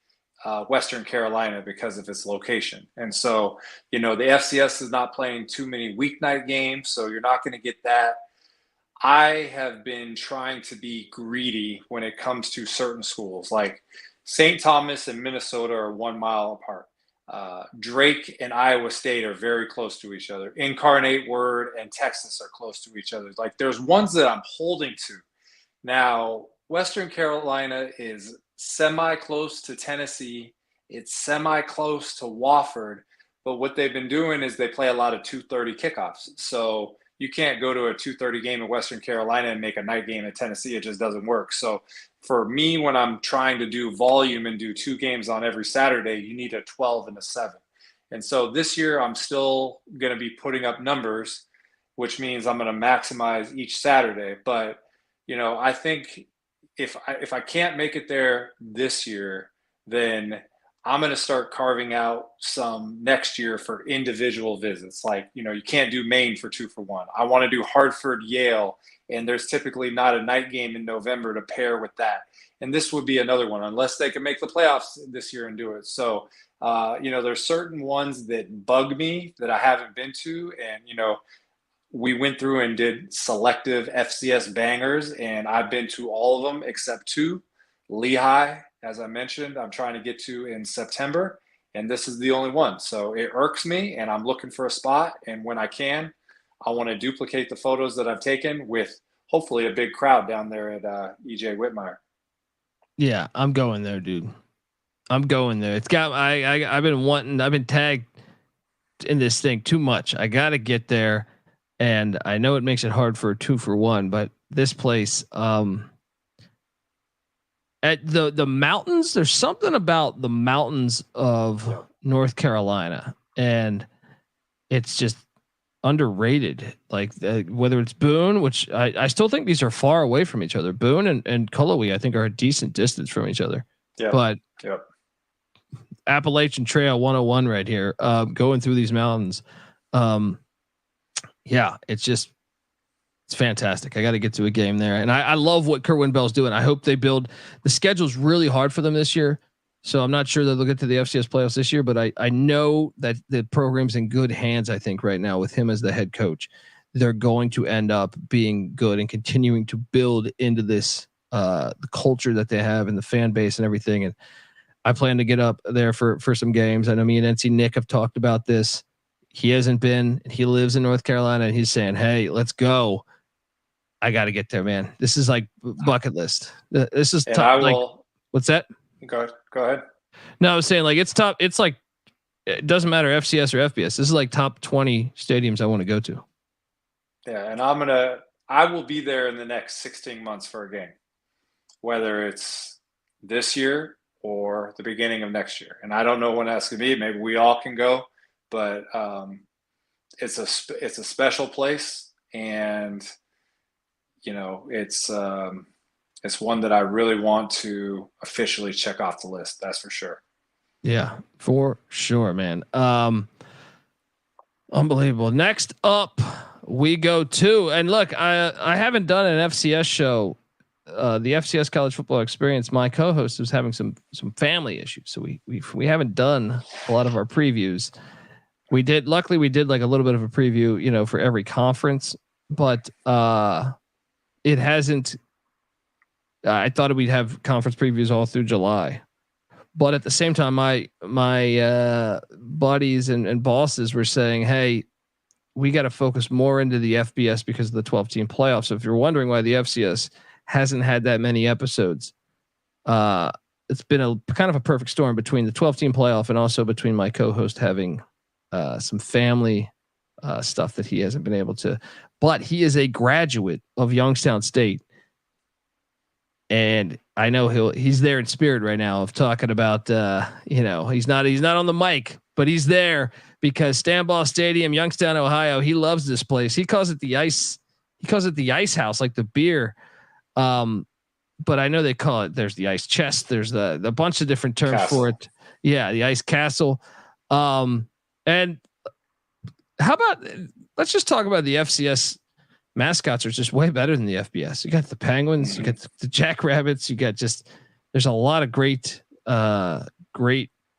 Western Carolina because of its location. And so, the FCS is not playing too many weeknight games, so you're not going to get that. I have been trying to be greedy when it comes to certain schools, like St. Thomas and Minnesota are 1 mile apart. Drake and Iowa State are very close to each other. Incarnate Word and Texas are close to each other. Like there's ones that I'm holding to. Now, Western Carolina is semi-close to Tennessee. It's semi-close to Wofford. But what they've been doing is they play a lot of 2:30 kickoffs. So you can't go to a 2:30 game in Western Carolina and make a night game at Tennessee. It just doesn't work. So for me, when I'm trying to do volume and do 2 games on every Saturday, you need a 12 and a 7. And so this year I'm still going to be putting up numbers, which means I'm going to maximize each Saturday. But I think if I can't make it there this year, then I'm going to start carving out some next year for individual visits. Like, you can't do Maine for 2 for 1. I want to do Hartford, Yale, and there's typically not a night game in November to pair with that. And this would be another one, unless they can make the playoffs this year and do it. So, there's certain ones that bug me that I haven't been to. And, we went through and did selective FCS bangers, and I've been to all of them except 2. Lehigh, as I mentioned, I'm trying to get to in September, and this is the only one. So it irks me, and I'm looking for a spot. And when I can, I want to duplicate the photos that I've taken with hopefully a big crowd down there at EJ Whitmire. Yeah, I'm going there, dude. I'm going there. It's got I've been tagged in this thing too much. I got to get there, and I know it makes it hard for a 2 for 1, but this place, at the mountains, there's something about the mountains of North Carolina, and it's just underrated. Like whether it's Boone, which I still think these are far away from each other. Boone and Cullowhee, I think, are a decent distance from each other. Yeah. But yep. Appalachian Trail 101 right here, going through these mountains. Yeah, it's fantastic. I got to get to a game there. And I love what Kerwin Bell's doing. I hope they build. The schedule's really hard for them this year, so I'm not sure that they'll get to the FCS playoffs this year, but I know that the program's in good hands. I think right now with him as the head coach, they're going to end up being good and continuing to build into this, the culture that they have and the fan base and everything. And I plan to get up there for some games. I know me and NC Nick have talked about this. He hasn't been, he lives in North Carolina, and he's saying, "Hey, let's go." I got to get there, man. This is like bucket list. This is tough. Like, what's that? Go ahead. No, I was saying like it's top. It's like, it doesn't matter FCS or FBS. This is like top 20 stadiums I want to go to. Yeah. And I will be there in the next 16 months for a game, whether it's this year or the beginning of next year. And I don't know when that's going to be. Maybe we all can go, but it's a special place, and it's one that I really want to officially check off the list. That's for sure. Yeah, for sure, man. Unbelievable. Next up, we go to, and look, I haven't done an FCS show. The FCS College Football Experience, my co-host was having some family issues, so we haven't done a lot of our previews. Luckily we did like a little bit of a preview, for every conference, but it hasn't. I thought we'd have conference previews all through July, but at the same time, my buddies and bosses were saying, "Hey, we got to focus more into the FBS because of the 12-team playoffs." So if you're wondering why the FCS hasn't had that many episodes, it's been a kind of a perfect storm between the 12-team playoff and also between my co-host having some family stuff that he hasn't been able to. But he is a graduate of Youngstown State, and I know he's there in spirit right now of talking about he's not on the mic, but he's there because Stanball Stadium, Youngstown, Ohio. He loves this place. He calls it the ice. He calls it the ice house, like the beer. But I know they call it. There's the ice chest. There's the bunch of different terms for it. Yeah, the ice castle. And how about, let's just talk about the FCS mascots are just way better than the FBS. You got the Penguins, you got the Jackrabbits, you got there's a lot of great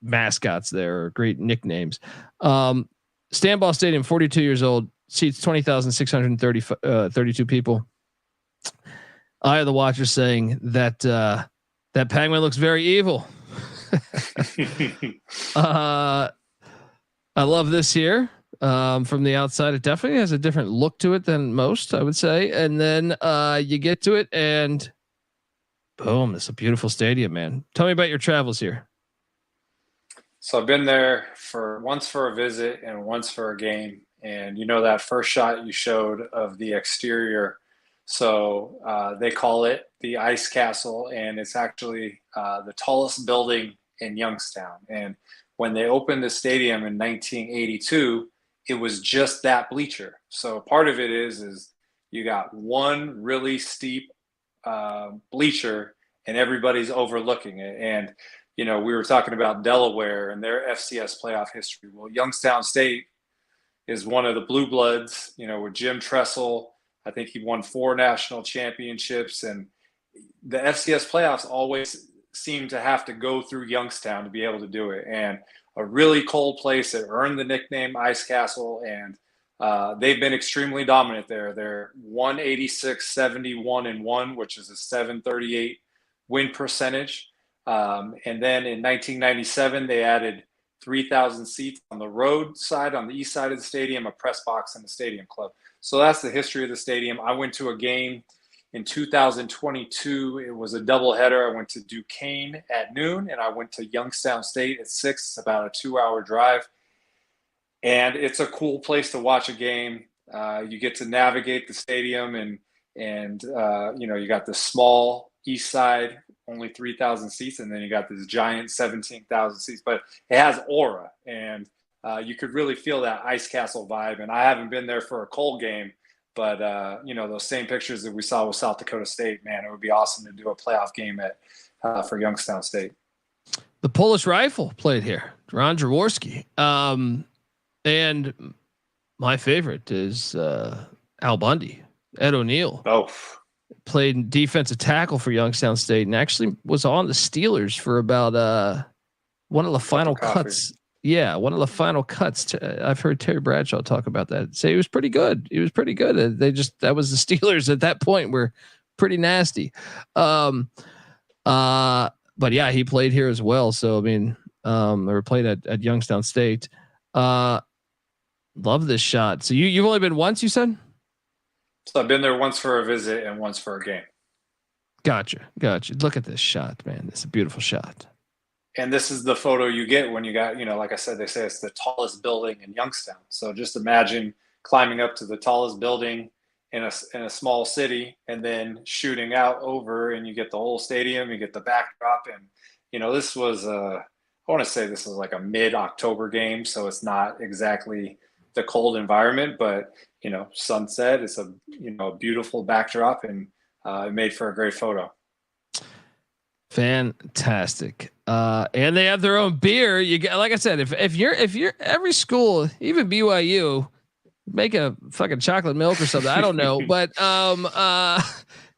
mascots there, or great nicknames. Stanball Stadium, 42 years old, seats 20,632 people. I, the watcher, saying that that Penguin looks very evil. I love this here. From the outside, it definitely has a different look to it than most, I would say. And then you get to it, and boom, it's a beautiful stadium, man. Tell me about your travels here. So I've been there once for a visit and once for a game. And that first shot you showed of the exterior. So they call it the Ice Castle, and it's actually the tallest building in Youngstown. And when they opened the stadium in 1982, it was just that bleacher. So part of it is you got one really steep bleacher, and everybody's overlooking it. And we were talking about Delaware and their FCS playoff history. Well, Youngstown State is one of the blue bloods, with Jim Tressel. I think he won 4 national championships, and the FCS playoffs always seem to have to go through Youngstown to be able to do it. And a really cold place that earned the nickname Ice Castle, and they've been extremely dominant there. They're 186-71-1, which is a 738 win percentage. And then in 1997, they added 3,000 seats on the road side, on the east side of the stadium, a press box in the stadium club. So that's the history of the stadium. I went to a game in 2022. It was a doubleheader. I went to Duquesne at noon, and I went to Youngstown State at 6. It's about a 2-hour drive. And it's a cool place to watch a game. You get to navigate the stadium, and you got the small east side, only 3,000 seats, and then you got this giant 17,000 seats. But it has aura, and you could really feel that Ice Castle vibe. And I haven't been there for a cold game, but those same pictures that we saw with South Dakota State, man, it would be awesome to do a playoff game for Youngstown State. The Polish Rifle played here, Ron Jaworski. And my favorite is Al Bundy, Ed O'Neill. Oh, played defensive tackle for Youngstown State, and actually was on the Steelers for about one of the final cuts. Yeah, one of the final cuts. I've heard Terry Bradshaw talk about that. Say he was pretty good. He was pretty good. That was the Steelers at that point were pretty nasty. But yeah, he played here as well. So I mean, or played at Youngstown State. Love this shot. So you've only been once, you said? So I've been there once for a visit and once for a game. Gotcha. Look at this shot, man. It's a beautiful shot. And this is the photo you get when you got, like I said, they say it's the tallest building in Youngstown. So just imagine climbing up to the tallest building in a small city and then shooting out over, and you get the whole stadium, you get the backdrop. And, this was I want to say this was like a mid-October game. So it's not exactly the cold environment, but sunset, it's a beautiful backdrop, and it made for a great photo. Fantastic. And they have their own beer. You get, like I said, if you're every school, even BYU, make a fucking chocolate milk or something. I don't know, but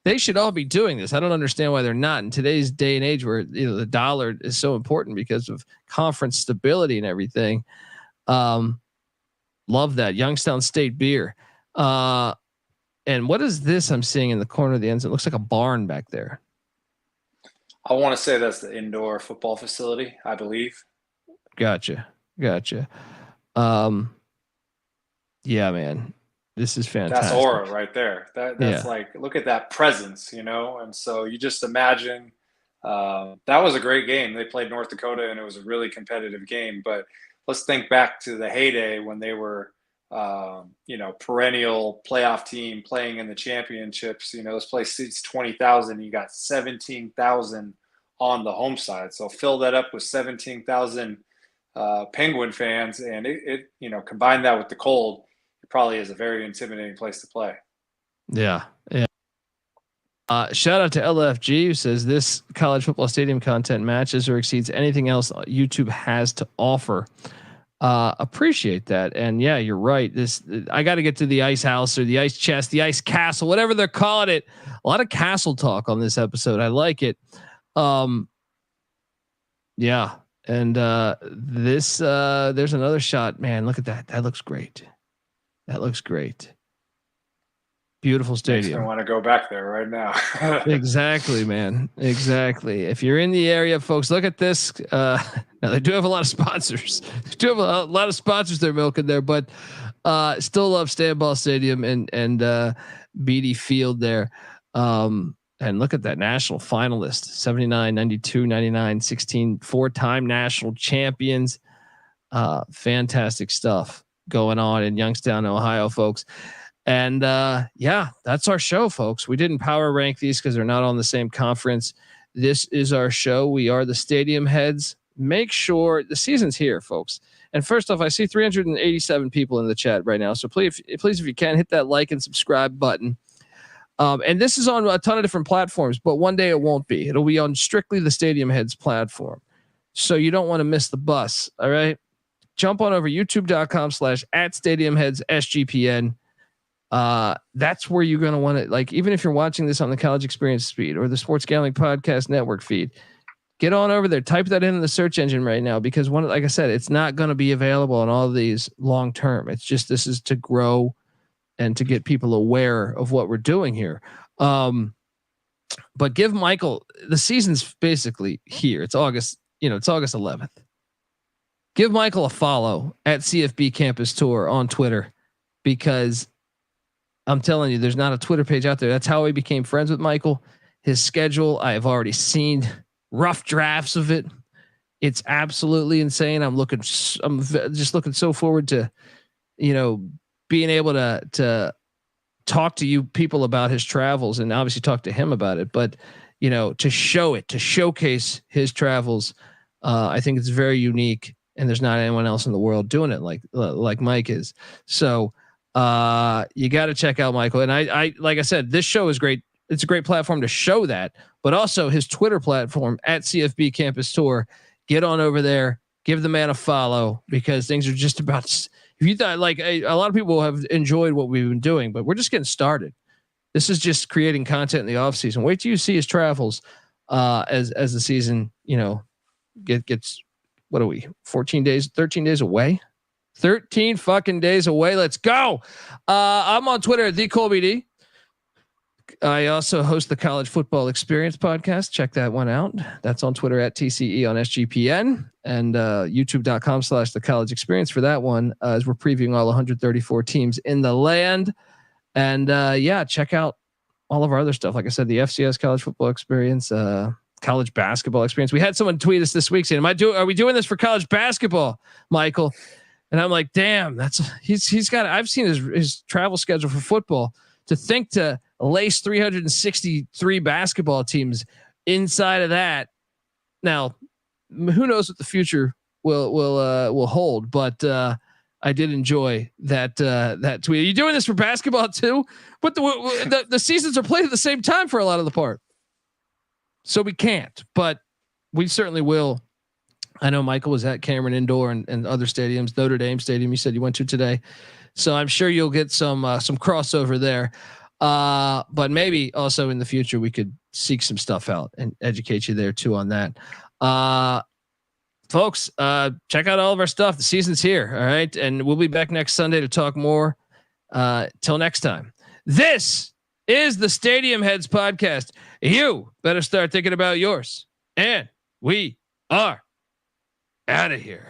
they should all be doing this. I don't understand why they're not in today's day and age where the dollar is so important because of conference stability and everything. Love that Youngstown State beer. And what is this I'm seeing in the corner of the end zone? It looks like a barn back there. I want to say that's the indoor football facility, I believe. Gotcha. Yeah, man, this is fantastic. That's aura right there. That's like, look at that presence, And so you just imagine that was a great game. They played North Dakota, and it was a really competitive game. But let's think back to the heyday when they were, perennial playoff team playing in the championships. This place seats 20,000. You got 17,000 on the home side. So fill that up with 17,000 Penguin fans, and it combine that with the cold, it probably is a very intimidating place to play. Yeah. Shout out to LFG, who says this college football stadium content matches or exceeds anything else YouTube has to offer. Appreciate that. And yeah, you're right. I got to get to the ice house or the ice chest, the ice castle, whatever they're calling it. A lot of castle talk on this episode. I like it. Yeah. And there's another shot, man. Look at that. That looks great. Beautiful stadium. I want to go back there right now. Exactly, man. Exactly. If you're in the area, folks, look at this. Now they do have a lot of sponsors. They do have a lot of sponsors they're milking there, but still love Stanball Stadium and Beatty Field there. And look at that national finalist, 79, 92, 99, 16, 4-time national champions. Fantastic stuff going on in Youngstown, Ohio, folks. And yeah, that's our show, folks. We didn't power rank these because they're not on the same conference. This is our show. We are the Stadium Heads. Make sure the season's here, folks. And first off, I see 387 people in the chat right now. So please, if you can, hit that like and subscribe button. And this is on a ton of different platforms, but one day it won't be. It'll be on strictly the Stadium Heads platform. So you don't want to miss the bus. All right. Jump on over youtube.com/@StadiumHeadsSGPN. That's where you're going to want to, like, even if you're watching this on the College Experience feed or the Sports Gambling Podcast Network feed, get on over there, type that in the search engine right now, because like I said, it's not going to be available on all of these long term. It's just, this is to grow and to get people aware of what we're doing here. But give Michael, the season's basically here. It's August 11th. Give Michael a follow at CFB Campus Tour on Twitter, because I'm telling you, there's not a Twitter page out there. That's how I became friends with Michael. His schedule, I have already seen rough drafts of it. It's absolutely insane. I'm just looking so forward to, being able to talk to you people about his travels, and obviously talk to him about it, but to showcase his travels. I think it's very unique, and there's not anyone else in the world doing it like Mike is. So you got to check out Michael. And I, like I said, this show is great. It's a great platform to show that, but also his Twitter platform at CFB Campus Tour. Get on over there, give the man a follow, because things are just about, if you thought, like, a lot of people have enjoyed what we've been doing, but we're just getting started. This is just creating content in the off season. Wait till you see his travels as the season, gets, what are we, 13 days away? 13 fucking days away. Let's go. I'm on Twitter at TheColbyD. I also host the College Football Experience podcast. Check that one out. That's on Twitter at TCE on SGPN, and youtube.com/the College Experience for that one, as we're previewing all 134 teams in the land. And check out all of our other stuff. Like I said, the FCS College Football Experience, College Basketball Experience. We had someone tweet us this week saying, are we doing this for college basketball, Michael? And I'm like, damn, he's got, I've seen his travel schedule for football. To think to lace 363 basketball teams inside of that. Now, who knows what the future will hold, but I did enjoy that tweet. Are you doing this for basketball too? But the seasons are played at the same time for a lot of the part. So we can't, but we certainly will. I know Michael was at Cameron Indoor and other stadiums, Notre Dame Stadium, you said you went to today. So I'm sure you'll get some crossover there. But maybe also in the future, we could seek some stuff out and educate you there too on that. Folks, check out all of our stuff. The season's here. All right. And we'll be back next Sunday to talk more. Till next time. This is the Stadium Heads podcast. You better start thinking about yours. And we are out of here.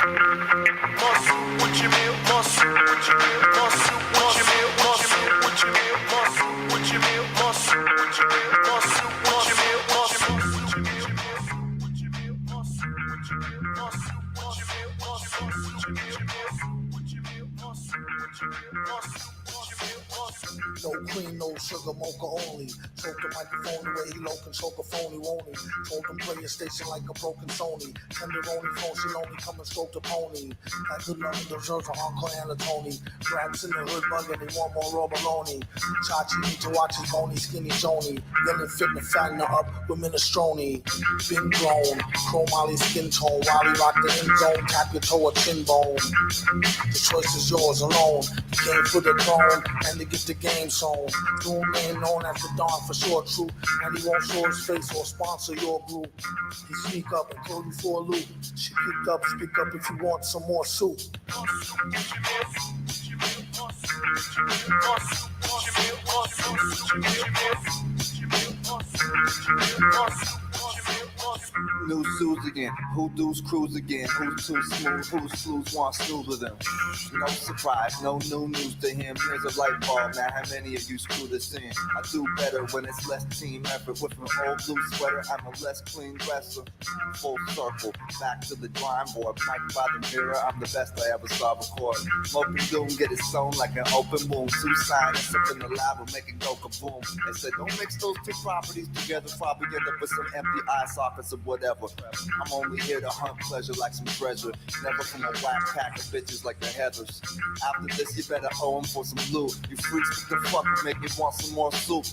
No cream, no sugar, mocha only. Choke the microphone the way he low can choke a phony, won't he? Told him play a station like a broken Sony. Tenderoni phone, she only come and stroke the pony. That good love deserves for Uncle Anatoni. Rats in the hood bugging, they want more raw baloney. Chachi need to watch his bony, skinny Joni. Then it fit the fattener up with minestrone. Been grown, chrome Molly skin tone. While he rock the end zone, tap your toe or chin bone. The choice is yours alone. The game for the throne, and to get the game zone. Doom man known as the Don for sure true. And he won't show his face or sponsor your group. He sneak up and throw you for a loop. She picked up, speak up if you want some more soup. New suits again, who do's cruise again, who's too smooth, who's slews want snooze with him. No surprise, no new news to him. Here's a light bulb, now how many of you screw this in? I do better when it's less team effort. With an old blue sweater, I'm a less clean dresser. Full circle, back to the drawing board. Mike by the mirror, I'm the best I ever saw record. Smoking doom, get it sewn like an open wound. Two signs, up in the lab will make it go kaboom. They said don't mix those two properties together, probably end up with some empty eye sockets or whatever. I'm only here to hunt pleasure like some treasure. Never from a whack pack of bitches like the Heathers. After this, you better owe them for some loot. You freaks, what the fuck would make me want some more soup?